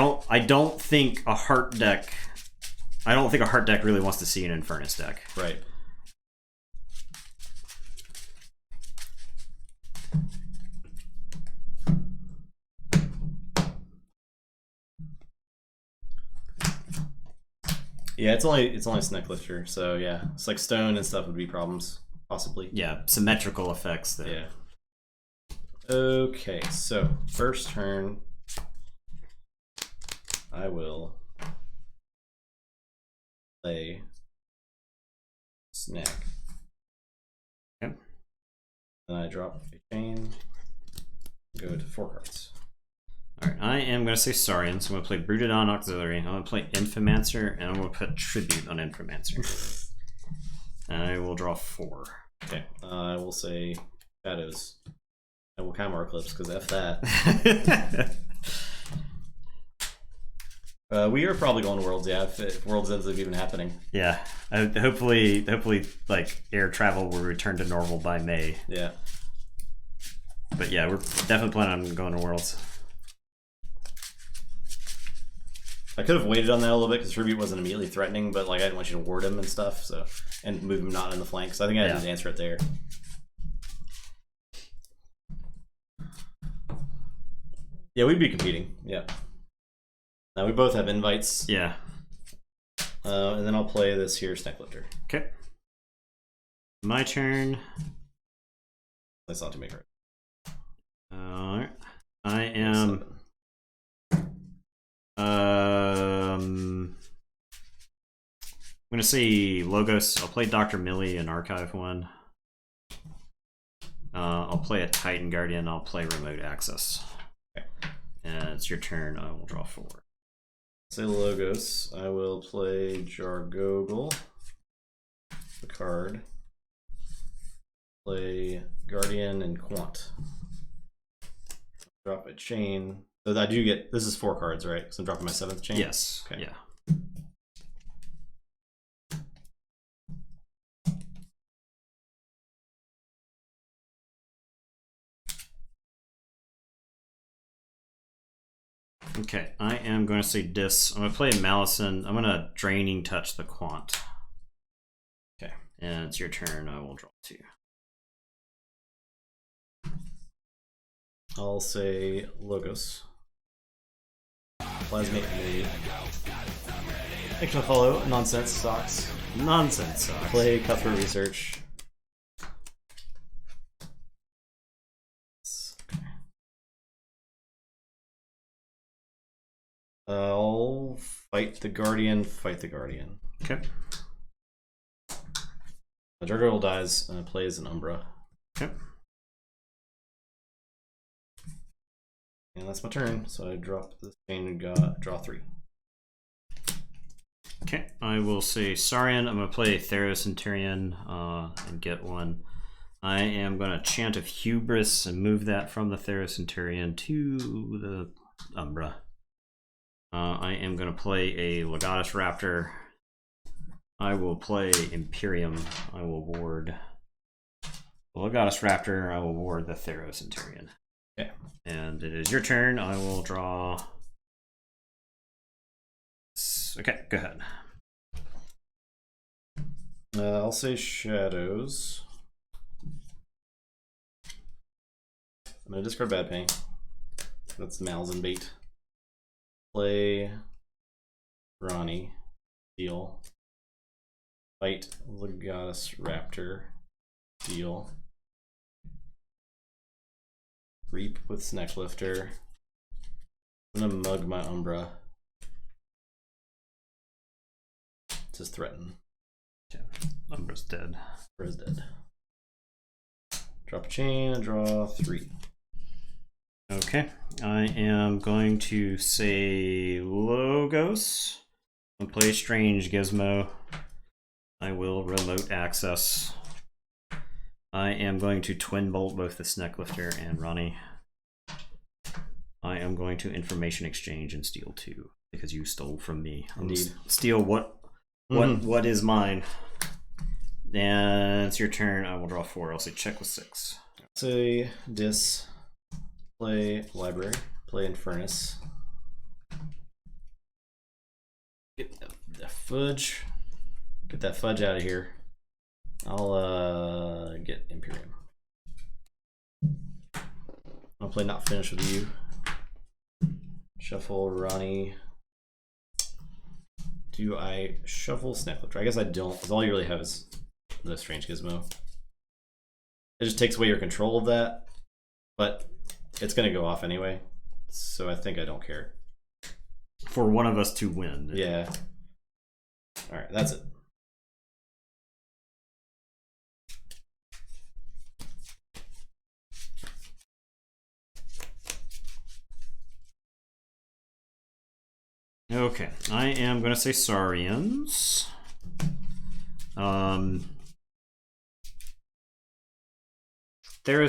don't think a heart deck really wants to see an Infernus deck. Right. Yeah, it's only Snecklifter, so yeah, it's like stone and stuff would be problems possibly. Yeah, symmetrical effects there. Yeah. Okay, so first turn, I will play Snack. Okay. Then I drop a chain. Go to 4 cards. Alright, I am going to say Saurian, so I'm going to play Brooded on Auxiliary. I'm going to play Infomancer, and I'm going to put Tribute on Infomancer. And I will draw 4. Okay, I will say Shadows. I will Camera Eclipse, because F that. We are probably going to Worlds, yeah, if Worlds ends up even happening. Yeah, hopefully, like, air travel will return to normal by May. Yeah. But yeah, we're definitely planning on going to Worlds. I could have waited on that a little bit because Tribute wasn't immediately threatening, but like I didn't want you to ward him and stuff, so and move him not in the flank. So I think I had his answer it there. Yeah, we'd be competing. Yeah. Now we both have invites. Yeah. And then I'll play this here Snecklifter. Okay. My turn. That's not too make right. Alright. I am. I'm gonna say Logos. I'll play Dr. Millie and Archive one. I'll play a Titan Guardian. I'll play Remote Access. Okay. And it's your turn. I will draw 4. Say Logos. I will play Jargogel. The card. Play Guardian and Quant. Drop a chain. So I do get, this is 4 cards, right? So I'm dropping my 7th chain? Yes. Okay. Yeah. Okay, I am going to say dis. I'm going to play Malison. I'm going to Draining Touch the Quant. Okay. And it's your turn. I will draw 2. I'll say Logos. Plasmate Mood. Action follow. Nonsense Socks. Nonsense Socks. Play Cutthroat Research. I'll fight the Guardian. Fight the Guardian. Okay. The Gargoyle dies and plays an Umbra. Okay. And that's my turn. So I drop this thing and draw 3. Okay, I will say Saurian. I'm going to play Theros Centurion and get 1. I am going to Chant of Hubris and move that from the Theros Centurion to the Umbra. I am going to play a Legatus Raptor. I will play Imperium. I will ward the Legatus Raptor. I will ward the Theros Centurion. Okay. And it is your turn. I will draw. Okay, go ahead. I'll say Shadows. I'm going to discard Bad Pain. That's Malzin bait. Play Ronnie. Deal. Fight Legatus Raptor. Deal. Reap with Snecklifter. I'm going to mug my Umbra. Just threaten. Okay. Umbra's dead. Umbra's dead. Drop a chain and draw 3. Okay, I am going to say Logos. I'll play Strange Gizmo. I will remote access. I am going to Twin Bolt both the Snecklifter and Ronnie. I am going to Information Exchange and steal 2 because you stole from me. Indeed. Steal what is mine. And it's your turn. I will draw 4. I'll say check with 6. Say Dis. Play Library. Play Infernus. Get the fudge. Get that fudge out of here. I'll get Imperium. I'll play Not Finished with You. Shuffle Ronnie. Do I shuffle Snecklifter? I guess I don't, because all you really have is the Strange Gizmo. It just takes away your control of that, but it's going to go off anyway, so I think I don't care. For one of us to win. Yeah. Alright, that's it. Okay, I am going to say Saurians. Theros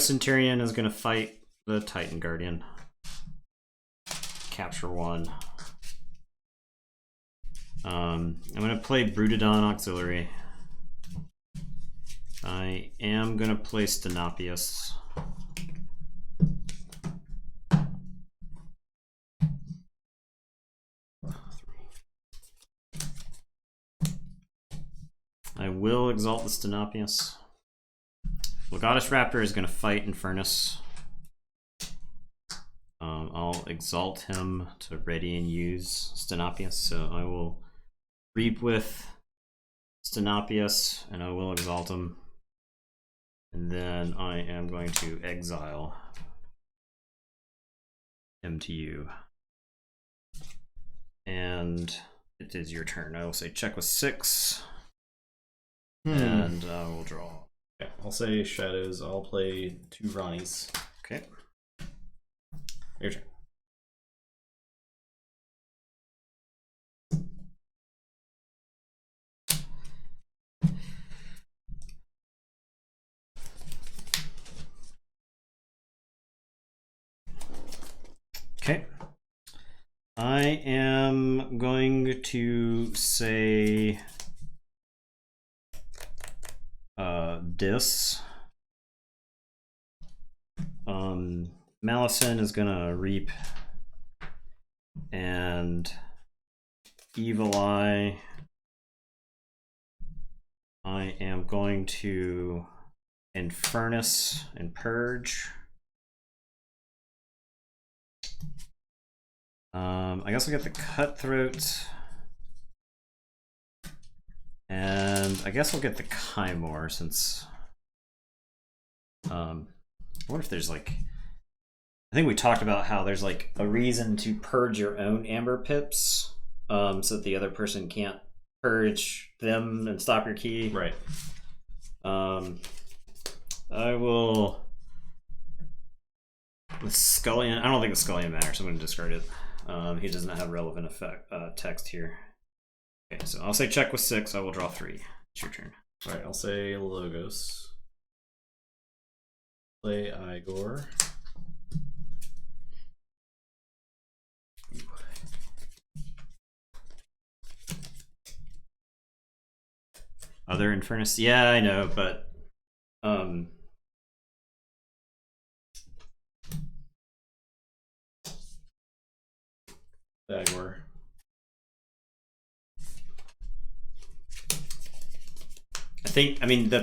Centurion is going to fight the Titan Guardian. Capture 1. I'm going to play Brutodon Auxiliary. I am going to play Stenopius. I will exalt the Stenopius. Legatus Raptor is going to fight Infernus. I'll exalt him to ready and use Stenopius, so I will reap with Stenopius and I will exalt him. And then I am going to exile him to you. And it is your turn. I will say check with 6. And I will draw. Okay, I'll say Shadows. I'll play 2 Ronnies. Okay. Your turn. Okay. I am going to say Dis. Malison is gonna reap And Evil Eye. I am going to Infernus and Purge. I guess I'll get the Cutthroat. And I guess I'll get the Kymor since I wonder if there's like, I think we talked about how there's like a reason to purge your own Amber Pips, so that the other person can't purge them and stop your key. Right. I will with Scullion. I don't think the Scullion matters, so I'm going to discard it. He does not have relevant effect text here. Okay, so I'll say check with 6. I will draw 3. It's your turn. All right, I'll say Logos. Play Igor. Other Infernus? Yeah, I know, but Igor. I mean,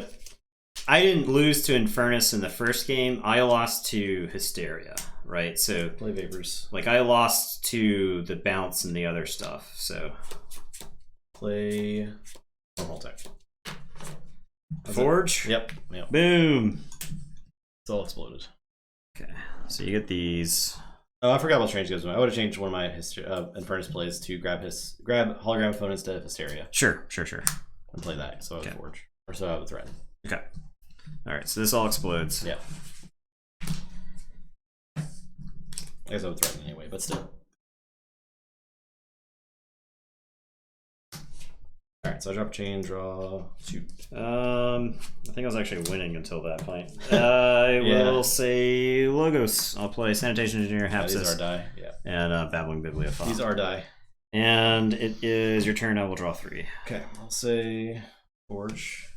I didn't lose to Infernus in the first game. I lost to Hysteria, right? So Play Vapors. like I lost to the bounce and the other stuff. So play normal tech. Forge. Yep. Boom. It's all exploded. Okay, so you get these. Oh, I forgot about change goes. I would have changed one of my Infernus plays to grab hologram phone instead of Hysteria. Sure. And play that. So I would Forge. Or so I would threaten. Okay. All right. So this all explodes. Yeah. I guess I would threaten anyway, but still. All right. So I drop a chain, draw, shoot. I think I was actually winning until that point. I will say Logos. I'll play Sanitation Engineer, Hapsis. These are die. Yeah. And Babbling Bibliophile. These are die. And it is your turn. I will draw 3. Okay. I'll say Forge.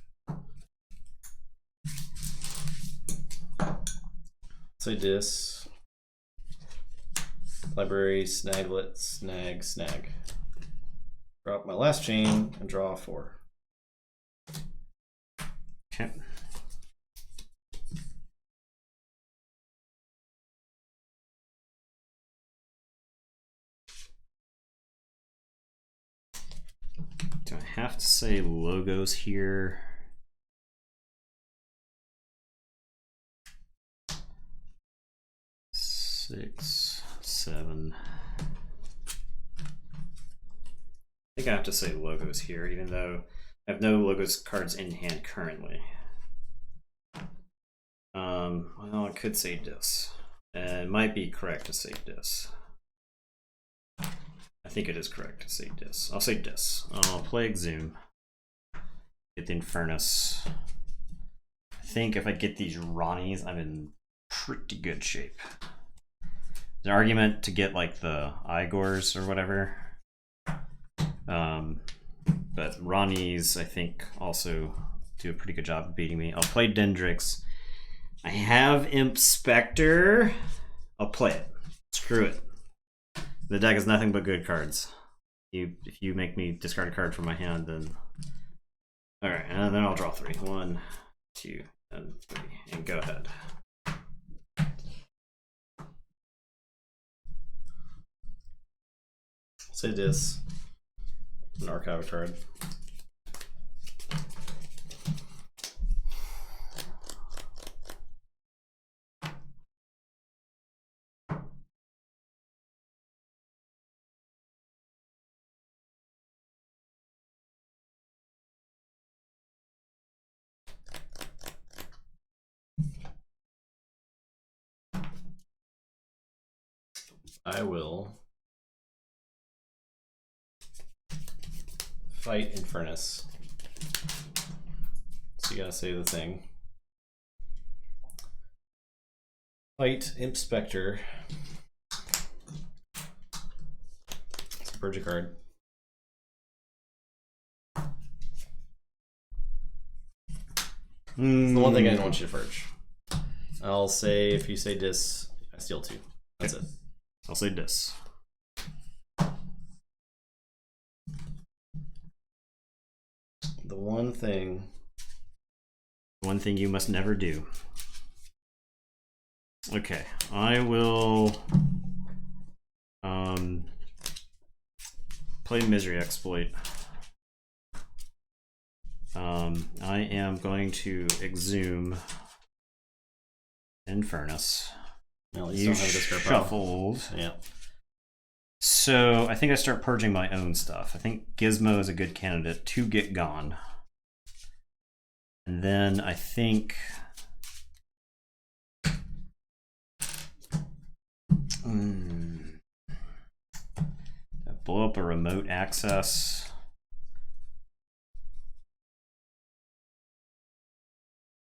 Say Dis. Library, Snaglet, Snag. Drop my last chain and draw 4. Okay. Do I have to say Logos here? Six, 7. I think I have to say Logos here, even though I have no Logos cards in hand currently. Well, I could say Dis. It might be correct to say Dis. I think it is correct to say Dis. I'll say Dis. I'll play Exhume. Get the Infernus. I think if I get these Ronnies, I'm in pretty good shape. There's an argument to get like the Igors or whatever. But Ronnies, I think, also do a pretty good job of beating me. I'll play Dendrix. I have Imp Spectre. I'll play it. Screw it. The deck is nothing but good cards. If you make me discard a card from my hand, then... Alright, and then I'll draw 3. 1, 2, and 3. And go ahead. Say Dis. An archive a card. I will fight Infernus. So you gotta say the thing. Fight Imp Spectre. It's a purge a card. It's the one thing I didn't want you to purge. I'll say if you say Dis, I steal 2. That's it. I'll say Dis. The one thing. One thing you must never do. Okay, I will play Misery Exploit. I am going to exhume Infernus. Well, you shuffled. Yeah. So I think I start purging my own stuff. I think Gizmo is a good candidate to get gone. And then I think blow up a remote access.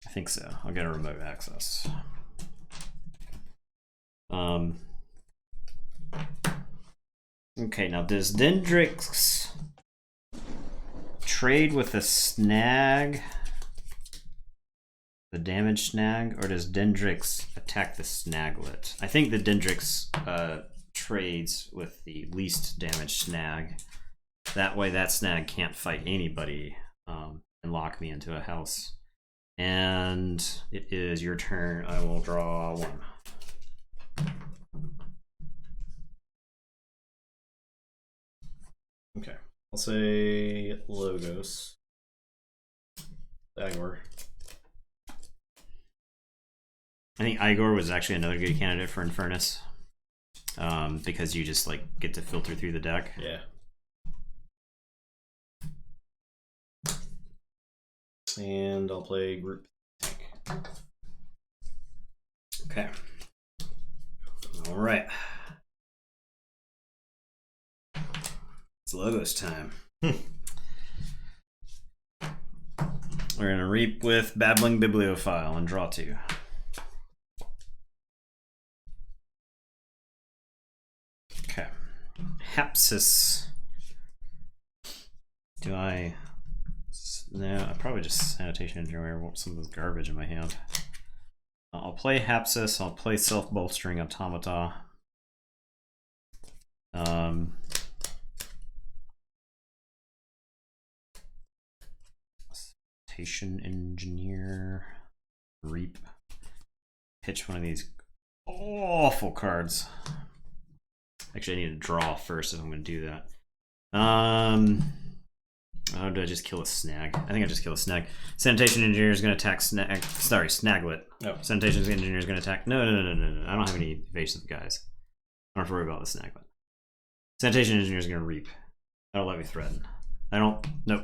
I think so. I'll get a remote access. Okay, now does Dendrix trade with a snag, the damage snag, or does Dendrix attack the snaglet? I think the Dendrix trades with the least damage snag. That way that snag can't fight anybody and lock me into a house. And it is your turn. I will draw one. Okay, I'll say Logos. Igor. I think Igor was actually another good candidate for Infernus. Because you just like get to filter through the deck. Yeah. And I'll play Group Tank. Okay. All right. It's Logos time. We're gonna reap with Babbling Bibliophile and draw two. Okay. Hapsis. Do I? No, I probably just Sanitation Engineer. I want some of this garbage in my hand. I'll play Hapsis. I'll play Self-Bolstering Automata. Sanitation Engineer. Reap. Pitch one of these awful cards. Actually, I need to draw first if I'm going to do that. Oh, did I just kill a snag? I think I just killed a snag. Sanitation Engineer is going to attack Snaglet. Oh. Sanitation Engineer is going to attack... No. I don't have any evasive guys. I don't have to worry about the Snaglet. Sanitation Engineer is going to reap. That'll let me threaten. No,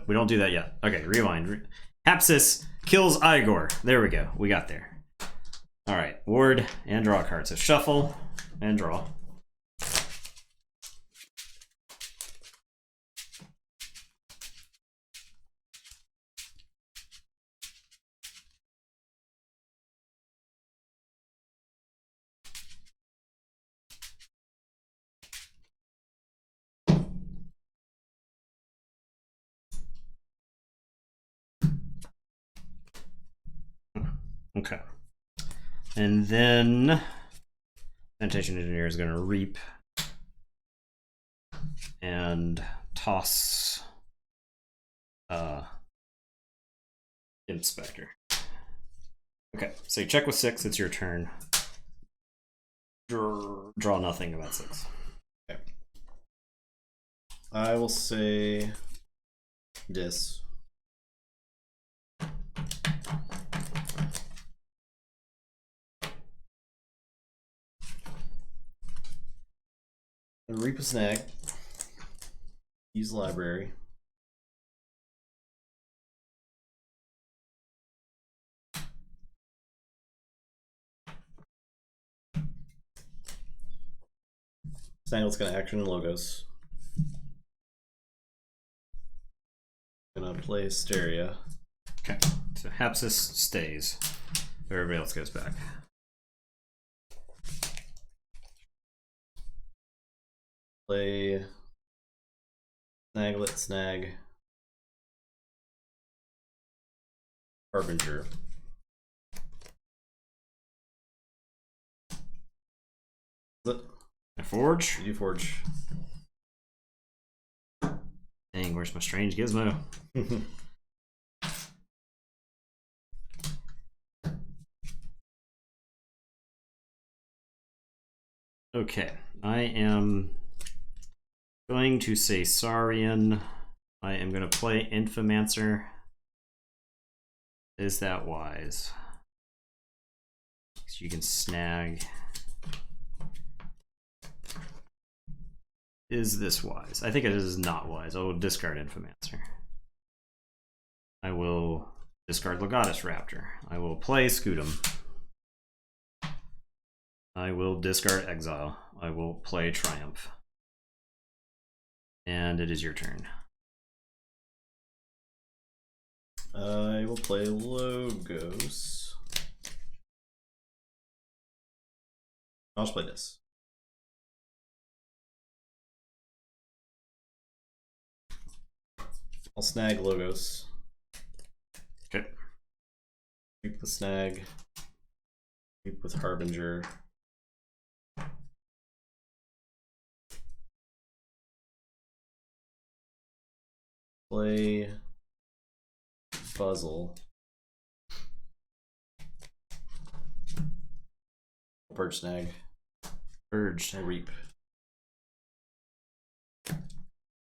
we don't do that yet. Okay, rewind. Hapsis kills Igor. There we go. We got there. All right, ward and draw a card. So shuffle and draw. Okay. And then Sanitation Engineer is going to reap and toss Inspector. Okay, so you check with 6, it's your turn. Draw nothing about 6. Okay. I will say this. Reap a snag. Use library. Snaglet's gonna action Logos. Gonna play Hysteria. Okay, so Hapsis stays. Everybody else goes back. Play Snaglet, Snag, Harbinger. I forge. You forge. Dang, where's my strange gizmo? Okay, I am going to say Saurian. I am going to play Infomancer. Is that wise? So you can snag. Is this wise? I think it is not wise. I will discard Infomancer. I will discard Legatus Raptor. I will play Scudam. I will discard Exile. I will play Triumph. And it is your turn. I will play Logos. I'll just play this. I'll snag Logos. Okay. Keep the snag. Keep with Harbinger. Play Puzzle. Purge snag. Purge. I reap.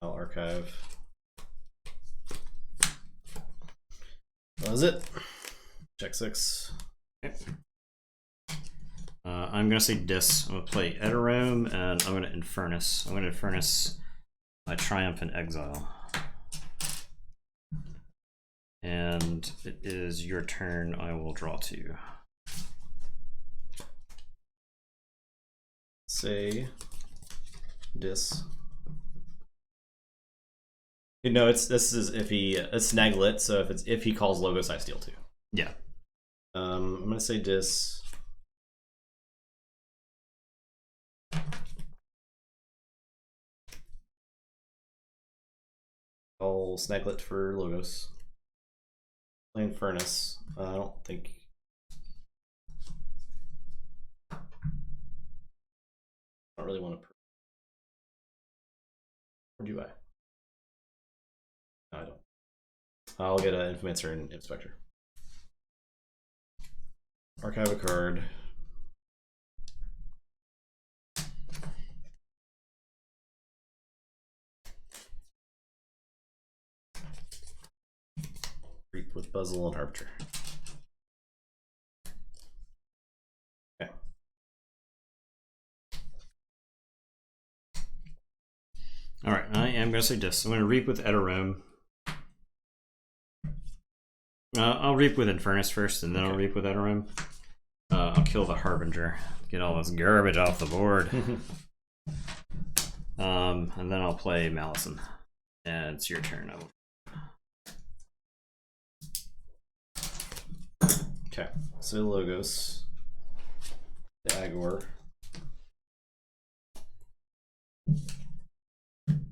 I'll archive. That was it. Check 6. Okay. I'm gonna say Dis. I'm gonna play Eterome, and I'm gonna Infernus. I'm gonna Infernus my Triumph and Exile. And it is your turn. I will draw 2. Say Dis. No, this is if he it's Snaglet, so if he calls Logos, I steal 2. Yeah. I'm gonna say Dis. I'll Snaglet for Logos. Play Infernus. I don't think. I don't really want to. Or do I? No, I don't. I'll get an Infomancer and Inspector. Archive a card. Reap with Puzzle and Arbiter. Okay. Alright, I am going to say Dis. I'm going to Reap with Eterome. I'll Reap with Infernus first, and then I'll Reap with Eterome. I'll kill the Harbinger. Get all this garbage off the board. And then I'll play Malison. And it's your turn. Okay, so Logos. The Agor.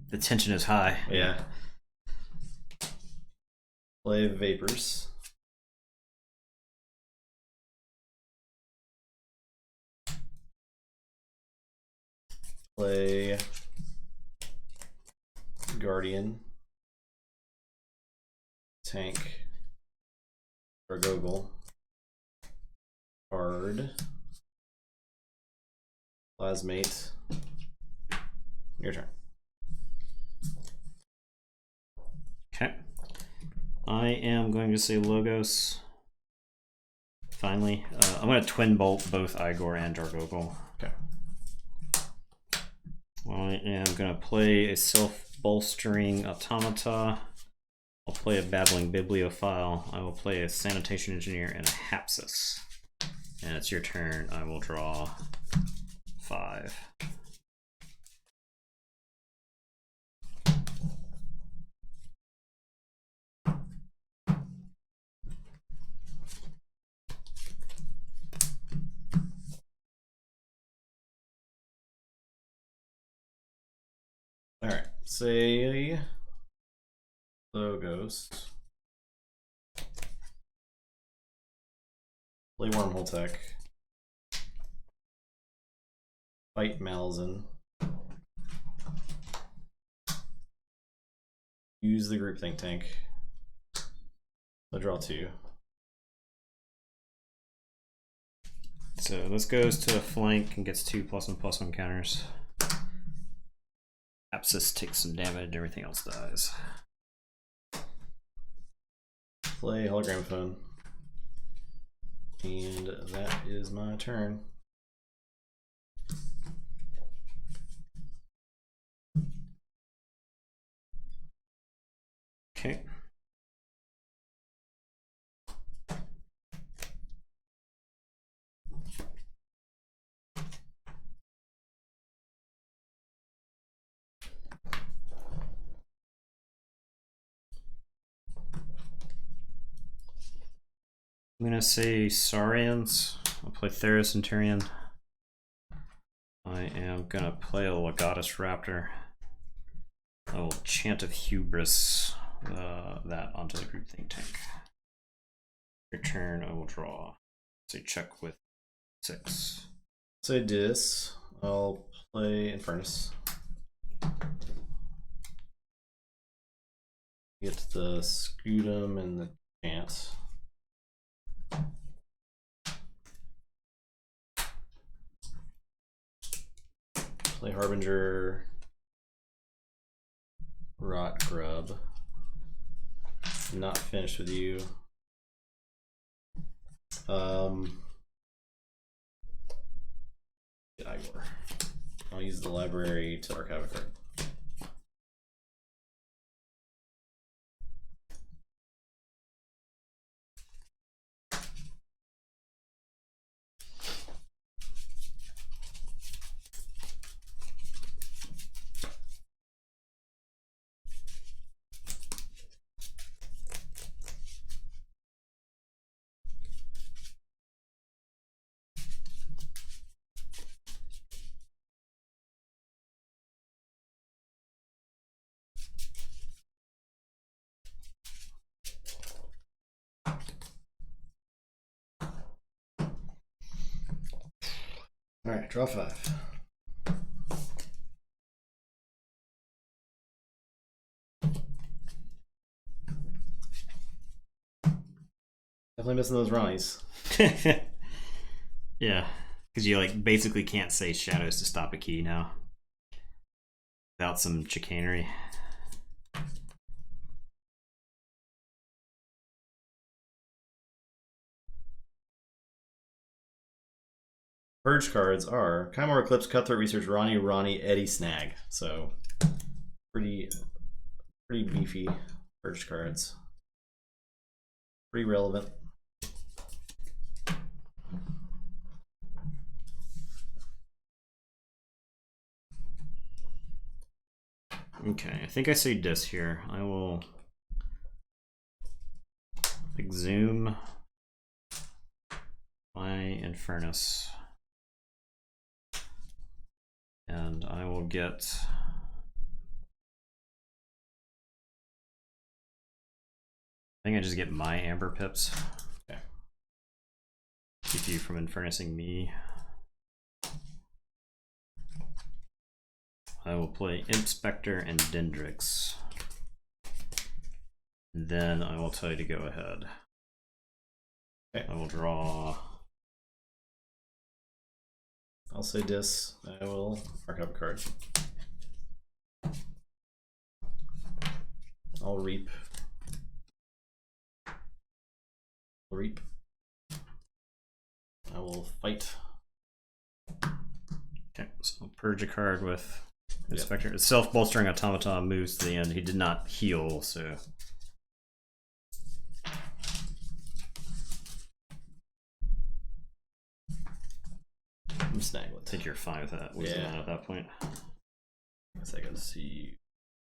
The tension is high. Yeah. Play Vapors. Play Guardian. Tank. Gargogle. Card. Plasmate. Your turn. Okay. I am going to say Logos. Finally. I'm going to Twin Bolt both Igor and Gargogle. Okay. I am going to play a Self-Bolstering Automata. I'll play a Babbling Bibliophile. I will play a Sanitation Engineer and a Hapsis. And it's your turn. I will draw 5. Alright, say Logos. Play Wormhole Tech. Fight Malzahn. Use the group think tank. I'll draw 2. So this goes to a flank and gets 2+1/+1 counters. Apsis takes some damage, everything else dies. Play hologram phone. And that is my turn. Okay. I'm gonna say Saurians. I'll play Theros Centurion. I am gonna play a Legatus Raptor. I will Chant of Hubris that onto the group think tank. Your turn, I will draw. Say check with 6. Say dis. I'll play Infernus. Get the Scutum and the Chance. Play Harbinger, Rot Grub. Not finished with you. Igor. I'll use the library to archive a card. All right, draw 5. Definitely missing those Ronnies. Yeah, because you like basically can't say shadows to stop a key now without some chicanery. Purge cards are Chimera Eclipse, Cutthroat Research, Ronnie, Eddie, Snag. So pretty beefy purge cards. Pretty relevant. Okay, I think I say dis here. I will exhume my Infernus. And I will get I think I just get my Amber Pips. Okay. Keep you from Infernusing me. I will play Imp Spectre and Dendrix. Then I will tell you to go ahead. Okay. I will draw. I'll say dis. I will archive a card. I'll reap. Reap. I will fight. Okay, so I'll purge a card with Inspector. Yep. Self-bolstering automaton moves to the end. He did not heal, so. I'm snagged. I think you're fine with that. Yeah. At that point. I guess I can see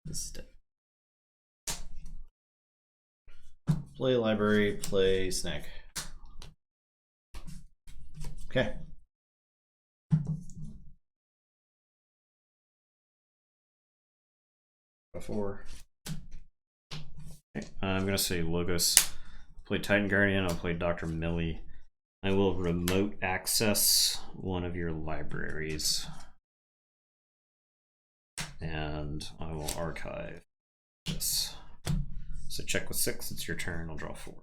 this step. Play library, play snack. Okay. Before. Okay. I'm gonna say Logos. Play Titan Guardian. I'll play Dr. Millie. I will remote access one of your libraries, and I will archive this. So check with 6. It's your turn. I'll draw 4.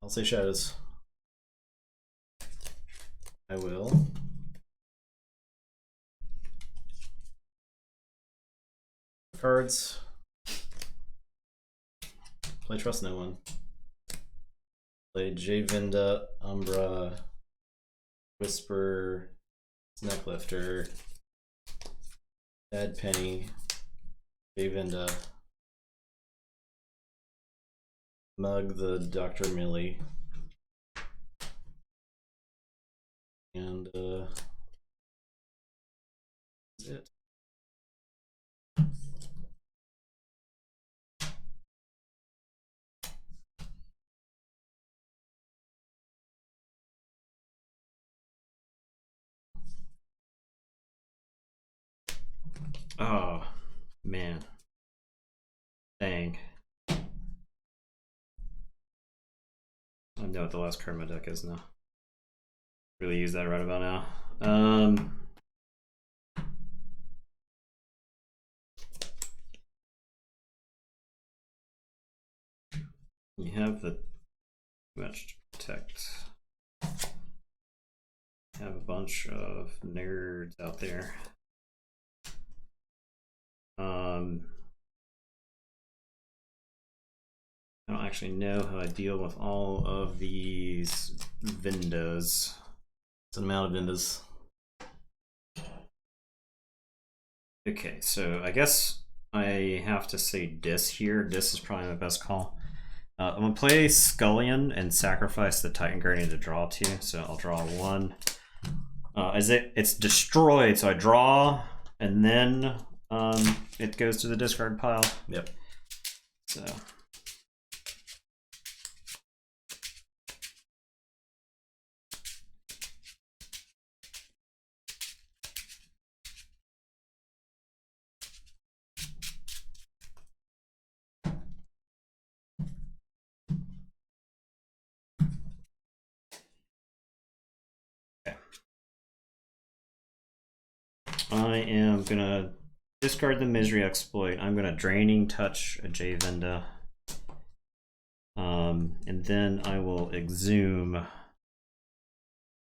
I'll say shadows. I will. Cards. Play Trust No One. Play Javinda, Umbra, Whisper, Necklifter, Bad Penny, Javinda, Mug the Dr. Millie, and that's it. Oh, man. Dang. I know what the last card in my deck is now. Really use that right about now. You have the much to protect. Have a bunch of nerds out there. I don't actually know how I deal with all of these Vindas. It's an amount of Vindas. Okay, so I guess I have to say Dis here. Dis is probably my best call. I'm gonna play Scullion and sacrifice the Titan Guardian to draw 2. So I'll draw 1. As it's destroyed, so I draw and then it goes to the discard pile. Yep. So. I am gonna discard the Misery Exploit. I'm gonna Draining Touch a Javinda. And then I will Exhume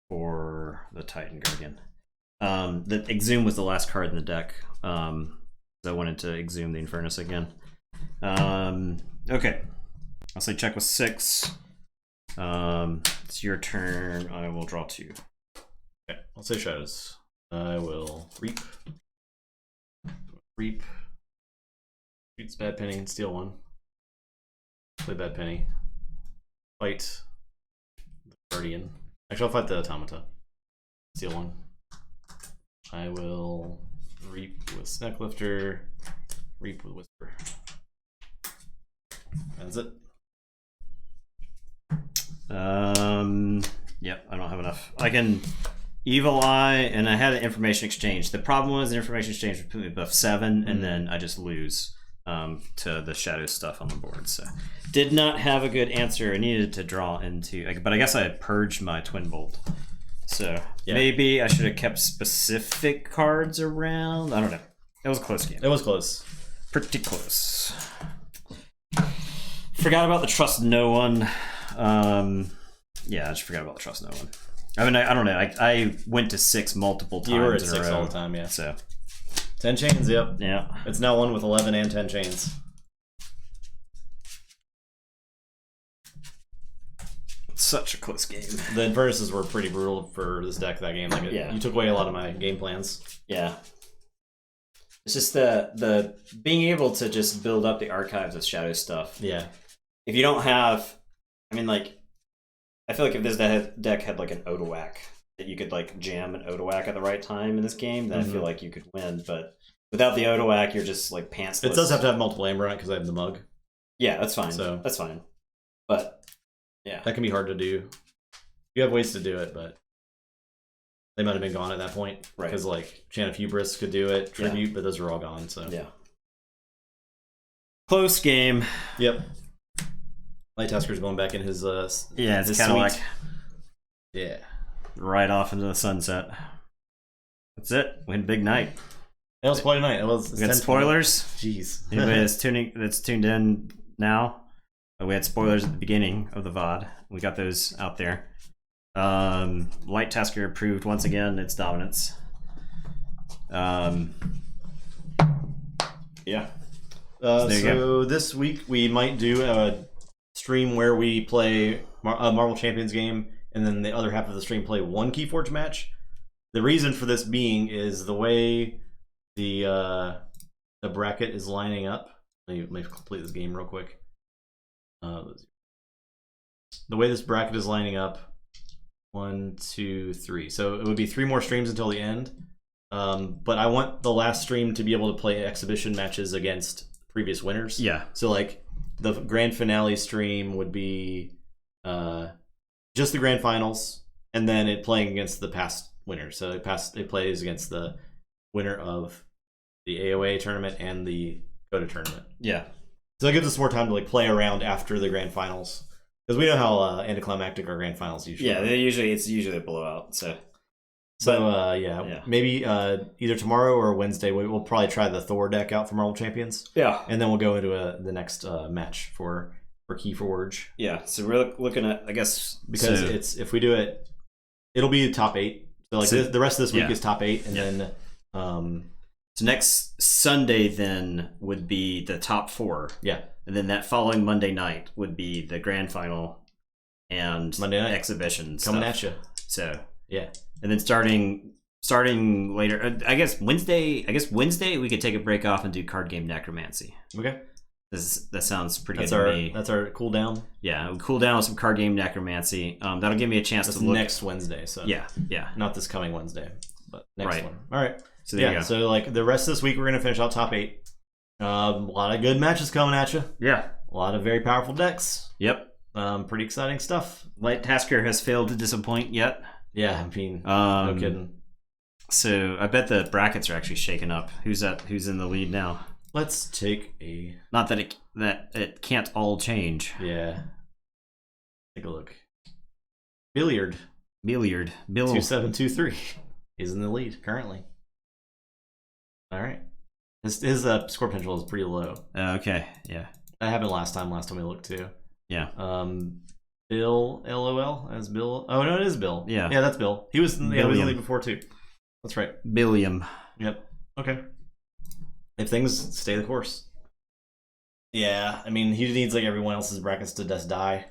for the Titan Guardian. The Exhume was the last card in the deck. So I wanted to Exhume the Infernus again. Okay. I'll say check with 6. It's your turn. I will draw 2. Okay, I'll say shadows. I will reap. Shoots Bad Penny and steal 1. Play Bad Penny. Fight the Guardian. Actually, I'll fight the Automata. Steal 1. I will reap with Snecklifter. Reap with Whisper. That's it. Yep, I don't have enough. I can Evil Eye, and I had an information exchange. The problem was the information exchange would put me above 7, and then I just lose to the shadow stuff on the board. So did not have a good answer. I needed to draw into, but I guess I had purged my Twin Bolt. So maybe I should have kept specific cards around. I don't know. It was a close game. It was close. Pretty close. Forgot about the Trust No One. Yeah, I just forgot about the Trust No One. I mean, I don't know. I went to 6 multiple times. You were at 6 all the time, yeah. So 10 chains, yep. Yeah. It's now one with 11 and 10 chains. Such a close game. The Infernuses were pretty brutal for this deck that game. Like, you took away a lot of my game plans. Yeah. It's just the being able to just build up the archives of shadow stuff. Yeah. If you don't have, I mean, like, I feel like if this deck had like an Odoac that you could like jam an Odoac at the right time in this game, then I feel like you could win. But without the Odoac, you're just like pantsless. It does have to have multiple Amber on it because I have the mug. Yeah, that's fine. So that's fine. But yeah, that can be hard to do. You have ways to do it, but they might have been gone at that point. Right. Because like Chant of Hubris could do it, Tribute, but those are all gone. So yeah, close game. Yep. Light Tasker's going back in his it's kind of like right off into the sunset. That's it. We had a big night. It was quite a night. It was. We got spoilers. Jeez. Anybody that's tuned in now, We had spoilers at the beginning of the VOD. We got those out there. Light Tasker proved once again its dominance. Yeah. So this week we might do a stream where we play a Marvel Champions game, and then the other half of the stream play one Keyforge match. The reason for this being is the way the bracket is lining up. Let me complete this game real quick. The way this bracket is lining up, 1, 2, 3. So it would be 3 more streams until the end. But I want the last stream to be able to play exhibition matches against previous winners. Yeah. So like the grand finale stream would be just the grand finals, and then it playing against the past winners. So it plays against the winner of the AOA tournament and the Coda tournament. Yeah. So it gives us more time to like play around after the grand finals, because we know how anticlimactic our grand finals usually. Yeah, it's usually a blowout. So maybe either tomorrow or Wednesday we'll probably try the Thor deck out for Marvel Champions. Yeah, and then we'll go into the next match for Keyforge. Yeah, so we're looking at, I guess, because if we do it, it'll be top 8. So like the rest of this week is top 8, and then so next Sunday then would be the top 4. Yeah, and then that following Monday night would be the grand final and Monday night exhibition coming stuff. at you. So yeah. And then starting later, I guess Wednesday we could take a break off and do card game necromancy. Okay. That sounds pretty good to me. That's our cool down. Yeah, we'll cool down with some card game necromancy. That'll give me a chance to look next Wednesday. So yeah, not this coming Wednesday, but next one. All right. So there you go. So like the rest of this week, we're gonna finish out top 8. A lot of good matches coming at you. Yeah. A lot of very powerful decks. Yep. Pretty exciting stuff. Light Tasker has failed to disappoint yet. Yeah, I mean, no kidding. So I bet the brackets are actually shaken up. Who's in the lead now? Let's take a... Not that it can't all change. Yeah. Take a look. Billiard. Bill 2723 is in the lead currently. All right. His score potential is pretty low. Okay, yeah. That happened last time we looked too. Yeah. Bill LOL as Bill. Oh no, it is Bill. Yeah, that's Bill. He was in the lead before too. That's right. Billiam. Yep. Okay. If things stay the course. Yeah, I mean he needs like everyone else's brackets to just die.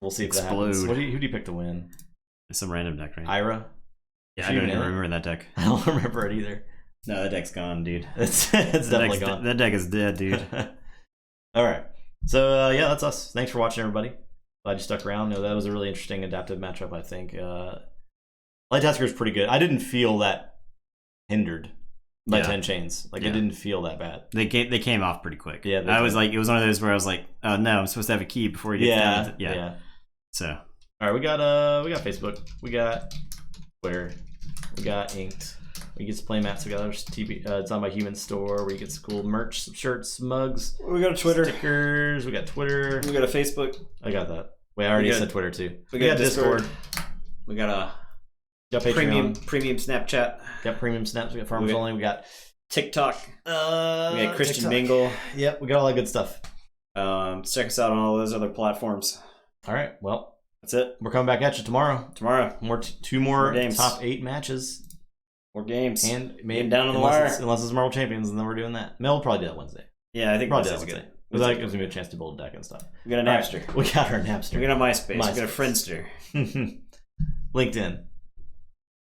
We'll see if that happens. Who do you pick to win? Some random deck, right? Ira. Yeah, I don't even remember that deck. I don't remember it either. No, that deck's gone, dude. It's definitely gone. That deck is dead, dude. All right. So yeah, that's us. Thanks for watching, everybody. Glad you stuck around. That was a really interesting adaptive matchup, I think. Light Tasker is pretty good. I didn't feel that hindered by 10 chains. Like it didn't feel that bad. They came off pretty quick. Yeah, I was like, it was one of those where I was like, oh no, I'm supposed to have a key before you get down. Yeah. So all right, we got Facebook, we got Twitter, we got Inked. We get to play mats. We got our TV Designed by Human store where you get some cool merch, some shirts, mugs. We got a Twitter, stickers. We got Twitter. We got a Facebook. I got that. Wait, I already said Twitter too. We got Discord. We got a premium Snapchat. Got premium snaps. We got Farmers Only. We got TikTok. We got Christian TikTok. Mingle. Yep, we got all that good stuff. Check us out on all those other platforms. All right, well, that's it. We're coming back at you tomorrow. Two more games. Top 8 matches. More games. And maybe down on the wire. Unless it's Marvel Champions, and then we're doing that. Mel will probably do that Wednesday. Yeah, I think probably Wednesday's good. It was gonna be a chance to build a deck and stuff. We got a Napster. Right. We got our Napster. We got a MySpace. We got a Friendster. LinkedIn.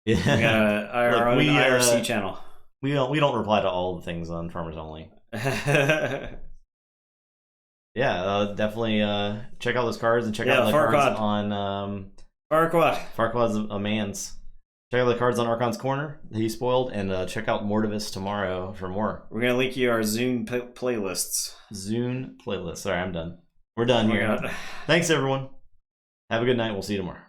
Yeah. We got our own IRC channel. We don't reply to all the things on Farmers Only. Yeah, definitely check out those cards and check out the cards on Farquaad. Farquaad's a man's. Check out the cards on Archon's Corner that he spoiled, and check out Mortivus tomorrow for more. We're gonna link you our Zune playlists. Zune playlists. Sorry, I'm done. We're done here. God. Thanks, everyone. Have a good night. We'll see you tomorrow.